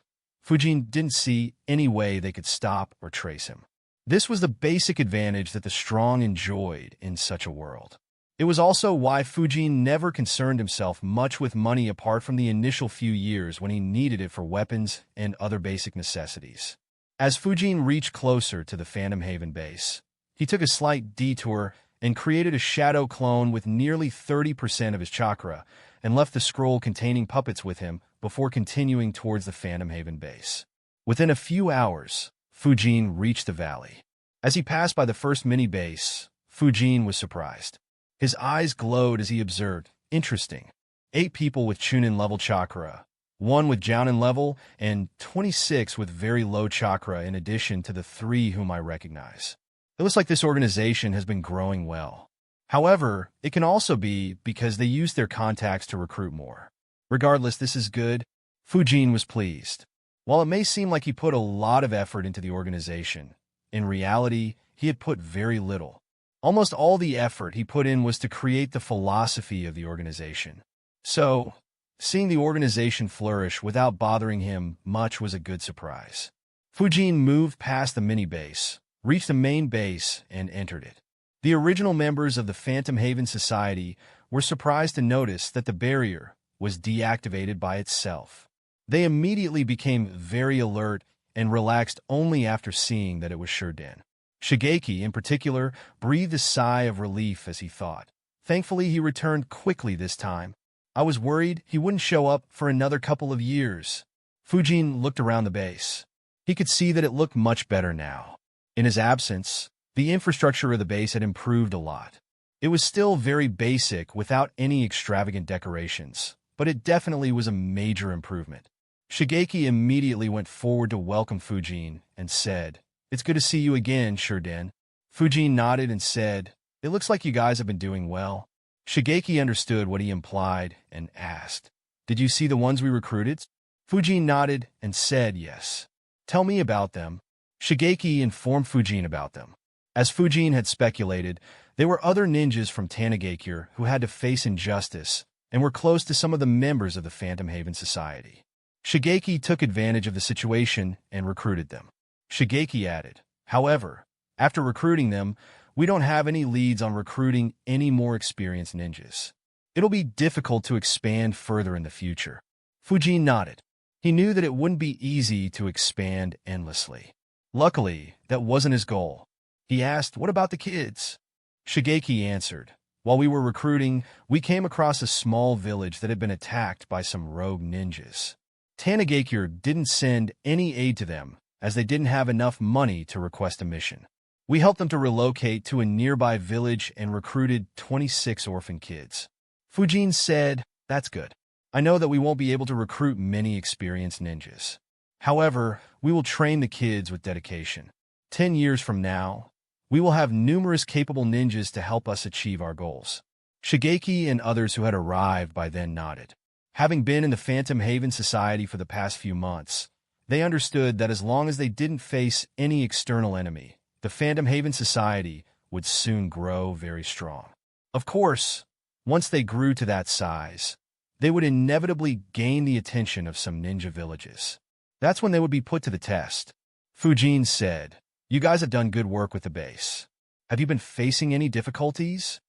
Fujin didn't see any way they could stop or trace him. This was the basic advantage that the strong enjoyed in such a world. It was also why Fujin never concerned himself much with money apart from the initial few years when he needed it for weapons and other basic necessities. As Fujin reached closer to the Phantom Haven base, he took a slight detour and created a shadow clone with nearly 30% of his chakra and left the scroll containing puppets with him before continuing towards the Phantom Haven base. Within a few hours, Fujin reached the valley. As he passed by the first mini-base, Fujin was surprised. His eyes glowed as he observed, interesting, 8 people with Chunin-level chakra, 1 with Jounin level, and 26 with very low chakra in addition to the 3 whom I recognize. It looks like this organization has been growing well. However, it can also be because they use their contacts to recruit more. Regardless, this is good. Fujin was pleased. While it may seem like he put a lot of effort into the organization, in reality, he had put very little. Almost all the effort he put in was to create the philosophy of the organization. So, seeing the organization flourish without bothering him much was a good surprise. Fujin moved past the mini-base, reached the main base, and entered it. The original members of the Phantom Haven Society were surprised to notice that the barrier was deactivated by itself. They immediately became very alert and relaxed only after seeing that it was Shurden. Shigeki, in particular, breathed a sigh of relief as he thought. Thankfully, he returned quickly this time. I was worried he wouldn't show up for another couple of years. Fujin looked around the base. He could see that it looked much better now. In his absence, the infrastructure of the base had improved a lot. It was still very basic without any extravagant decorations, but it definitely was a major improvement. Shigeki immediately went forward to welcome Fujin and said, "It's good to see you again, Shurden." Fujin nodded and said, "It looks like you guys have been doing well." Shigeki understood what he implied and asked, "Did you see the ones we recruited?" Fujin nodded and said yes. "Tell me about them." Shigeki informed Fujin about them. As Fujin had speculated, there were other ninjas from Tanagakure who had to face injustice and were close to some of the members of the Phantom Haven Society. Shigeki took advantage of the situation and recruited them. Shigeki added, "However, after recruiting them, we don't have any leads on recruiting any more experienced ninjas. It'll be difficult to expand further in the future." Fujin nodded. He knew that it wouldn't be easy to expand endlessly. Luckily, that wasn't his goal. He asked, "What about the kids?" Shigeki answered, "While we were recruiting, we came across a small village that had been attacked by some rogue ninjas. Tanagakure didn't send any aid to them, as they didn't have enough money to request a mission. We helped them to relocate to a nearby village and recruited 26 orphan kids." Fujin said, "That's good. I know that we won't be able to recruit many experienced ninjas. However, we will train the kids with dedication. 10 years from now, we will have numerous capable ninjas to help us achieve our goals." Shigeki and others who had arrived by then nodded. Having been in the Phantom Haven Society for the past few months, they understood that as long as they didn't face any external enemy, the Phantom Haven Society would soon grow very strong. Of course, once they grew to that size, they would inevitably gain the attention of some ninja villages. That's when they would be put to the test. Fujin said, "You guys have done good work with the base. Have you been facing any difficulties?"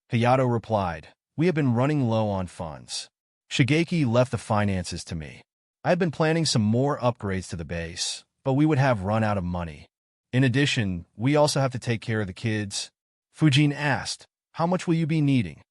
Hayato replied, "We have been running low on funds. Shigeki left the finances to me. I had been planning some more upgrades to the base, but we would have run out of money. In addition, we also have to take care of the kids. Fujin asked, how much will you be needing?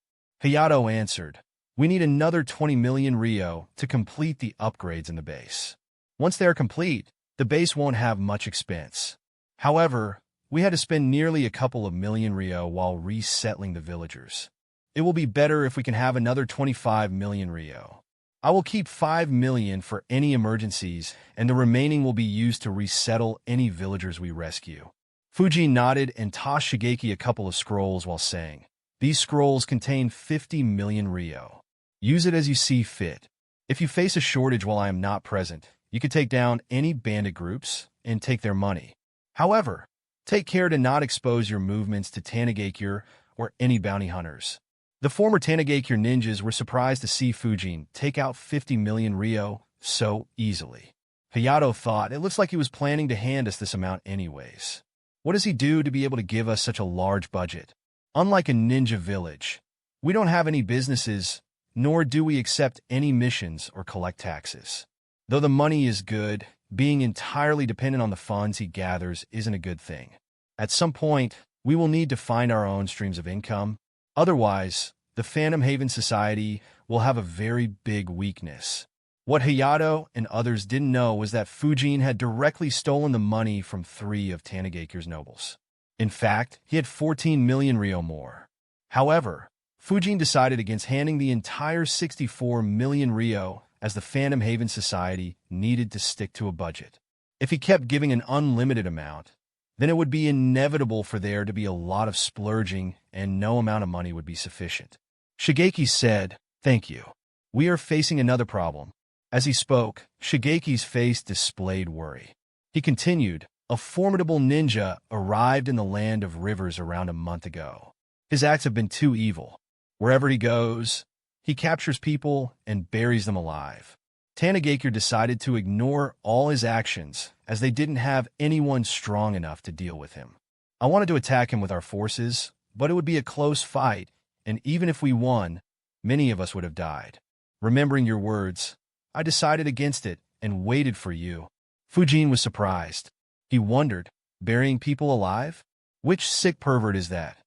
Hayato answered, we need another 20 million ryo to complete the upgrades in the base. Once they are complete, the base won't have much expense. However, we had to spend nearly a couple of million ryo while resettling the villagers. It will be better if we can have another 25 million ryo. I will keep 5 million for any emergencies, and the remaining will be used to resettle any villagers we rescue. Fujin nodded and tossed Shigeki a couple of scrolls while saying, these scrolls contain 50 million ryo. Use it as you see fit. If you face a shortage while I am not present, you can take down any bandit groups and take their money. However, take care to not expose your movements to Tanigakure or any bounty hunters. The former Tanigakure ninjas were surprised to see Fujin take out 50 million ryo so easily. Hayato thought it looks like he was planning to hand us this amount anyways. What does he do to be able to give us such a large budget? Unlike a ninja village, we don't have any businesses, nor do we accept any missions or collect taxes. Though the money is good, being entirely dependent on the funds he gathers isn't a good thing. At some point, we will need to find our own streams of income. Otherwise, the Phantom Haven Society will have a very big weakness. What Hayato and others didn't know was that Fujin had directly stolen the money from 3 of Tanigakure's nobles. In fact, he had 14 million ryo more. However, Fujin decided against handing the entire 64 million ryo as the Phantom Haven Society needed to stick to a budget. If he kept giving an unlimited amount, then it would be inevitable for there to be a lot of splurging and no amount of money would be sufficient. Shigeki said, thank you. We are facing another problem. As he spoke, Shigeki's face displayed worry. He continued, a formidable ninja arrived in the land of rivers around a month ago. His acts have been too evil. Wherever he goes, he captures people and buries them alive. Tanigakure decided to ignore all his actions as they didn't have anyone strong enough to deal with him. I wanted to attack him with our forces, but it would be a close fight, and even if we won, many of us would have died. Remembering your words, I decided against it and waited for you. Fujin was surprised. He wondered, burying people alive? Which sick pervert is that?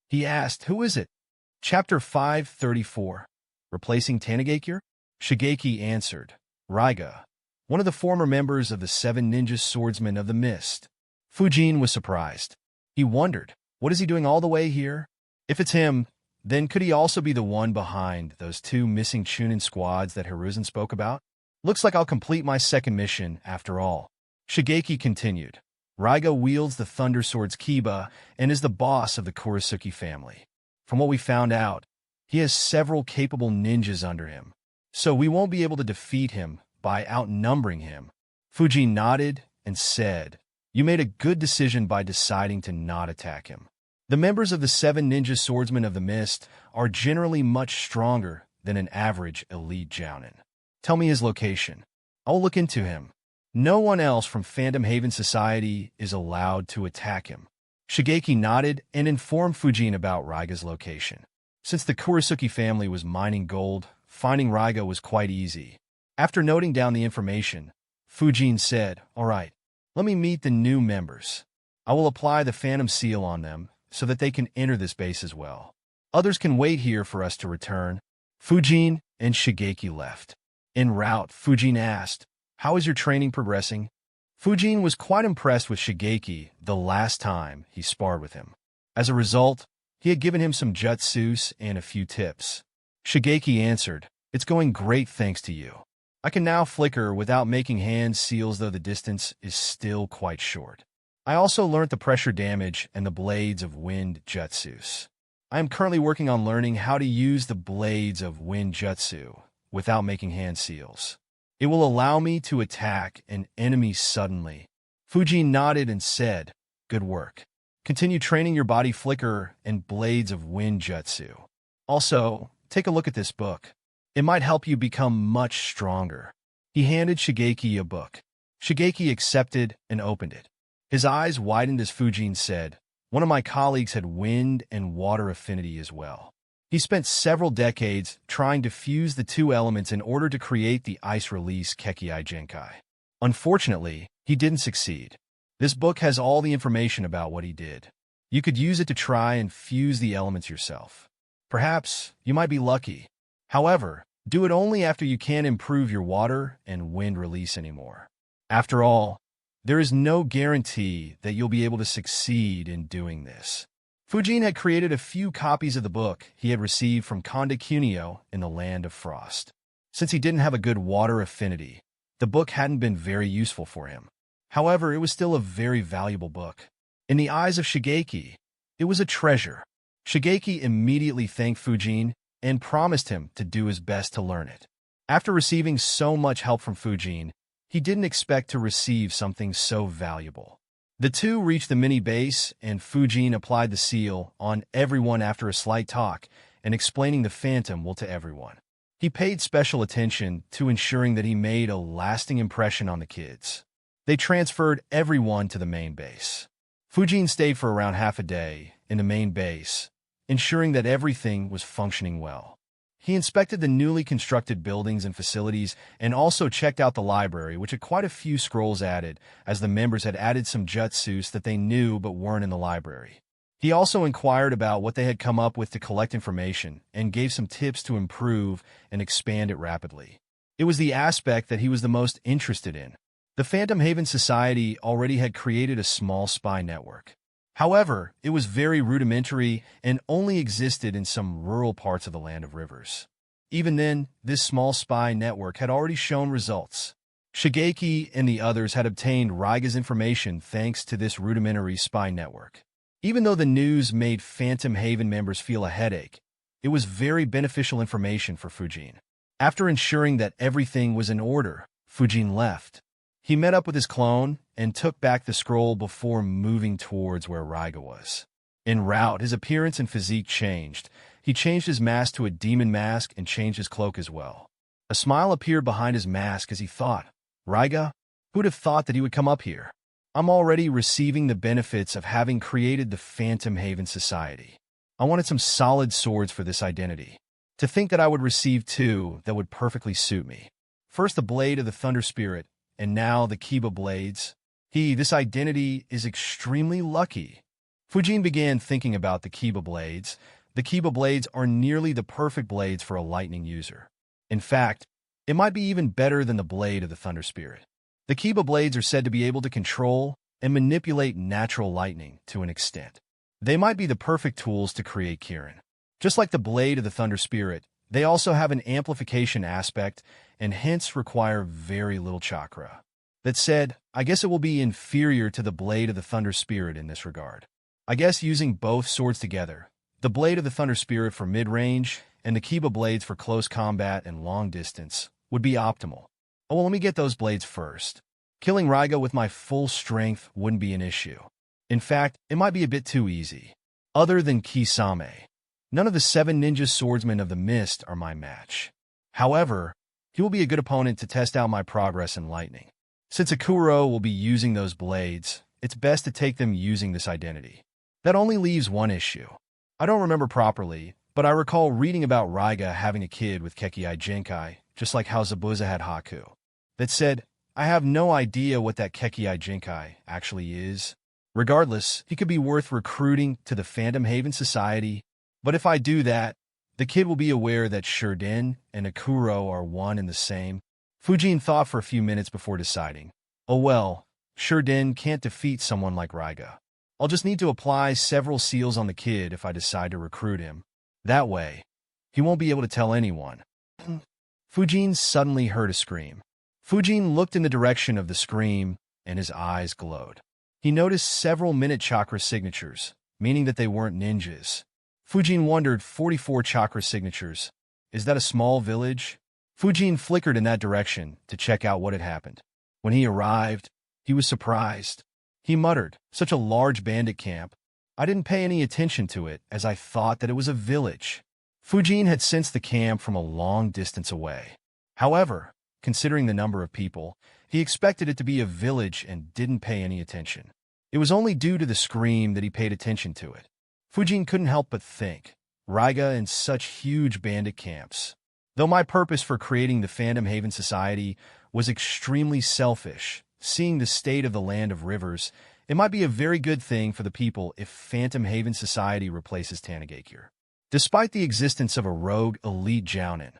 He asked, who is it? Chapter 534. Replacing Tanigakure? Shigeki answered, Raiga, one of the former members of the 7 Ninja Swordsmen of the Mist. Fujin was surprised. He wondered, what is he doing all the way here? If it's him, then could he also be the one behind those 2 missing Chunin squads that Hiruzen spoke about? Looks like I'll complete my second mission after all. Shigeki continued, Raiga wields the Thunder Sword's Kiba and is the boss of the Kurisuki family. From what we found out, he has several capable ninjas under him, so we won't be able to defeat him by outnumbering him. Fujin nodded and said, you made a good decision by deciding to not attack him. The members of the 7 Ninja Swordsmen of the Mist are generally much stronger than an average elite jounin. Tell me his location. I'll look into him. No one else from Phantom Haven Society is allowed to attack him. Shigeki nodded and informed Fujin about Raiga's location. Since the Kurisuki family was mining gold, finding Raiga was quite easy. After noting down the information, Fujin said, all right, let me meet the new members. I will apply the Phantom Seal on them so that they can enter this base as well. Others can wait here for us to return. Fujin and Shigeki left. En route, Fujin asked, how is your training progressing? Fujin was quite impressed with Shigeki the last time he sparred with him. As a result, he had given him some jutsus and a few tips. Shigeki answered, it's going great thanks to you. I can now flicker without making hand seals, though the distance is still quite short. I also learned the pressure damage and the blades of wind jutsus. I am currently working on learning how to use the blades of wind jutsu without making hand seals. It will allow me to attack an enemy suddenly. Fujin nodded and said, good work. Continue training your body flicker and blades of wind jutsu. Also, take a look at this book. It might help you become much stronger. He handed Shigeki a book. Shigeki accepted and opened it. His eyes widened as Fujin said, one of my colleagues had wind and water affinity as well. He spent several decades trying to fuse the 2 elements in order to create the ice release Kekkei Genkai. Unfortunately, he didn't succeed. This book has all the information about what he did. You could use it to try and fuse the elements yourself. Perhaps you might be lucky. However, do it only after you can't improve your water and wind release anymore. After all, there is no guarantee that you'll be able to succeed in doing this. Fujin had created a few copies of the book he had received from Konde Kunio in the Land of Frost. Since he didn't have a good water affinity, the book hadn't been very useful for him. However, it was still a very valuable book. In the eyes of Shigeki, it was a treasure. Shigeki immediately thanked Fujin and promised him to do his best to learn it. After receiving so much help from Fujin, he didn't expect to receive something so valuable. The two reached the mini base, and Fujin applied the seal on everyone after a slight talk and explaining the phantom will to everyone. He paid special attention to ensuring that he made a lasting impression on the kids. They transferred everyone to the main base. Fujin stayed for around half a day in the main base, ensuring that everything was functioning well. He inspected the newly constructed buildings and facilities and also checked out the library, which had quite a few scrolls added, as the members had added some jutsus that they knew but weren't in the library. He also inquired about what they had come up with to collect information and gave some tips to improve and expand it rapidly. It was the aspect that he was the most interested in. The Phantom Haven Society already had created a small spy network. However, it was very rudimentary and only existed in some rural parts of the Land of Rivers. Even then, this small spy network had already shown results. Shigeki and the others had obtained Raiga's information thanks to this rudimentary spy network. Even though the news made Phantom Haven members feel a headache, it was very beneficial information for Fujin. After ensuring that everything was in order, Fujin left. He met up with his clone and took back the scroll before moving towards where Raiga was. En route, his appearance and physique changed. He changed his mask to a demon mask and changed his cloak as well. A smile appeared behind his mask as he thought, Raiga? Who'd have thought that he would come up here? I'm already receiving the benefits of having created the Phantom Haven Society. I wanted some solid swords for this identity. To think that I would receive two that would perfectly suit me. First the Blade of the Thunder Spirit, and now the Kiba Blades. This identity is extremely lucky. Fujin began thinking about the Kiba Blades. The Kiba Blades are nearly the perfect blades for a lightning user. In fact, it might be even better than the Blade of the Thunder Spirit. The Kiba Blades are said to be able to control and manipulate natural lightning to an extent. They might be the perfect tools to create Kirin. Just like the Blade of the Thunder Spirit, they also have an amplification aspect and hence require very little chakra. That said, I guess it will be inferior to the Blade of the Thunder Spirit in this regard. I guess using both swords together, the Blade of the Thunder Spirit for mid-range and the Kiba Blades for close combat and long distance, would be optimal. Oh, well, let me get those blades first. Killing Raiga with my full strength wouldn't be an issue. In fact, it might be a bit too easy. Other than Kisame, none of the 7 ninja swordsmen of the mist are my match. However, he will be a good opponent to test out my progress in lightning. Since Akuro will be using those blades, it's best to take them using this identity. That only leaves one issue. I don't remember properly, but I recall reading about Raiga having a kid with Kekii Jinkai, just like how Zabuza had Haku. That said, I have no idea what that Kekii Jinkai actually is. Regardless, he could be worth recruiting to the Phantom Haven Society, but if I do that, the kid will be aware that Shurden and Akuro are one and the same. Fujin thought for a few minutes before deciding. Oh well, Shurden can't defeat someone like Raiga. I'll just need to apply several seals on the kid if I decide to recruit him. That way, he won't be able to tell anyone. Fujin suddenly heard a scream. Fujin looked in the direction of the scream, and his eyes glowed. He noticed several minute chakra signatures, meaning that they weren't ninjas. Fujin wondered, 44 chakra signatures. Is that a small village? Fujin flickered in that direction to check out what had happened. When he arrived, he was surprised. He muttered, such a large bandit camp. I didn't pay any attention to it as I thought that it was a village. Fujin had sensed the camp from a long distance away. However, considering the number of people, he expected it to be a village and didn't pay any attention. It was only due to the scream that he paid attention to it. Fujin couldn't help but think, Raiga and such huge bandit camps. Though my purpose for creating the Phantom Haven Society was extremely selfish, seeing the state of the land of rivers, it might be a very good thing for the people if Phantom Haven Society replaces Tanagakure. Despite the existence of a rogue elite Jounin,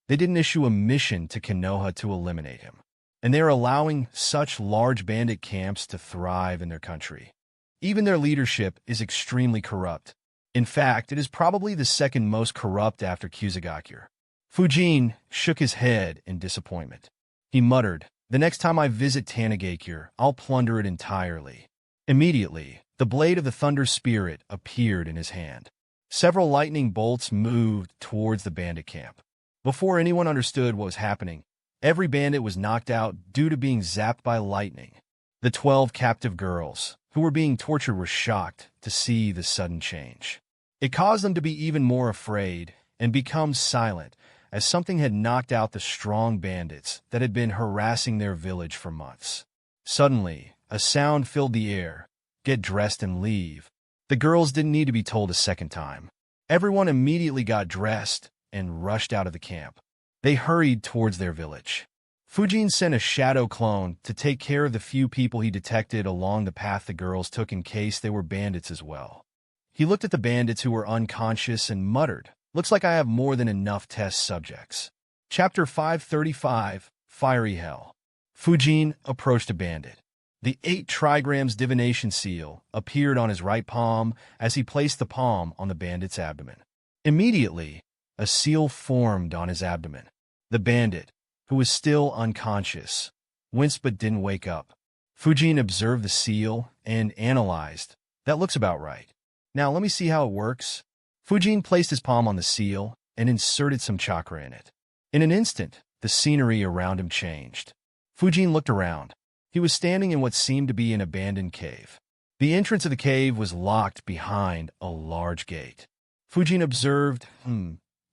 they didn't issue a mission to Konoha to eliminate him, and they are allowing such large bandit camps to thrive in their country. Even their leadership is extremely corrupt. In fact, it is probably the second most corrupt after Kusagakure. Fujin shook his head in disappointment. He muttered, "The next time I visit Tanagakure, I'll plunder it entirely." Immediately, the blade of the Thunder Spirit appeared in his hand. Several lightning bolts moved towards the bandit camp. Before anyone understood what was happening, every bandit was knocked out due to being zapped by lightning. The 12 captive girls, who were being tortured, were shocked to see the sudden change. It caused them to be even more afraid and become silent, as something had knocked out the strong bandits that had been harassing their village for months. Suddenly, a sound filled the air. "Get dressed and leave." The girls didn't need to be told a second time. Everyone immediately got dressed and rushed out of the camp. They hurried towards their village. Fujin sent a shadow clone to take care of the few people he detected along the path the girls took in case they were bandits as well. He looked at the bandits who were unconscious and muttered, "Looks like I have more than enough test subjects." Chapter 535, Fiery Hell. Fujin approached a bandit. The 8 trigrams divination seal appeared on his right palm as he placed the palm on the bandit's abdomen. Immediately, a seal formed on his abdomen. The bandit, who was still unconscious, winced but didn't wake up. Fujin observed the seal and analyzed. "That looks about right. Now let me see how it works." Fujin placed his palm on the seal and inserted some chakra in it. In an instant, the scenery around him changed. Fujin looked around. He was standing in what seemed to be an abandoned cave. The entrance of the cave was locked behind a large gate. Fujin observed,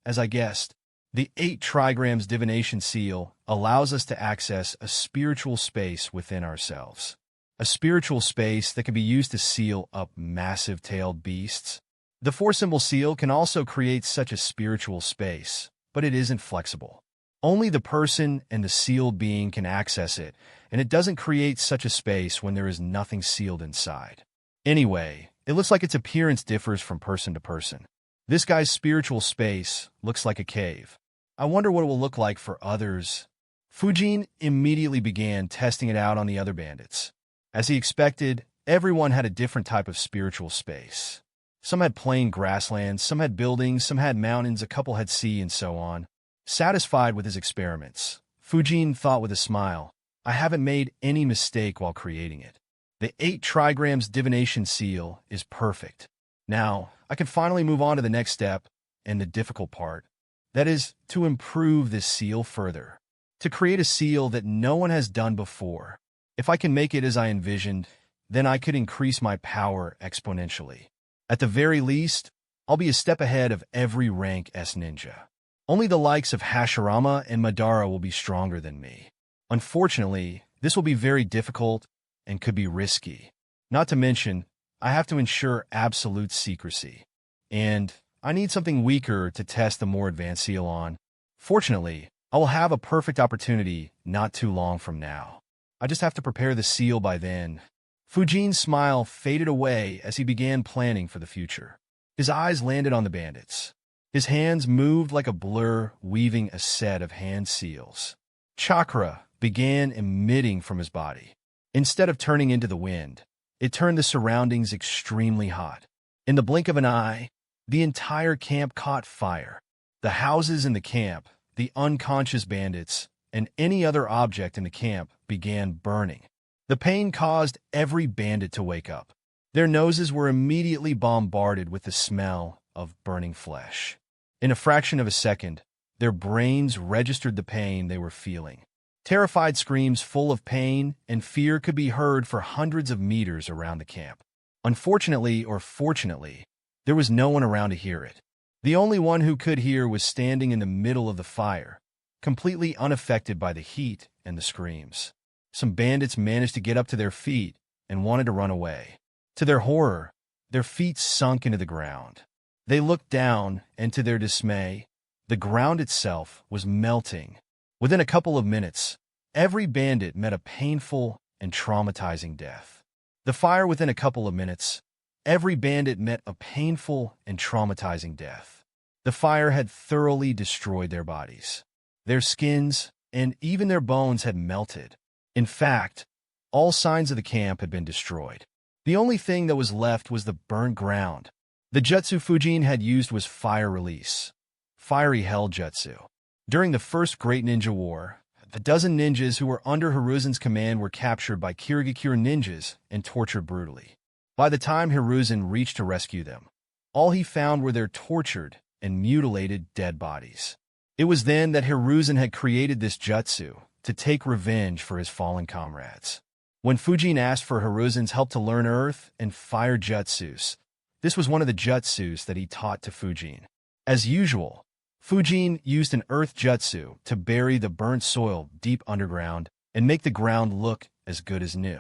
as I guessed, the 8 trigrams divination seal allows us to access a spiritual space within ourselves. A spiritual space that can be used to seal up massive-tailed beasts. The 4-symbol seal can also create such a spiritual space, but it isn't flexible. Only the person and the sealed being can access it, and it doesn't create such a space when there is nothing sealed inside. Anyway, it looks like its appearance differs from person to person. This guy's spiritual space looks like a cave. I wonder what it will look like for others. Fujin immediately began testing it out on the other bandits. As he expected, everyone had a different type of spiritual space. Some had plain grasslands, some had buildings, some had mountains, a couple had sea, and so on. Satisfied with his experiments, Fujin thought with a smile, "I haven't made any mistake while creating it. The 8 trigrams divination seal is perfect. Now, I can finally move on to the next step, and the difficult part. That is, to improve this seal further. To create a seal that no one has done before. If I can make it as I envisioned, then I could increase my power exponentially. At the very least, I'll be a step ahead of every rank S ninja. Only the likes of Hashirama and Madara will be stronger than me. Unfortunately, this will be very difficult and could be risky. Not to mention, I have to ensure absolute secrecy. And I need something weaker to test the more advanced seal on. Fortunately, I will have a perfect opportunity not too long from now. I just have to prepare the seal by then." Fujin's smile faded away as he began planning for the future. His eyes landed on the bandits. His hands moved like a blur, weaving a set of hand seals. Chakra began emitting from his body. Instead of turning into the wind, it turned the surroundings extremely hot. In the blink of an eye, the entire camp caught fire. The houses in the camp, the unconscious bandits, and any other object in the camp began burning. The pain caused every bandit to wake up. Their noses were immediately bombarded with the smell of burning flesh. In a fraction of a second, their brains registered the pain they were feeling. Terrified screams full of pain and fear could be heard for hundreds of meters around the camp. Unfortunately or fortunately, there was no one around to hear it. The only one who could hear was standing in the middle of the fire, completely unaffected by the heat and the screams. Some bandits managed to get up to their feet and wanted to run away. To their horror, their feet sunk into the ground. They looked down, and to their dismay, the ground itself was melting. Within a couple of minutes, every bandit met a painful, and traumatizing death. The fire within a couple of minutes, every bandit met a painful and traumatizing death. The fire had thoroughly destroyed their bodies. Their skins and even their bones had melted. In fact, all signs of the camp had been destroyed. The only thing that was left was the burnt ground. The jutsu Fujin had used was fire release, fiery hell jutsu. During the first Great Ninja War, the dozen ninjas who were under Hiruzen's command were captured by Kirigakure ninjas and tortured brutally. By the time Hiruzen reached to rescue them, all he found were their tortured and mutilated dead bodies. It was then that Hiruzen had created this jutsu to take revenge for his fallen comrades. When Fujin asked for Hiruzen's help to learn earth and fire jutsus, this was one of the jutsus that he taught to Fujin. As usual, Fujin used an earth jutsu to bury the burnt soil deep underground and make the ground look as good as new.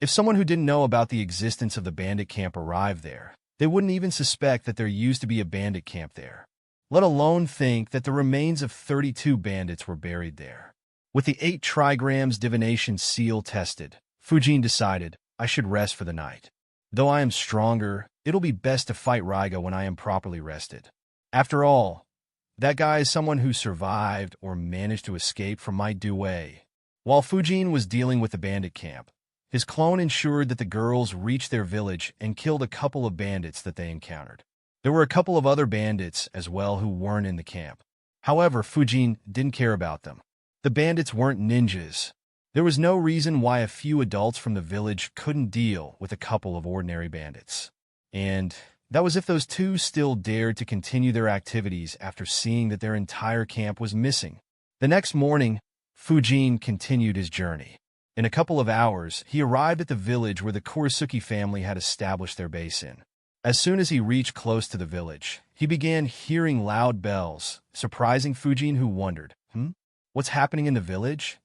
If someone who didn't know about the existence of the bandit camp arrived there, they wouldn't even suspect that there used to be a bandit camp there, let alone think that the remains of 32 bandits were buried there. With the 8 trigrams divination seal tested, Fujin decided, I should rest for the night. Though I am stronger, it'll be best to fight Raiga when I am properly rested. After all, that guy is someone who survived or managed to escape from my duet. While Fujin was dealing with the bandit camp, his clone ensured that the girls reached their village and killed a couple of bandits that they encountered. There were a couple of other bandits as well who weren't in the camp. However, Fujin didn't care about them. The bandits weren't ninjas. There was no reason why a few adults from the village couldn't deal with a couple of ordinary bandits. And that was if those two still dared to continue their activities after seeing that their entire camp was missing. The next morning, Fujin continued his journey. In a couple of hours, he arrived at the village where the Kurisuke family had established their base in. As soon as he reached close to the village, he began hearing loud bells, surprising Fujin, who wondered, what's happening in the village?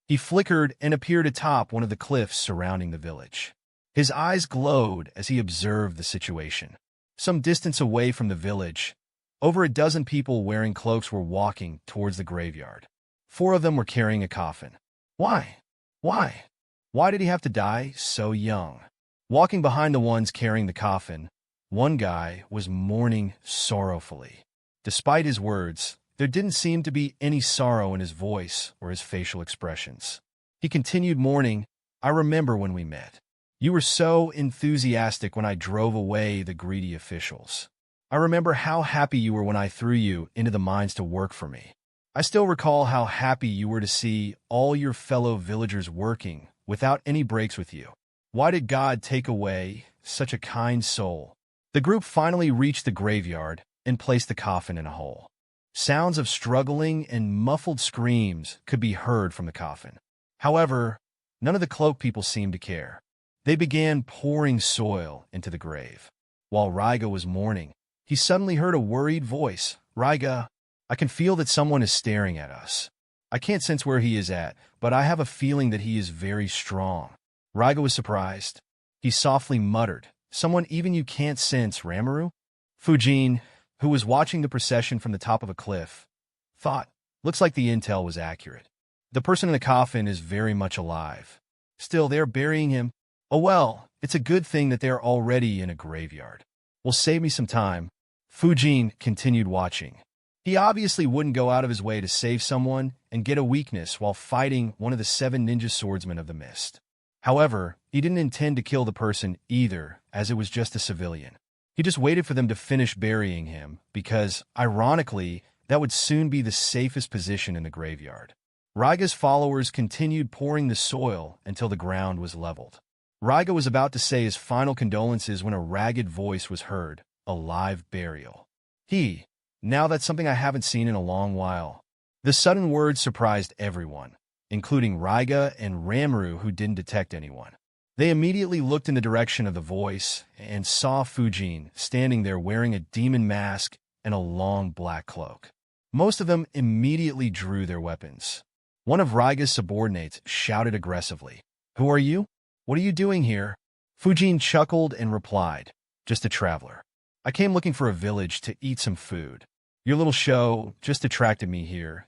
He flickered and appeared atop one of the cliffs surrounding the village. His eyes glowed as he observed the situation. Some distance away from the village, over a dozen people wearing cloaks were walking towards the graveyard. 4 of them were carrying a coffin. Why? Why did he have to die so young? Walking behind the ones carrying the coffin, one guy was mourning sorrowfully. Despite his words, there didn't seem to be any sorrow in his voice or his facial expressions. He continued mourning, I remember when we met. You were so enthusiastic when I drove away the greedy officials. I remember how happy you were when I threw you into the mines to work for me. I still recall how happy you were to see all your fellow villagers working without any breaks with you. Why did God take away such a kind soul? The group finally reached the graveyard and placed the coffin in a hole. Sounds of struggling and muffled screams could be heard from the coffin. However, none of the cloak people seemed to care. They began pouring soil into the grave. While Raiga was mourning, he suddenly heard a worried voice. Raiga, I can feel that someone is staring at us. I can't sense where he is at, but I have a feeling that he is very strong. Raiga was surprised. He softly muttered, someone even you can't sense, Ramaru? Fujin, who was watching the procession from the top of a cliff, thought, looks like the intel was accurate. The person in the coffin is very much alive. Still, they're burying him. Oh well, it's a good thing that they're already in a graveyard. Will save me some time. Fujin continued watching. He obviously wouldn't go out of his way to save someone and get a weakness while fighting one of the 7 ninja swordsmen of the mist. However, he didn't intend to kill the person either, as it was just a civilian. He just waited for them to finish burying him because, ironically, that would soon be the safest position in the graveyard. Raiga's followers continued pouring the soil until the ground was leveled. Raiga was about to say his final condolences when a ragged voice was heard, a live burial. Now that's something I haven't seen in a long while. The sudden words surprised everyone, including Raiga and Ramaru, who didn't detect anyone. They immediately looked in the direction of the voice and saw Fujin standing there wearing a demon mask and a long black cloak. Most of them immediately drew their weapons. One of Raiga's subordinates shouted aggressively, "Who are you? What are you doing here?" Fujin chuckled and replied, "Just a traveler. I came looking for a village to eat some food. Your little show just attracted me here."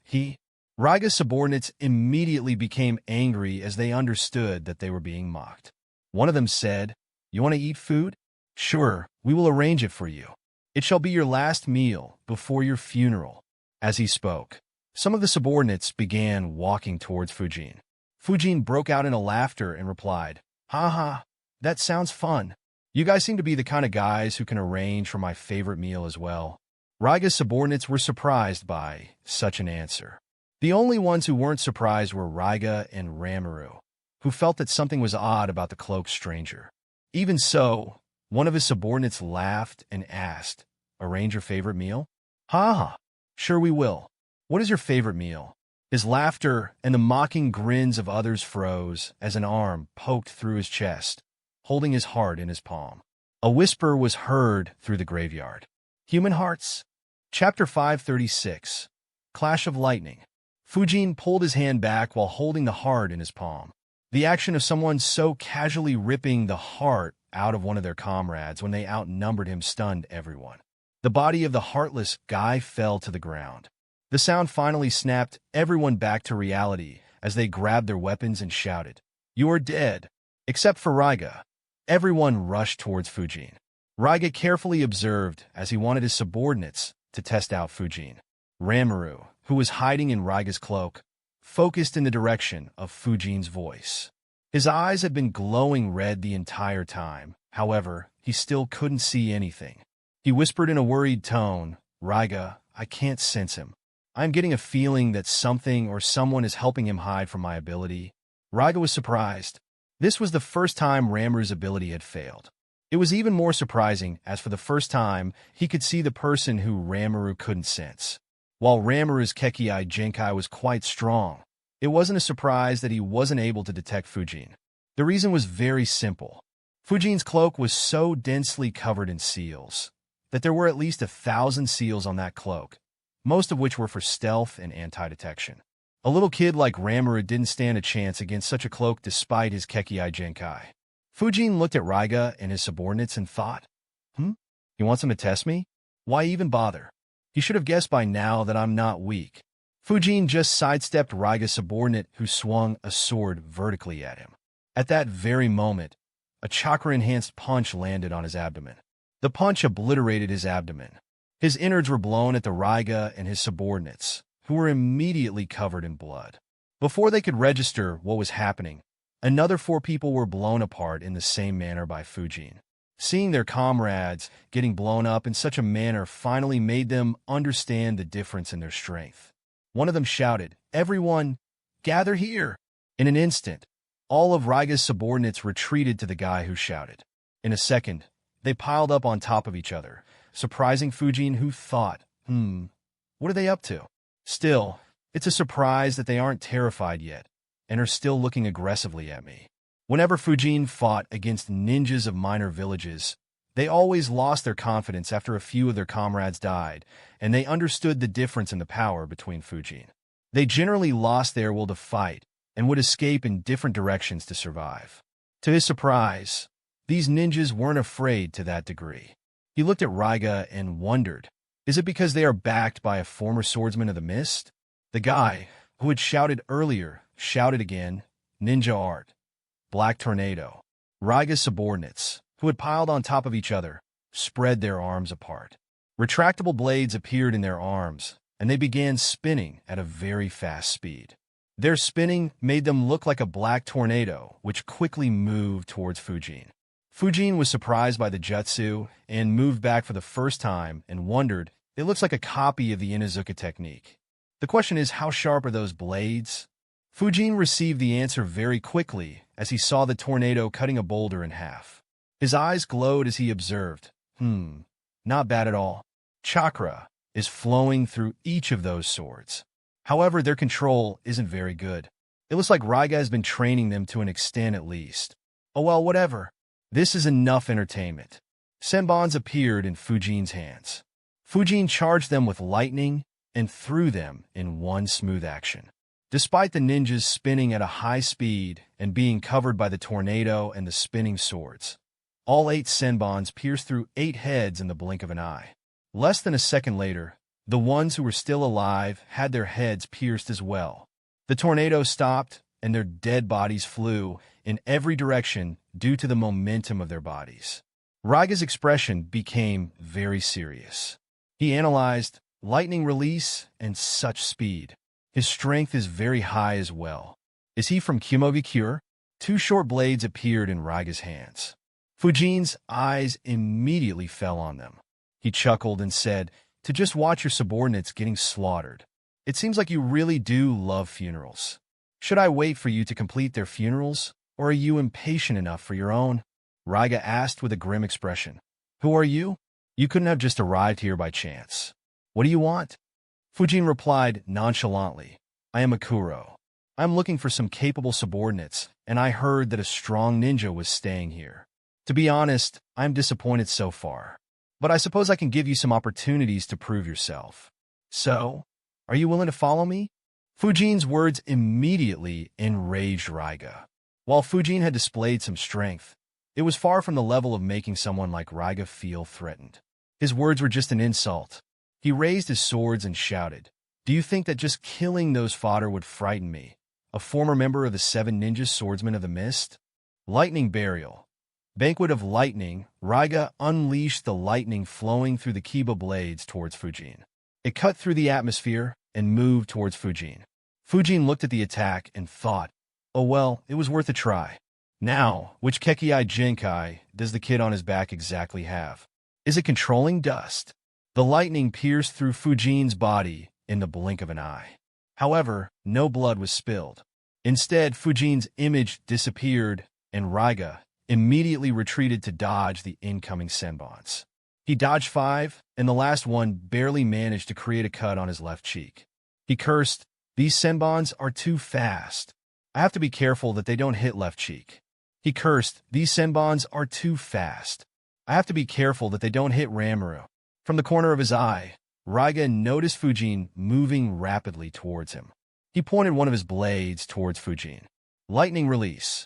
Raiga's subordinates immediately became angry as they understood that they were being mocked. One of them said, "You want to eat food? Sure, we will arrange it for you. It shall be your last meal before your funeral." As he spoke, some of the subordinates began walking towards Fujin. Fujin broke out into laughter and replied, "Ha ha, that sounds fun. You guys seem to be the kind of guys who can arrange for my favorite meal as well." Raiga's subordinates were surprised by such an answer. The only ones who weren't surprised were Raiga and Ramaru, who felt that something was odd about the cloaked stranger. Even so, one of his subordinates laughed and asked, "Arrange your favorite meal?" "Ha ha, sure we will. What is your favorite meal?" His laughter and the mocking grins of others froze as an arm poked through his chest, holding his heart in his palm. A whisper was heard through the graveyard. Human Hearts? Chapter 536. Clash of Lightning. Fujin pulled his hand back while holding the heart in his palm. The action of someone so casually ripping the heart out of one of their comrades when they outnumbered him stunned everyone. The body of the heartless guy fell to the ground. The sound finally snapped everyone back to reality as they grabbed their weapons and shouted, "You are dead!" Except for Raiga. Everyone rushed towards Fujin. Raiga carefully observed as he wanted his subordinates to test out Fujin. Ramaru, who was hiding in Raiga's cloak, focused in the direction of Fujin's voice. His eyes had been glowing red the entire time. However, he still couldn't see anything. He whispered in a worried tone, "Raiga, I can't sense him. I'm getting a feeling that something or someone is helping him hide from my ability." Raiga was surprised. This was the first time Ramaru's ability had failed. It was even more surprising as for the first time, he could see the person who Ramaru couldn't sense. While Ramaru's Kekkei Genkai was quite strong, it wasn't a surprise that he wasn't able to detect Fujin. The reason was very simple. Fujin's cloak was so densely covered in seals that there were at least 1,000 seals on that cloak, most of which were for stealth and anti-detection. A little kid like Ramaru didn't stand a chance against such a cloak despite his Kekkei Genkai. Fujin looked at Raiga and his subordinates and thought, He wants him to test me? Why even bother? He should have guessed by now that I'm not weak." Fujin just sidestepped Raiga's subordinate who swung a sword vertically at him. At that very moment, a chakra-enhanced punch landed on his abdomen. The punch obliterated his abdomen. His innards were blown at the Raiga and his subordinates, who were immediately covered in blood. Before they could register what was happening, another 4 people were blown apart in the same manner by Fujin. Seeing their comrades getting blown up in such a manner finally made them understand the difference in their strength. One of them shouted, "Everyone, gather here!" In an instant, all of Raiga's subordinates retreated to the guy who shouted. In a second, they piled up on top of each other, surprising Fujin, who thought, what are they up to? Still, it's a surprise that they aren't terrified yet and are still looking aggressively at me. Whenever Fujin fought against ninjas of minor villages, they always lost their confidence after a few of their comrades died, and they understood the difference in the power between Fujin. They generally lost their will to fight and would escape in different directions to survive. To his surprise, these ninjas weren't afraid to that degree. He looked at Raiga and wondered, is it because they are backed by a former swordsman of the mist? The guy, who had shouted earlier, shouted again, "Ninja art. Black tornado." Raiga's subordinates, who had piled on top of each other, spread their arms apart. Retractable blades appeared in their arms, and they began spinning at a very fast speed. Their spinning made them look like a black tornado, which quickly moved towards Fujin. Fujin was surprised by the jutsu and moved back for the first time and wondered, it looks like a copy of the Inuzuka technique. The question is, how sharp are those blades? Fujin received the answer very quickly as he saw the tornado cutting a boulder in half. His eyes glowed as he observed, not bad at all. Chakra is flowing through each of those swords. However, their control isn't very good. It looks like Raiga has been training them to an extent at least. Oh well, whatever. This is enough entertainment. Senbons appeared in Fujin's hands. Fujin charged them with lightning and threw them in one smooth action. Despite the ninjas spinning at a high speed and being covered by the tornado and the spinning swords, all 8 senbons pierced through 8 heads in the blink of an eye. Less than a second later, The ones who were still alive had their heads pierced as well. The tornado stopped, and their dead bodies flew in every direction due to the momentum of their bodies. Raiga's expression became very serious. He analyzed lightning release and such speed. His strength is very high as well. Is he from Kumovicure? Two short blades appeared in Raiga's hands. Fujin's eyes immediately fell on them. He chuckled and said, "To just watch your subordinates getting slaughtered. It seems like you really do love funerals. Should I wait for you to complete their funerals, or are you impatient enough for your own?" Raiga asked with a grim expression. "Who are you? You couldn't have just arrived here by chance. What do you want?" Fujin replied nonchalantly, "I am a Kuro. I am looking for some capable subordinates, and I heard that a strong ninja was staying here. To be honest, I am disappointed so far. But I suppose I can give you some opportunities to prove yourself. So, are you willing to follow me?" Fujin's words immediately enraged Raiga. While Fujin had displayed some strength, it was far from the level of making someone like Raiga feel threatened. His words were just an insult. He raised his swords and shouted, "Do you think that just killing those fodder would frighten me, a former member of the 7 Ninja Swordsmen of the Mist?" Lightning Burial. Banquet of Lightning, Raiga unleashed the lightning flowing through the Kiba blades towards Fujin. It cut through the atmosphere and moved towards Fujin. Fujin looked at the attack and thought, "Oh well, it was worth a try." Now, which Kekiai Jinkai does the kid on his back exactly have? Is it controlling dust? The lightning pierced through Fujin's body in the blink of an eye. However, no blood was spilled. Instead, Fujin's image disappeared, and Raiga immediately retreated to dodge the incoming senbons. He dodged 5, and the last one barely managed to create a cut on his left cheek. He cursed, "These senbons are too fast. I have to be careful that they don't hit left cheek." He cursed, "These senbons are too fast. I have to be careful that they don't hit Ramuru." From the corner of his eye, Raiga noticed Fujin moving rapidly towards him. He pointed one of his blades towards Fujin. Lightning release.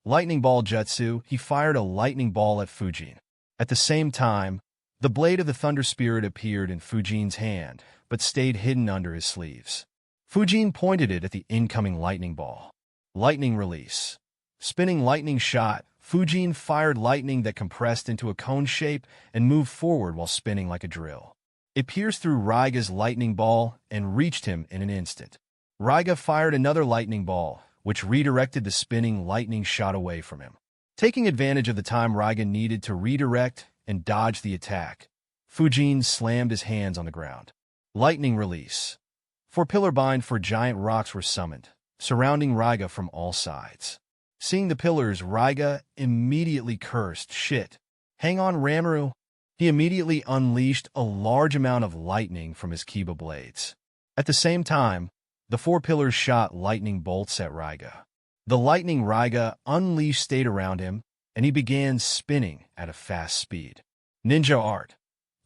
Lightning ball jutsu, he fired a lightning ball at Fujin. At the same time, the blade of the Thunder Spirit appeared in Fujin's hand, but stayed hidden under his sleeves. Fujin pointed it at the incoming lightning ball. Lightning release. Spinning lightning shot, Fujin fired lightning that compressed into a cone shape and moved forward while spinning like a drill. It pierced through Raiga's lightning ball and reached him in an instant. Raiga fired another lightning ball, which redirected the spinning lightning shot away from him. Taking advantage of the time Raiga needed to redirect and dodge the attack, Fujin slammed his hands on the ground. Lightning release. 4 pillar bind for giant rocks were summoned, surrounding Raiga from all sides. Seeing the pillars, Raiga immediately cursed, "Shit. Hang on, Ramuru." He immediately unleashed a large amount of lightning from his Kiba blades. At the same time, the 4 pillars shot lightning bolts at Raiga. The lightning Raiga unleashed stayed around him, and he began spinning at a fast speed. Ninja art.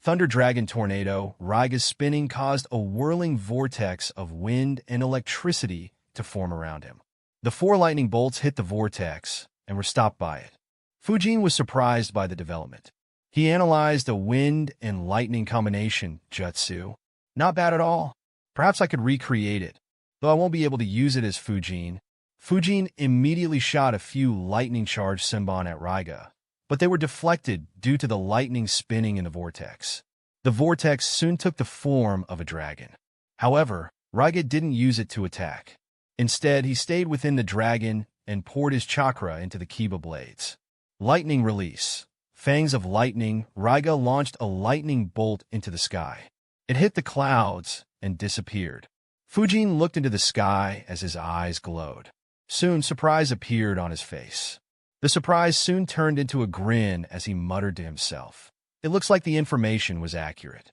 Thunder Dragon Tornado, Raiga's spinning caused a whirling vortex of wind and electricity to form around him. The 4 lightning bolts hit the vortex and were stopped by it. Fujin was surprised by the development. He analyzed a wind and lightning combination jutsu. Not bad at all. Perhaps I could recreate it, though I won't be able to use it as Fujin. Fujin immediately shot a few lightning-charged senbon at Raiga, but they were deflected due to the lightning spinning in the vortex. The vortex soon took the form of a dragon. However, Raiga didn't use it to attack. Instead, he stayed within the dragon and poured his chakra into the Kiba blades. Lightning release. Fangs of lightning, Raiga launched a lightning bolt into the sky. It hit the clouds and disappeared. Fujin looked into the sky as his eyes glowed. Soon, surprise appeared on his face. The surprise soon turned into a grin as he muttered to himself. It looks like the information was accurate.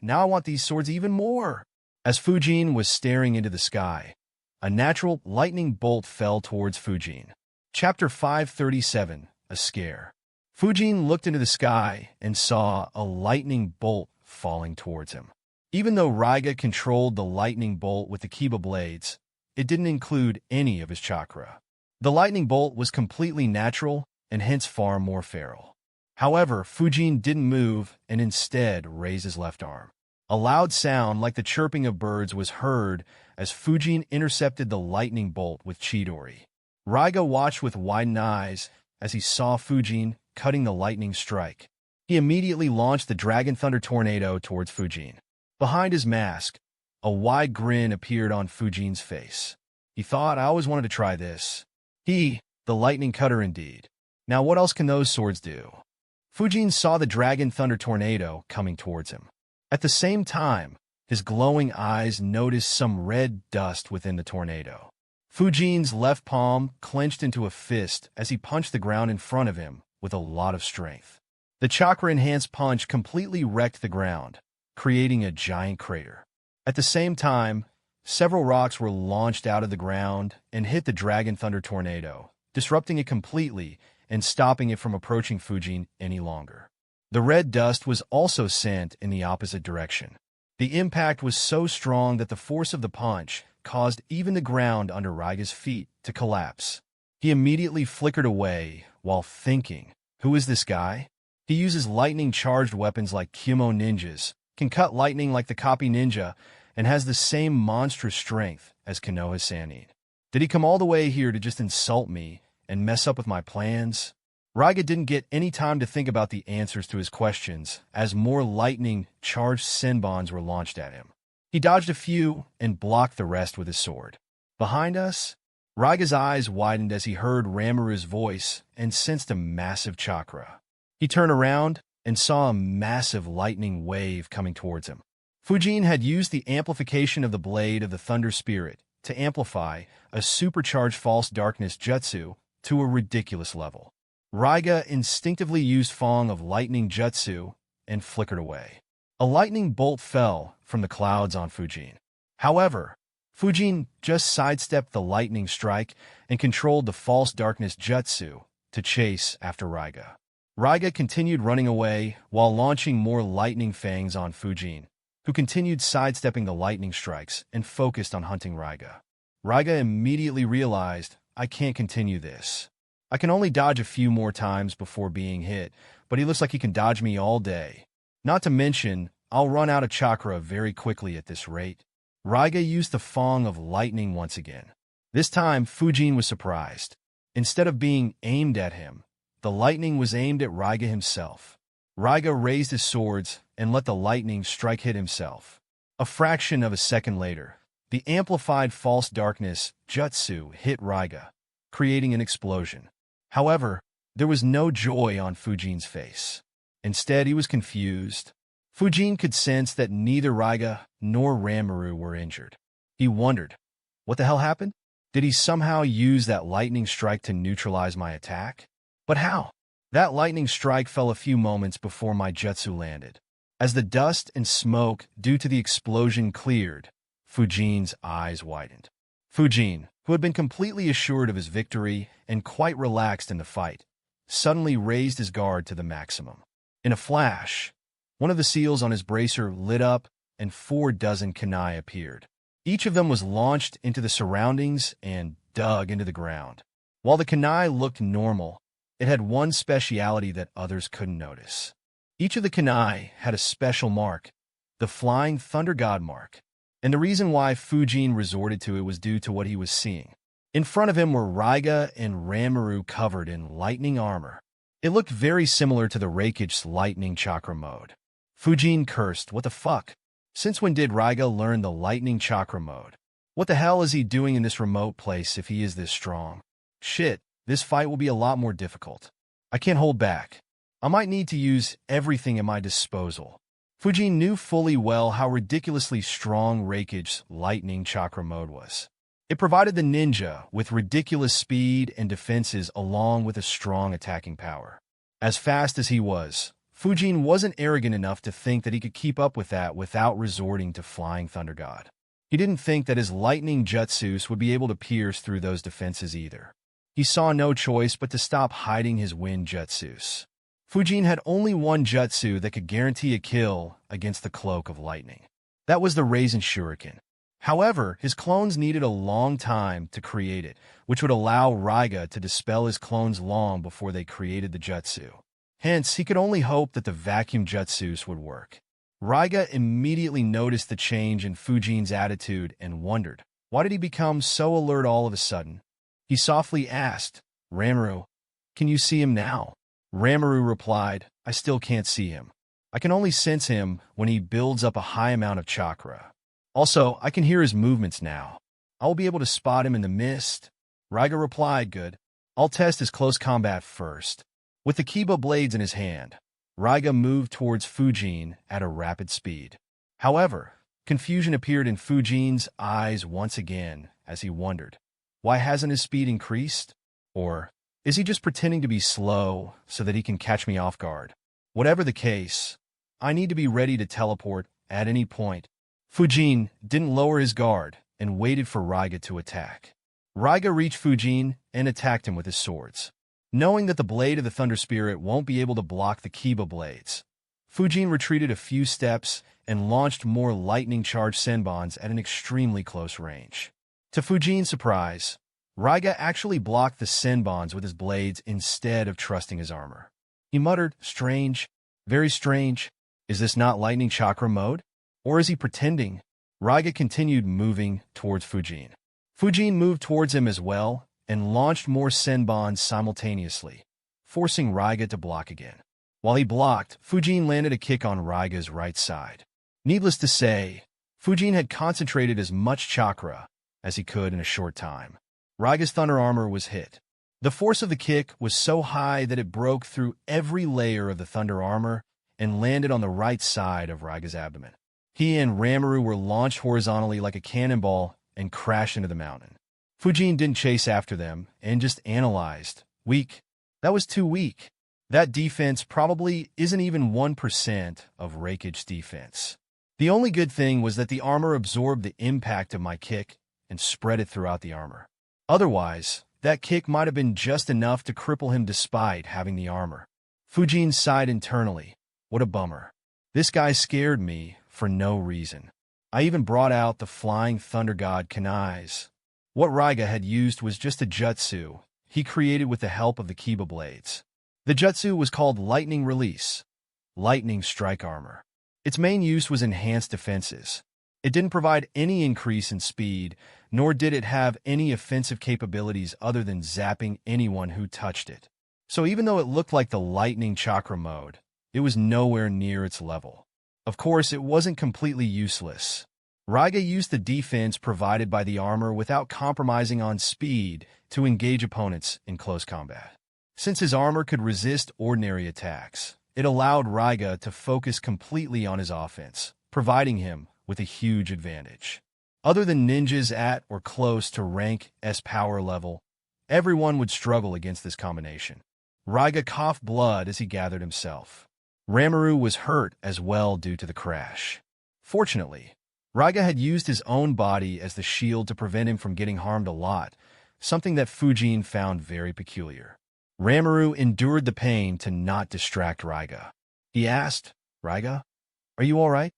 Now I want these swords even more. As Fujin was staring into the sky, a natural lightning bolt fell towards Fujin. Chapter 537, A Scare. Fujin looked into the sky and saw a lightning bolt falling towards him. Even though Raiga controlled the lightning bolt with the Kiba blades, it didn't include any of his chakra. The lightning bolt was completely natural and hence far more feral. However, Fujin didn't move and instead raised his left arm. A loud sound like the chirping of birds was heard as Fujin intercepted the lightning bolt with Chidori. Raiga watched with widened eyes as he saw Fujin cutting the lightning strike. He immediately launched the Dragon Thunder Tornado towards Fujin. Behind his mask, a wide grin appeared on Fujin's face. He thought, I always wanted to try this. The lightning cutter indeed. Now what else can those swords do? Fujin saw the Dragon Thunder Tornado coming towards him. At the same time, his glowing eyes noticed some red dust within the tornado. Fujin's left palm clenched into a fist as he punched the ground in front of him with a lot of strength. The chakra-enhanced punch completely wrecked the ground, creating a giant crater. At the same time, several rocks were launched out of the ground and hit the Dragon Thunder Tornado, disrupting it completely and stopping it from approaching Fujin any longer. The red dust was also sent in the opposite direction. The impact was so strong that the force of the punch caused even the ground under Raiga's feet to collapse. He immediately flickered away while thinking, who is this guy? He uses lightning-charged weapons like Kimo ninjas, can cut lightning like the copy ninja, and has the same monstrous strength as Konoha Sannin. Did he come all the way here to just insult me and mess up with my plans? Raiga didn't get any time to think about the answers to his questions as more lightning-charged senbons were launched at him. He dodged a few and blocked the rest with his sword. Behind us, Raiga's eyes widened as he heard Ramaru's voice and sensed a massive chakra. He turned around and saw a massive lightning wave coming towards him. Fujin had used the amplification of the blade of the Thunder Spirit to amplify a supercharged false darkness jutsu to a ridiculous level. Raiga instinctively used Fong of lightning jutsu and flickered away. A lightning bolt fell from the clouds on Fujin. However, Fujin just sidestepped the lightning strike and controlled the false darkness jutsu to chase after Raiga. Raiga continued running away while launching more lightning fangs on Fujin, who continued sidestepping the lightning strikes and focused on hunting Raiga. Raiga immediately realized, I can't continue this. I can only dodge a few more times before being hit, but he looks like he can dodge me all day. Not to mention, I'll run out of chakra very quickly at this rate. Raiga used the Fong of lightning once again. This time, Fujin was surprised. Instead of being aimed at him, the lightning was aimed at Raiga himself. Raiga raised his swords and let the lightning strike hit himself. A fraction of a second later, the amplified false darkness jutsu hit Raiga, creating an explosion. However, there was no joy on Fujin's face. Instead, he was confused. Fujin could sense that neither Raiga nor Ramaru were injured. He wondered, what the hell happened? Did he somehow use that lightning strike to neutralize my attack? But how? That lightning strike fell a few moments before my jutsu landed. As the dust and smoke due to the explosion cleared, Fujin's eyes widened. Fujin, who had been completely assured of his victory and quite relaxed in the fight, suddenly raised his guard to the maximum. In a flash, one of the seals on his bracer lit up and 4 dozen kunai appeared. Each of them was launched into the surroundings and dug into the ground. While the kunai looked normal, it had one speciality that others couldn't notice. Each of the kunai had a special mark, the Flying Thunder God mark. And the reason why Fujin resorted to it was due to what he was seeing. In front of him were Raiga and Ramaru covered in lightning armor. It looked very similar to the Reikich's lightning chakra mode. Fujin cursed, what the fuck? Since when did Raiga learn the lightning chakra mode? What the hell is he doing in this remote place if he is this strong? Shit, this fight will be a lot more difficult. I can't hold back. I might need to use everything at my disposal. Fujin knew fully well how ridiculously strong Reikich's lightning chakra mode was. It provided the ninja with ridiculous speed and defenses along with a strong attacking power. As fast as he was, Fujin wasn't arrogant enough to think that he could keep up with that without resorting to Flying Thunder God. He didn't think that his lightning jutsus would be able to pierce through those defenses either. He saw no choice but to stop hiding his wind jutsus. Fujin had only one jutsu that could guarantee a kill against the Cloak of Lightning. That was the Raisin Shuriken. However, his clones needed a long time to create it, which would allow Raiga to dispel his clones long before they created the jutsu. Hence, he could only hope that the vacuum jutsus would work. Raiga immediately noticed the change in Fujin's attitude and wondered, why did he become so alert all of a sudden? He softly asked, Ranmaru, can you see him now? Ranmaru replied, I still can't see him. I can only sense him when he builds up a high amount of chakra. Also, I can hear his movements now. I will be able to spot him in the mist. Raiga replied, good. I'll test his close combat first. With the Kiba blades in his hand, Raiga moved towards Fujin at a rapid speed. However, confusion appeared in Fujin's eyes once again as he wondered, why hasn't his speed increased? Or is he just pretending to be slow so that he can catch me off guard? Whatever the case, I need to be ready to teleport at any point. Fujin didn't lower his guard and waited for Raiga to attack. Raiga reached Fujin and attacked him with his swords. Knowing that the blade of the Thunder Spirit won't be able to block the Kiba blades, Fujin retreated a few steps and launched more lightning-charged senbons at an extremely close range. To Fujin's surprise, Raiga actually blocked the senbons with his blades instead of trusting his armor. He muttered, strange, very strange. Is this not lightning chakra mode? Or is he pretending? Raiga continued moving towards Fujin. Fujin moved towards him as well and launched more senbons simultaneously, forcing Raiga to block again. While he blocked, Fujin landed a kick on Raiga's right side. Needless to say, Fujin had concentrated as much chakra as he could in a short time. Raiga's thunder armor was hit. The force of the kick was so high that it broke through every layer of the thunder armor and landed on the right side of Raiga's abdomen. He and Ranmaru were launched horizontally like a cannonball and crashed into the mountain. Fujin didn't chase after them and just analyzed. Weak. That was too weak. That defense probably isn't even 1% of Rakich's defense. The only good thing was that the armor absorbed the impact of my kick and spread it throughout the armor. Otherwise, that kick might have been just enough to cripple him despite having the armor. Fujin sighed internally. What a bummer. This guy scared me for no reason. I even brought out the flying thunder god Kanai's. What Raiga had used was just a jutsu he created with the help of the Kiba blades. The jutsu was called Lightning Release, Lightning Strike Armor. Its main use was enhanced defenses. It didn't provide any increase in speed, nor did it have any offensive capabilities other than zapping anyone who touched it. So even though it looked like the Lightning Chakra mode, it was nowhere near its level. Of course, it wasn't completely useless. Raiga used the defense provided by the armor without compromising on speed to engage opponents in close combat. Since his armor could resist ordinary attacks, it allowed Raiga to focus completely on his offense, providing him with a huge advantage. Other than ninjas at or close to rank S power level, everyone would struggle against this combination. Raiga coughed blood as he gathered himself. Ranmaru was hurt as well due to the crash. Fortunately, Raiga had used his own body as the shield to prevent him from getting harmed a lot, something that Fujin found very peculiar. Ranmaru endured the pain to not distract Raiga. He asked, Raiga, are you all right?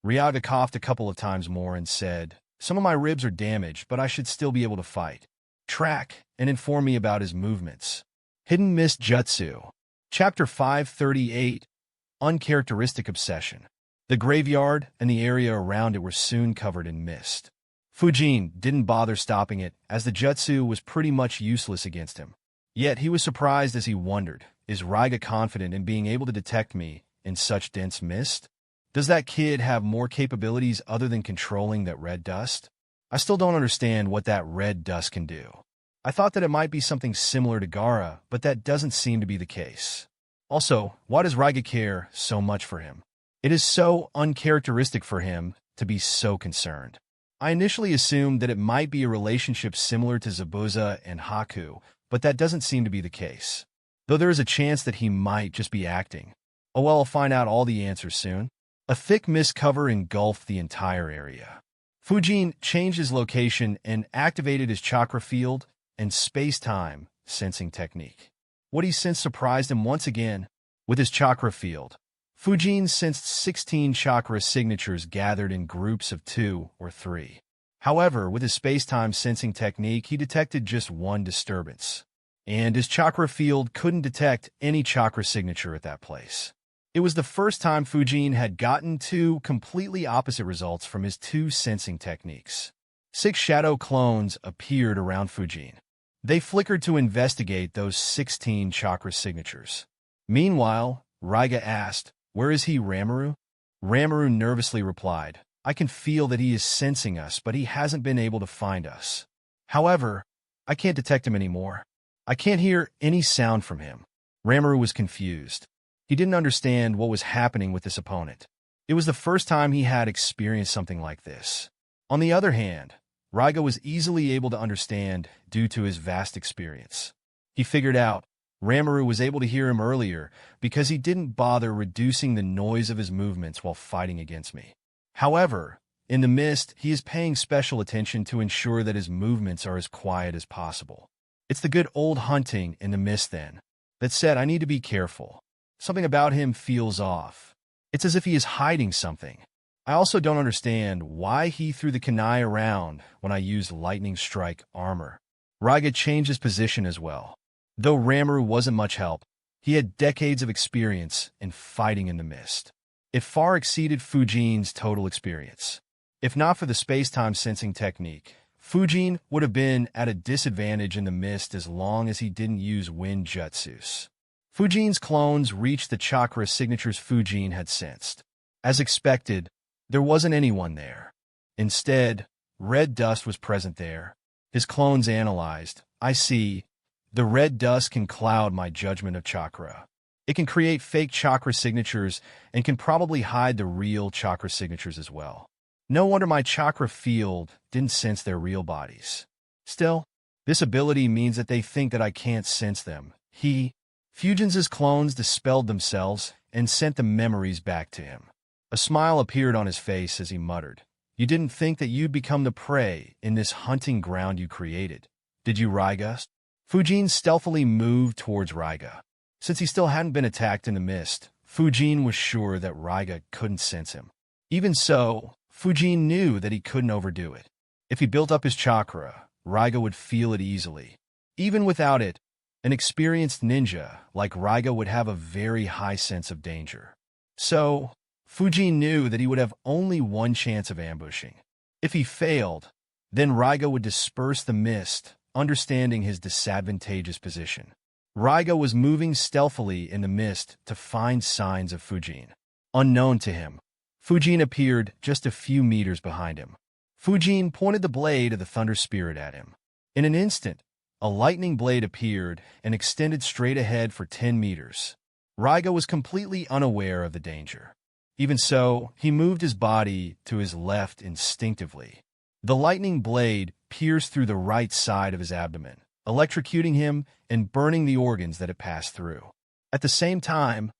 Raiga coughed a couple of times more and said, some of my ribs are damaged, but I should still be able to fight. Track and inform me about his movements. Hidden Mist Jutsu. Chapter 538. Uncharacteristic Obsession. The graveyard and the area around it were soon covered in mist. Fujin didn't bother stopping it, as the jutsu was pretty much useless against him. Yet he was surprised as he wondered, is Raiga confident in being able to detect me in such dense mist? Does that kid have more capabilities other than controlling that red dust? I still don't understand what that red dust can do. I thought that it might be something similar to Gaara, but that doesn't seem to be the case. Also, why does Raiga care so much for him? It is so uncharacteristic for him to be so concerned. I initially assumed that it might be a relationship similar to Zabuza and Haku, but that doesn't seem to be the case. Though there is a chance that he might just be acting. Oh well, I'll find out all the answers soon. A thick mist cover engulfed the entire area. Fujin changed his location and activated his chakra field and space-time sensing technique. What he sensed surprised him once again. With his chakra field, Fujin sensed 16 chakra signatures gathered in groups of 2 or 3. However, with his space-time sensing technique, he detected just one disturbance, and his chakra field couldn't detect any chakra signature at that place. It was the first time Fujin had gotten two completely opposite results from his two sensing techniques. 6 shadow clones appeared around Fujin. They flickered to investigate those 16 chakra signatures. Meanwhile, Raiga asked, "Where is he, Ramaru?" Ramaru nervously replied, "I can feel that he is sensing us, but he hasn't been able to find us. However, I can't detect him anymore. I can't hear any sound from him." Ramaru was confused. He didn't understand what was happening with this opponent. It was the first time he had experienced something like this. On the other hand, Raiga was easily able to understand due to his vast experience. He figured out Ramaru was able to hear him earlier because he didn't bother reducing the noise of his movements while fighting against me. However, in the mist, he is paying special attention to ensure that his movements are as quiet as possible. It's the good old hunting in the mist then. That said, I need to be careful. Something about him feels off. It's as if he is hiding something. I also don't understand why he threw the kunai around when I used lightning strike armor. Raiga changed his position as well. Though Ramaru wasn't much help, he had decades of experience in fighting in the mist. It far exceeded Fujin's total experience. If not for the space-time sensing technique, Fujin would have been at a disadvantage in the mist as long as he didn't use wind jutsus. Fujin's clones reached the chakra signatures Fujin had sensed. As expected, there wasn't anyone there. Instead, red dust was present there. His clones analyzed, "I see. The red dust can cloud my judgment of chakra. It can create fake chakra signatures and can probably hide the real chakra signatures as well. No wonder my chakra field didn't sense their real bodies. Still, this ability means that they think that I can't sense them." Fujin's clones dispelled themselves and sent the memories back to him. A smile appeared on his face as he muttered, "You didn't think that you'd become the prey in this hunting ground you created, did you, Raiga?" Fujin stealthily moved towards Raiga. Since he still hadn't been attacked in the mist, Fujin was sure that Raiga couldn't sense him. Even so, Fujin knew that he couldn't overdo it. If he built up his chakra, Raiga would feel it easily. Even without it, an experienced ninja like Raiga would have a very high sense of danger. So, Fujin knew that he would have only one chance of ambushing. If he failed, then Raiga would disperse the mist, understanding his disadvantageous position. Raiga was moving stealthily in the mist to find signs of Fujin. Unknown to him, Fujin appeared just a few meters behind him. Fujin pointed the blade of the Thunder Spirit at him. In an instant, a lightning blade appeared and extended straight ahead for 10 meters. Raiga was completely unaware of the danger. Even so, he moved his body to his left instinctively. The lightning blade pierced through the right side of his abdomen, electrocuting him and burning the organs that it passed through. At the same time,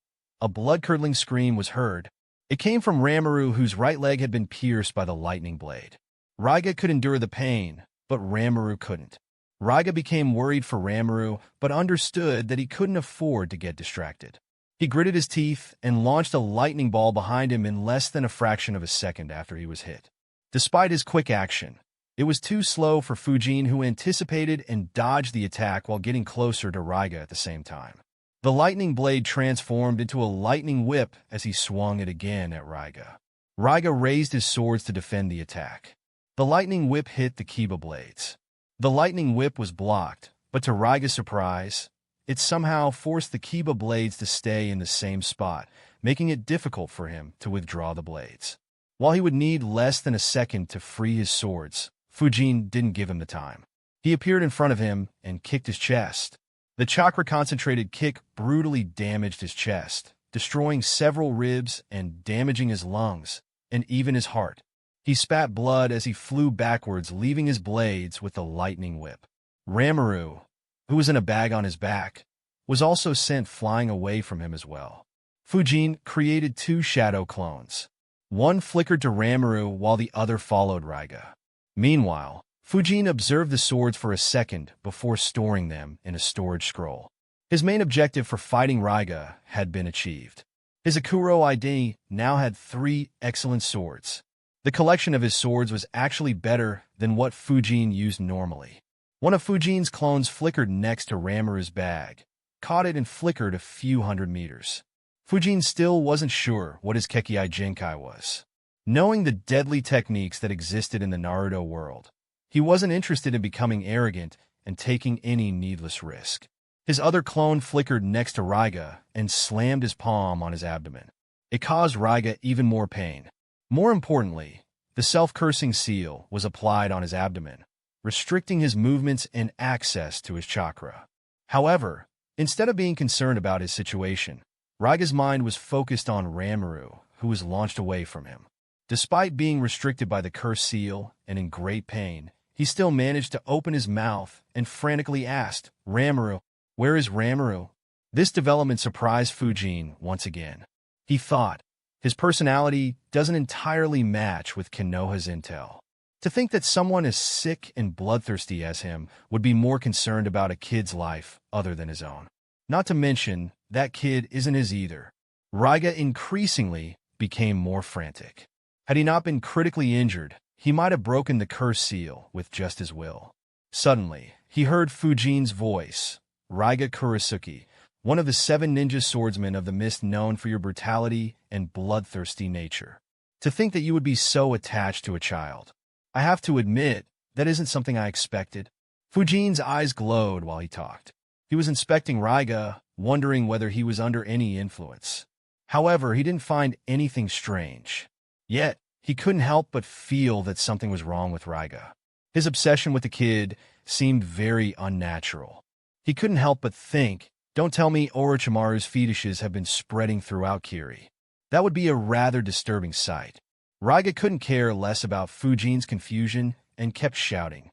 a blood-curdling scream was heard. It came from Ramaru, whose right leg had been pierced by the lightning blade. Raiga could endure the pain, but Ramaru couldn't. Raiga became worried for Ramaru, but understood that he couldn't afford to get distracted. He gritted his teeth and launched a lightning ball behind him in less than a fraction of a second after he was hit. Despite his quick action, it was too slow for Fujin, who anticipated and dodged the attack while getting closer to Raiga at the same time. The lightning blade transformed into a lightning whip as he swung it again at Raiga. Raiga raised his swords to defend the attack. The lightning whip hit the Kiba blades. The lightning whip was blocked, but to Raiga's surprise, it somehow forced the Kiba blades to stay in the same spot, making it difficult for him to withdraw the blades. While he would need less than a second to free his swords, Fujin didn't give him the time. He appeared in front of him and kicked his chest. The chakra-concentrated kick brutally damaged his chest, destroying several ribs and damaging his lungs, and even his heart. He spat blood as he flew backwards, leaving his blades with the lightning whip. Ramaru, who was in a bag on his back, was also sent flying away from him as well. Fujin created 2 shadow clones. One flickered to Ramaru while the other followed Raiga. Meanwhile, Fujin observed the swords for a second before storing them in a storage scroll. His main objective for fighting Raiga had been achieved. His Akuro ID now had 3 excellent swords. The collection of his swords was actually better than what Fujin used normally. One of Fujin's clones flickered next to Ramaru's bag, caught it and flickered a few hundred meters. Fujin still wasn't sure what his Kekkei Genkai was. Knowing the deadly techniques that existed in the Naruto world, he wasn't interested in becoming arrogant and taking any needless risk. His other clone flickered next to Raiga and slammed his palm on his abdomen. It caused Raiga even more pain. More importantly, the self-cursing seal was applied on his abdomen, restricting his movements and access to his chakra. However, instead of being concerned about his situation, Raiga's mind was focused on Ranmaru, who was launched away from him. Despite being restricted by the cursed seal and in great pain, he still managed to open his mouth and frantically asked, "Ranmaru, where is Ranmaru?" This development surprised Fujin once again. He thought, his personality doesn't entirely match with Konoha's intel. To think that someone as sick and bloodthirsty as him would be more concerned about a kid's life other than his own. Not to mention, that kid isn't his either. Raiga increasingly became more frantic. Had he not been critically injured, he might have broken the cursed seal with just his will. Suddenly, he heard Fujin's voice, "Raiga Kurisuke, one of the 7 ninja swordsmen of the mist known for your brutality and bloodthirsty nature. To think that you would be so attached to a child. I have to admit, that isn't something I expected." Fujin's eyes glowed while he talked. He was inspecting Raiga, wondering whether he was under any influence. However, he didn't find anything strange. Yet, he couldn't help but feel that something was wrong with Raiga. His obsession with the kid seemed very unnatural. He couldn't help but think, don't tell me Orochimaru's fetishes have been spreading throughout Kiri. That would be a rather disturbing sight. Raiga couldn't care less about Fujin's confusion and kept shouting,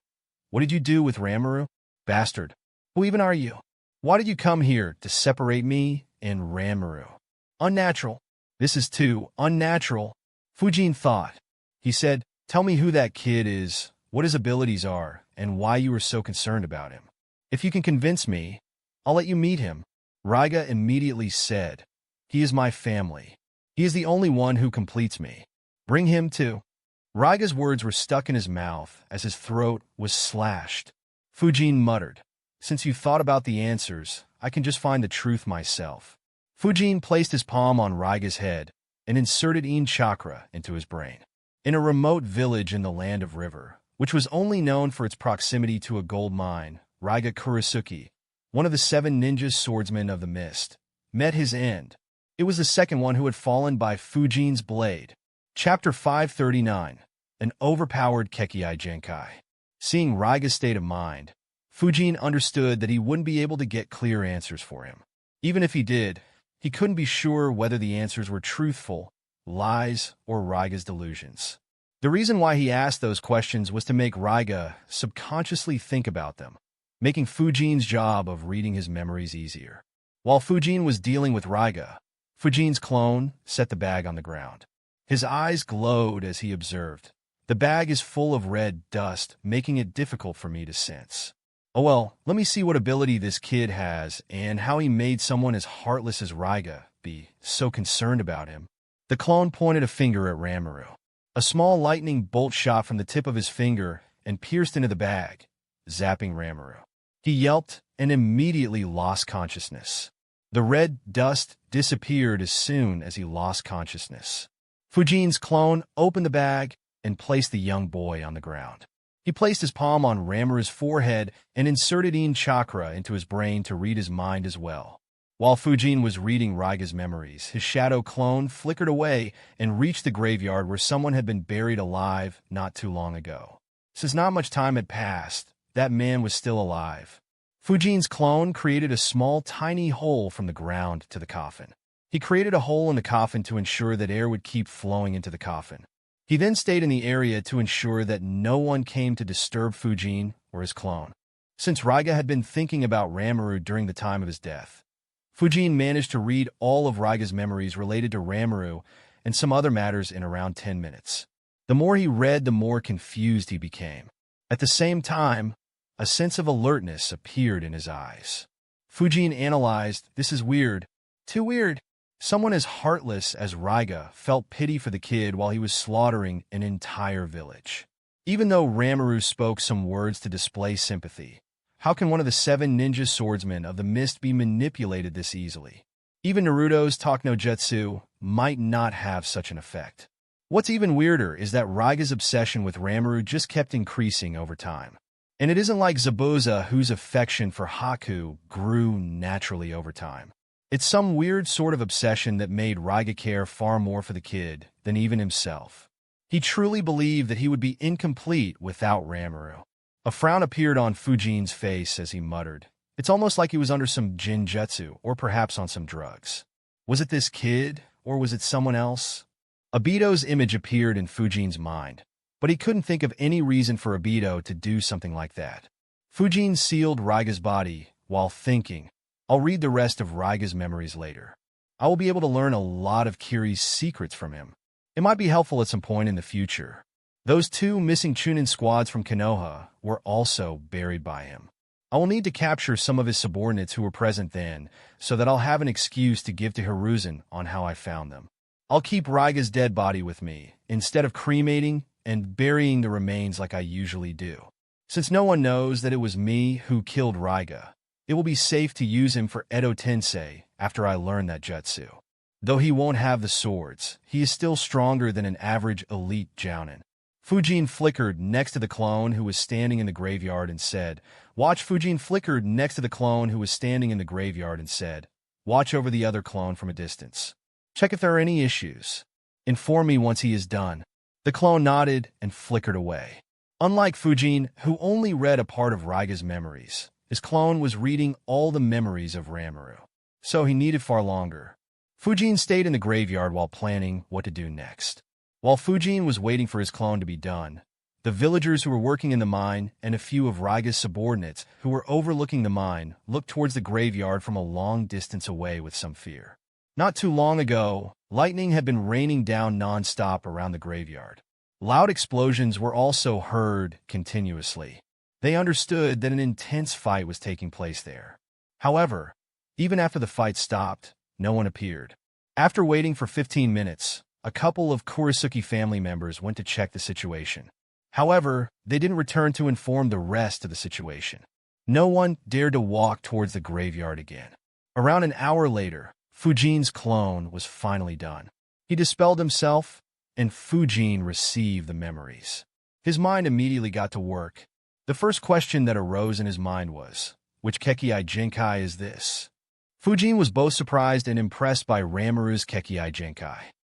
"What did you do with Ranmaru? Bastard! Who even are you? Why did you come here to separate me and Ranmaru? Unnatural. This is too unnatural." Fujin thought. He said, "Tell me who that kid is, what his abilities are, and why you are so concerned about him. If you can convince me, I'll let you meet him." Raiga immediately said, "He is my family. He is the only one who completes me. Bring him too." Raiga's words were stuck in his mouth as his throat was slashed. Fujin muttered, "Since you thought about the answers, I can just find the truth myself." Fujin placed his palm on Raiga's head and inserted In chakra into his brain. In a remote village in the land of River, which was only known for its proximity to a gold mine, Raiga Kurisuke, one of the 7 ninja swordsmen of the mist, met his end. It was the second one who had fallen by Fujin's blade. Chapter 539, An Overpowered Kekkei Genkai. Seeing Raiga's state of mind, Fujin understood that he wouldn't be able to get clear answers for him. Even if he did, he couldn't be sure whether the answers were truthful, lies, or Raiga's delusions. The reason why he asked those questions was to make Raiga subconsciously think about them, making Fujin's job of reading his memories easier. While Fujin was dealing with Raiga, Fujin's clone set the bag on the ground. His eyes glowed as he observed, "The bag is full of red dust, making it difficult for me to sense. Oh well, let me see what ability this kid has and how he made someone as heartless as Raiga be so concerned about him." The clone pointed a finger at Ranmaru. A small lightning bolt shot from the tip of his finger and pierced into the bag, zapping Ranmaru. He yelped and immediately lost consciousness. The red dust disappeared as soon as he lost consciousness. Fujin's clone opened the bag and placed the young boy on the ground. He placed his palm on Ranmaru's forehead and inserted In chakra into his brain to read his mind as well. While Fujin was reading Raiga's memories, his shadow clone flickered away and reached the graveyard where someone had been buried alive not too long ago. Since not much time had passed, that man was still alive. Fujin's clone created a small, tiny hole from the ground to the coffin. He created a hole in the coffin to ensure that air would keep flowing into the coffin. He then stayed in the area to ensure that no one came to disturb Fujin or his clone. Since Raiga had been thinking about Ranmaru during the time of his death, Fujin managed to read all of Raiga's memories related to Ranmaru and some other matters in around 10 minutes. The more he read, the more confused he became. At the same time, a sense of alertness appeared in his eyes. Fujin analyzed, "This is weird. Too weird." Someone as heartless as Raiga felt pity for the kid while he was slaughtering an entire village. Even though Ranmaru spoke some words to display sympathy, how can one of the 7 ninja swordsmen of the mist be manipulated this easily? Even Naruto's Talk no Jutsu might not have such an effect. What's even weirder is that Raiga's obsession with Ranmaru just kept increasing over time. And it isn't like Zabuza, whose affection for Haku grew naturally over time. It's some weird sort of obsession that made Raiga care far more for the kid than even himself. He truly believed that he would be incomplete without Ranmaru. A frown appeared on Fujin's face as he muttered. It's almost like he was under some jinjutsu, or perhaps on some drugs. Was it this kid, or was it someone else? Obito's image appeared in Fujin's mind, but he couldn't think of any reason for Obito to do something like that. Fujin sealed Raiga's body while thinking, I'll read the rest of Raiga's memories later. I will be able to learn a lot of Kiri's secrets from him. It might be helpful at some point in the future. Those 2 missing Chunin squads from Konoha were also buried by him. I will need to capture some of his subordinates who were present then, so that I'll have an excuse to give to Hiruzen on how I found them. I'll keep Raiga's dead body with me, instead of cremating and burying the remains like I usually do. Since no one knows that it was me who killed Raiga, it will be safe to use him for Edo Tensei after I learn that jutsu. Though he won't have the swords, he is still stronger than an average elite jounin. Fujin flickered next to the clone who was standing in the graveyard and said, Fujin flickered next to the clone who was standing in the graveyard and said, Watch over the other clone from a distance. Check if there are any issues. Inform me once he is done. The clone nodded and flickered away. Unlike Fujin, who only read a part of Raiga's memories, his clone was reading all the memories of Ranmaru. So he needed far longer. Fujin stayed in the graveyard while planning what to do next. While Fujin was waiting for his clone to be done, the villagers who were working in the mine and a few of Raiga's subordinates who were overlooking the mine looked towards the graveyard from a long distance away with some fear. Not too long ago, lightning had been raining down non-stop around the graveyard. Loud explosions were also heard continuously. They understood that an intense fight was taking place there. However, even after the fight stopped, no one appeared. After waiting for 15 minutes, a couple of Kurisuke family members went to check the situation. However, they didn't return to inform the rest of the situation. No one dared to walk towards the graveyard again. Around an hour later, Fujin's clone was finally done. He dispelled himself, and Fujin received the memories. His mind immediately got to work. The first question that arose in his mind was, which Kekkei Genkai is this? Fujin was both surprised and impressed by Ranmaru's Kekkei Genkai.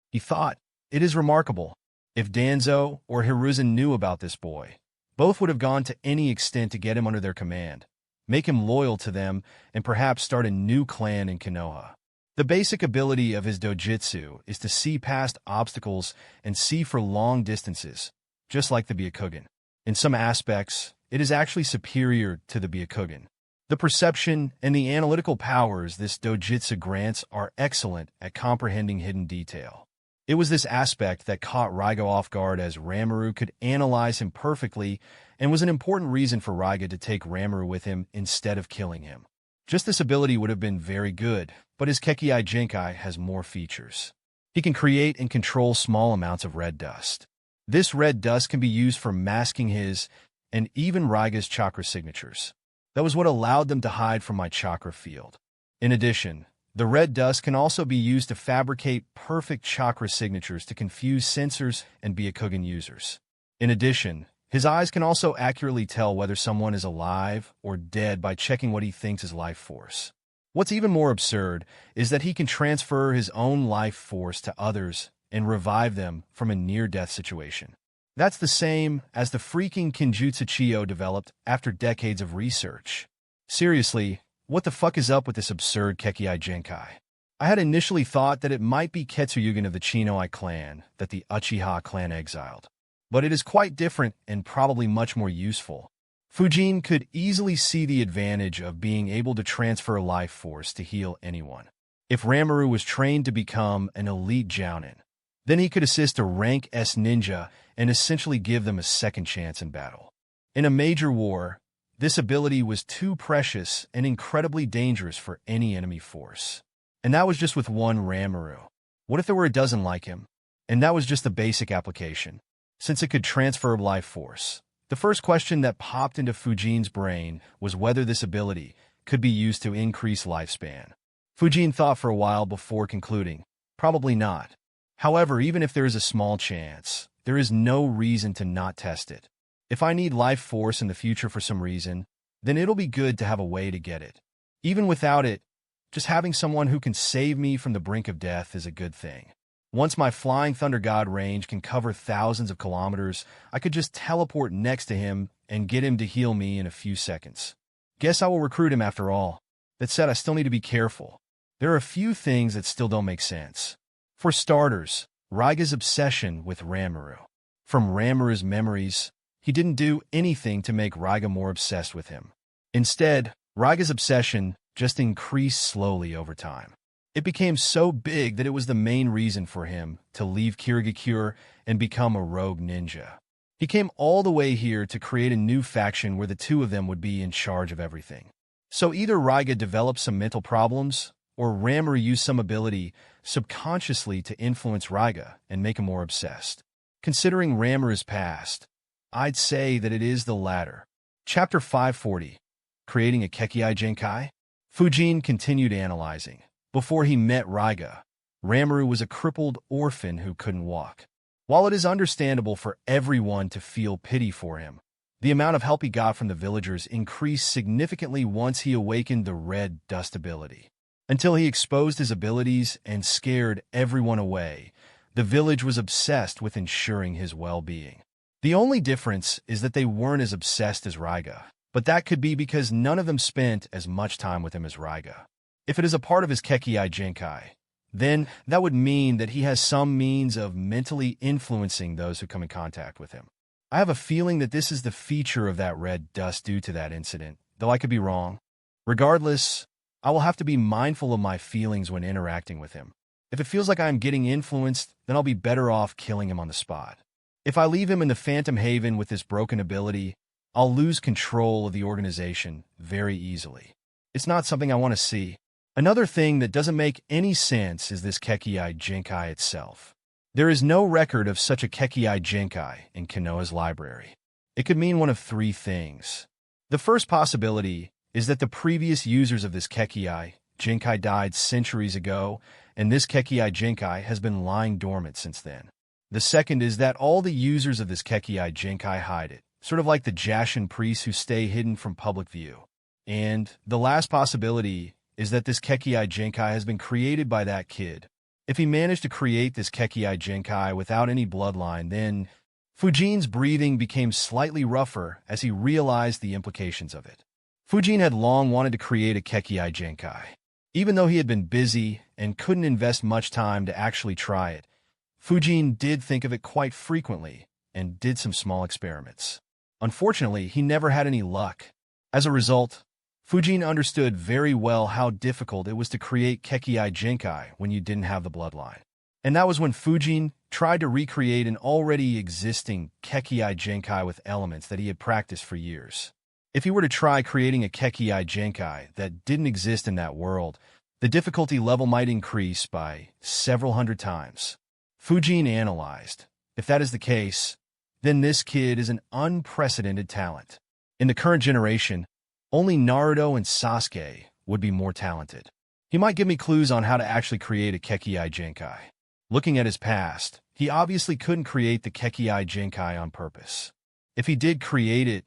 He thought, it is remarkable. If Danzo or Hiruzen knew about this boy, both would have gone to any extent to get him under their command, make him loyal to them, and perhaps start a new clan in Konoha. The basic ability of his dojutsu is to see past obstacles and see for long distances, just like the Byakugan. In some aspects, it is actually superior to the Byakugan. The perception and the analytical powers this dojutsu grants are excellent at comprehending hidden detail. It was this aspect that caught Raiga off guard, as Ranmaru could analyze him perfectly and was an important reason for Raiga to take Ranmaru with him instead of killing him. Just this ability would have been very good, but his Kekkei Genkai has more features. He can create and control small amounts of red dust. This red dust can be used for masking his and even Raiga's chakra signatures. That was what allowed them to hide from my chakra field. In addition, the red dust can also be used to fabricate perfect chakra signatures to confuse sensors and Byakugan users. In addition, his eyes can also accurately tell whether someone is alive or dead by checking what he thinks is life force. What's even more absurd is that he can transfer his own life force to others and revive them from a near-death situation. That's the same as the freaking Kinjutsu Chiyo developed after decades of research. Seriously, what the fuck is up with this absurd Kekkei Genkai? I had initially thought that it might be Ketsuyugen of the Chinoi clan that the Uchiha clan exiled. But it is quite different and probably much more useful. Fujin could easily see the advantage of being able to transfer life force to heal anyone. If Ranmaru was trained to become an elite jounin, then he could assist a rank S ninja and essentially give them a second chance in battle. In a major war, this ability was too precious and incredibly dangerous for any enemy force. And that was just with one Ranmaru. What if there were a dozen like him? And that was just the basic application. Since it could transfer life force, the first question that popped into Fujin's brain was whether this ability could be used to increase lifespan. Fujin thought for a while before concluding, probably not. However, even if there is a small chance, there is no reason to not test it. If I need life force in the future for some reason, then it'll be good to have a way to get it. Even without it, just having someone who can save me from the brink of death is a good thing. Once my Flying Thunder God range can cover thousands of kilometers, I could just teleport next to him and get him to heal me in a few seconds. Guess I will recruit him after all. That said, I still need to be careful. There are a few things that still don't make sense. For starters, Raiga's obsession with Ranmaru. From Ranmaru's memories, he didn't do anything to make Raiga more obsessed with him. Instead, Raiga's obsession just increased slowly over time. It became so big that it was the main reason for him to leave Kirigakure and become a rogue ninja. He came all the way here to create a new faction where the two of them would be in charge of everything. So either Raiga developed some mental problems, or Ranmaru used some ability subconsciously to influence Raiga and make him more obsessed. Considering Ranmaru's past, I'd say that it is the latter. Chapter 540, Creating a Kekii Genkai? Fujin continued analyzing. Before he met Raiga, Ranmaru was a crippled orphan who couldn't walk. While it is understandable for everyone to feel pity for him, the amount of help he got from the villagers increased significantly once he awakened the red dust ability. Until he exposed his abilities and scared everyone away, the village was obsessed with ensuring his well-being. The only difference is that they weren't as obsessed as Raiga, but that could be because none of them spent as much time with him as Raiga. If it is a part of his Kekii Genkai, then that would mean that he has some means of mentally influencing those who come in contact with him. I have a feeling that this is the feature of that red dust due to that incident, though I could be wrong. Regardless, I will have to be mindful of my feelings when interacting with him. If it feels like I am getting influenced, then I'll be better off killing him on the spot. If I leave him in the Phantom Haven with this broken ability, I'll lose control of the organization very easily. It's not something I want to see. Another thing that doesn't make any sense is this Kekii Genkai itself. There is no record of such a Kekii Genkai in Konoha's library. It could mean one of three things. The first possibility is that the previous users of this Kekii Genkai died centuries ago, and this Kekii Genkai has been lying dormant since then. The second is that all the users of this Kekii Genkai hide it, sort of like the Jashin priests who stay hidden from public view. And the last possibility is that this Kekii Genkai has been created by that kid. If he managed to create this Kekii Genkai without any bloodline, then Fujin's breathing became slightly rougher as he realized the implications of it. Fujin had long wanted to create a Kekii Genkai. Even though he had been busy and couldn't invest much time to actually try it, Fujin did think of it quite frequently and did some small experiments. Unfortunately, he never had any luck. As a result, Fujin understood very well how difficult it was to create Kekii Genkai when you didn't have the bloodline. And that was when Fujin tried to recreate an already existing Kekii Genkai with elements that he had practiced for years. If he were to try creating a Kekii Genkai that didn't exist in that world, the difficulty level might increase by several hundred times. Fujin analyzed. If that is the case, then this kid is an unprecedented talent. In the current generation, only Naruto and Sasuke would be more talented. He might give me clues on how to actually create a Kekii Genkai. Looking at his past, he obviously couldn't create the Kekii Genkai on purpose. If he did create it,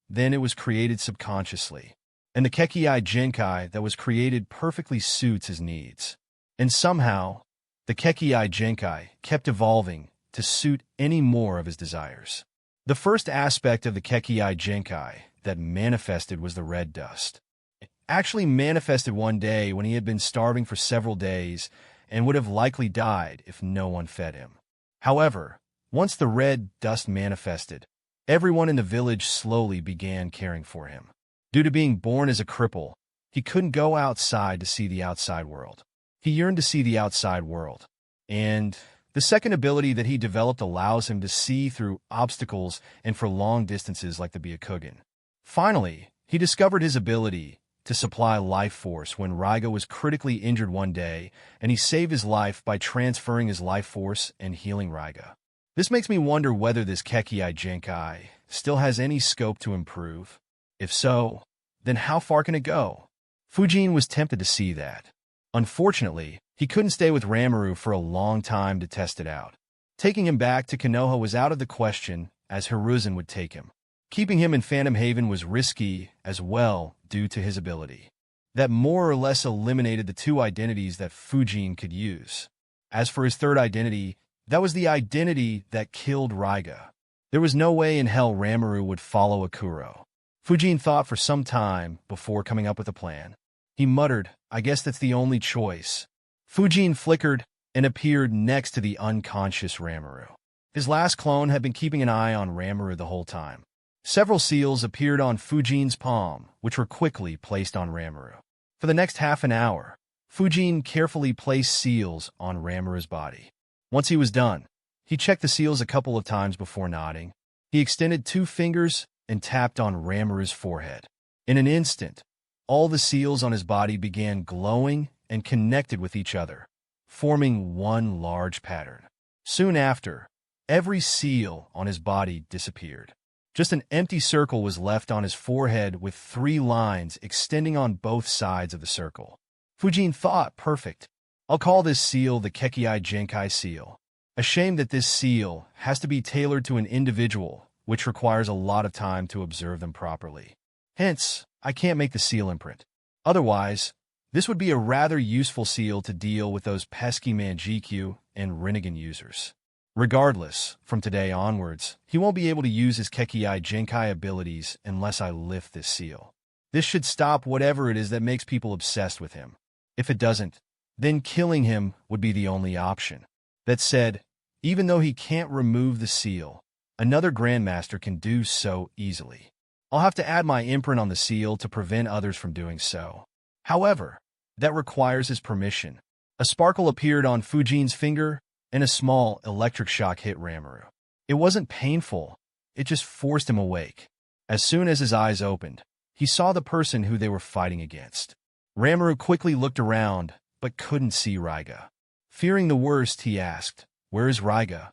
then it was created subconsciously. And the Kekii Genkai that was created perfectly suits his needs. And somehow, the Kekii Genkai kept evolving to suit any more of his desires. The first aspect of the Kekii Genkai that manifested was the red dust. It actually manifested one day when he had been starving for several days and would have likely died if no one fed him. However, once the red dust manifested, everyone in the village slowly began caring for him. Due to being born as a cripple, he couldn't go outside to see the outside world. He yearned to see the outside world. And the second ability that he developed allows him to see through obstacles and for long distances like the Byakugan. Finally, he discovered his ability to supply life force when Raiga was critically injured one day, and he saved his life by transferring his life force and healing Raiga. This makes me wonder whether this Kekii Genkai still has any scope to improve. If so, then how far can it go? Fujin was tempted to see that. Unfortunately, he couldn't stay with Rimuru for a long time to test it out. Taking him back to Konoha was out of the question, as Hiruzen would take him. Keeping him in Phantom Haven was risky as well due to his ability. That more or less eliminated the two identities that Fujin could use. As for his third identity, that was the identity that killed Raiga. There was no way in hell Rimuru would follow Akuro. Fujin thought for some time before coming up with a plan. He muttered, "I guess that's the only choice." Fujin flickered and appeared next to the unconscious Rimuru. His last clone had been keeping an eye on Rimuru the whole time. Several seals appeared on Fujin's palm, which were quickly placed on Rimuru. For the next half an hour, Fujin carefully placed seals on Rimuru's body. Once he was done, he checked the seals a couple of times before nodding. He extended 2 fingers and tapped on Rimuru's forehead. In an instant, all the seals on his body began glowing and connected with each other, forming one large pattern. Soon after, every seal on his body disappeared. Just an empty circle was left on his forehead with 3 lines extending on both sides of the circle. Fujin thought, "Perfect. I'll call this seal the Kekkei Genkai seal." A shame that this seal has to be tailored to an individual, which requires a lot of time to observe them properly. Hence, I can't make the seal imprint. Otherwise, this would be a rather useful seal to deal with those pesky Manjikyu and Rinnegan users. Regardless, from today onwards, he won't be able to use his Kekkei Genkai abilities unless I lift this seal. This should stop whatever it is that makes people obsessed with him. If it doesn't, then killing him would be the only option. That said, even though he can't remove the seal, another Grandmaster can do so easily. I'll have to add my imprint on the seal to prevent others from doing so. However, that requires his permission. A sparkle appeared on Fujin's finger, and a small electric shock hit Rimuru. It wasn't painful, it just forced him awake. As soon as his eyes opened, he saw the person who they were fighting against. Rimuru quickly looked around, but couldn't see Raiga. Fearing the worst, he asked, "Where is Raiga?"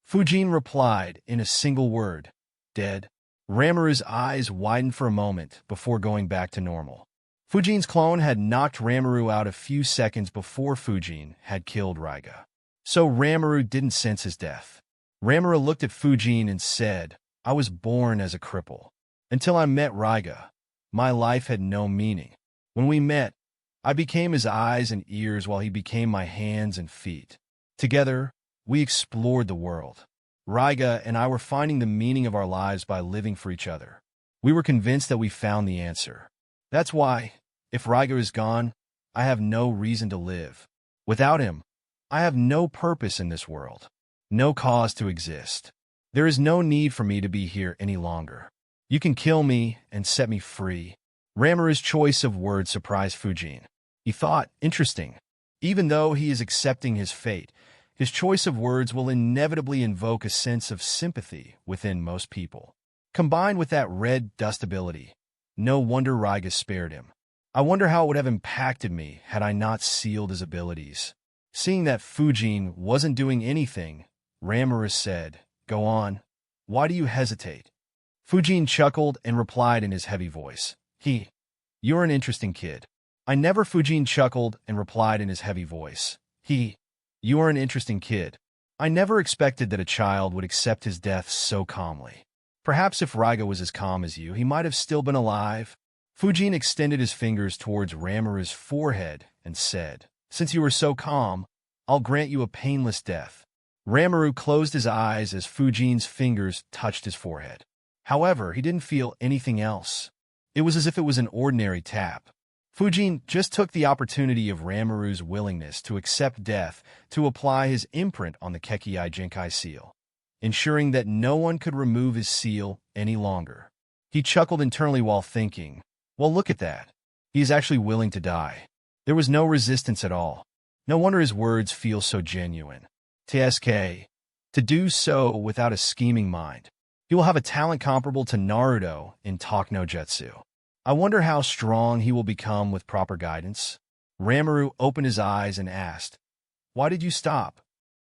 Fujin replied in a single word, "Dead." Rimuru's eyes widened for a moment before going back to normal. Fujin's clone had knocked Rimuru out a few seconds before Fujin had killed Raiga. So Rimuru didn't sense his death. Rimuru looked at Fujin and said, "I was born as a cripple. Until I met Raiga, my life had no meaning. When we met, I became his eyes and ears while he became my hands and feet. Together, we explored the world. Raiga and I were finding the meaning of our lives by living for each other. We were convinced that we found the answer. That's why, if Raiga is gone, I have no reason to live. Without him, I have no purpose in this world, no cause to exist. There is no need for me to be here any longer. You can kill me and set me free." Rimuru's choice of words surprised Fujin. He thought, interesting. Even though he is accepting his fate, his choice of words will inevitably invoke a sense of sympathy within most people. Combined with that red dust ability, no wonder Raiga spared him. I wonder how it would have impacted me had I not sealed his abilities. Seeing that Fujin wasn't doing anything, Rimuru said, "Go on. Why do you hesitate?" Fujin chuckled and replied in his heavy voice, "You're an interesting kid." Fujin chuckled and replied in his heavy voice, "You are an interesting kid. I never expected that a child would accept his death so calmly. Perhaps if Raiga was as calm as you, he might have still been alive." Fujin extended his fingers towards Rimuru's forehead and said, "Since you were so calm, I'll grant you a painless death." Rimuru closed his eyes as Fujin's fingers touched his forehead. However, he didn't feel anything else. It was as if it was an ordinary tap. Fujin just took the opportunity of Rimuru's willingness to accept death to apply his imprint on the Kekkei Genkai seal, ensuring that no one could remove his seal any longer. He chuckled internally while thinking, "Well, look at that. He is actually willing to die." There was no resistance at all. No wonder his words feel so genuine. TSK. To do so without a scheming mind. He will have a talent comparable to Naruto in Talk no Jutsu. I wonder how strong he will become with proper guidance. Rimuru opened his eyes and asked, "Why did you stop?"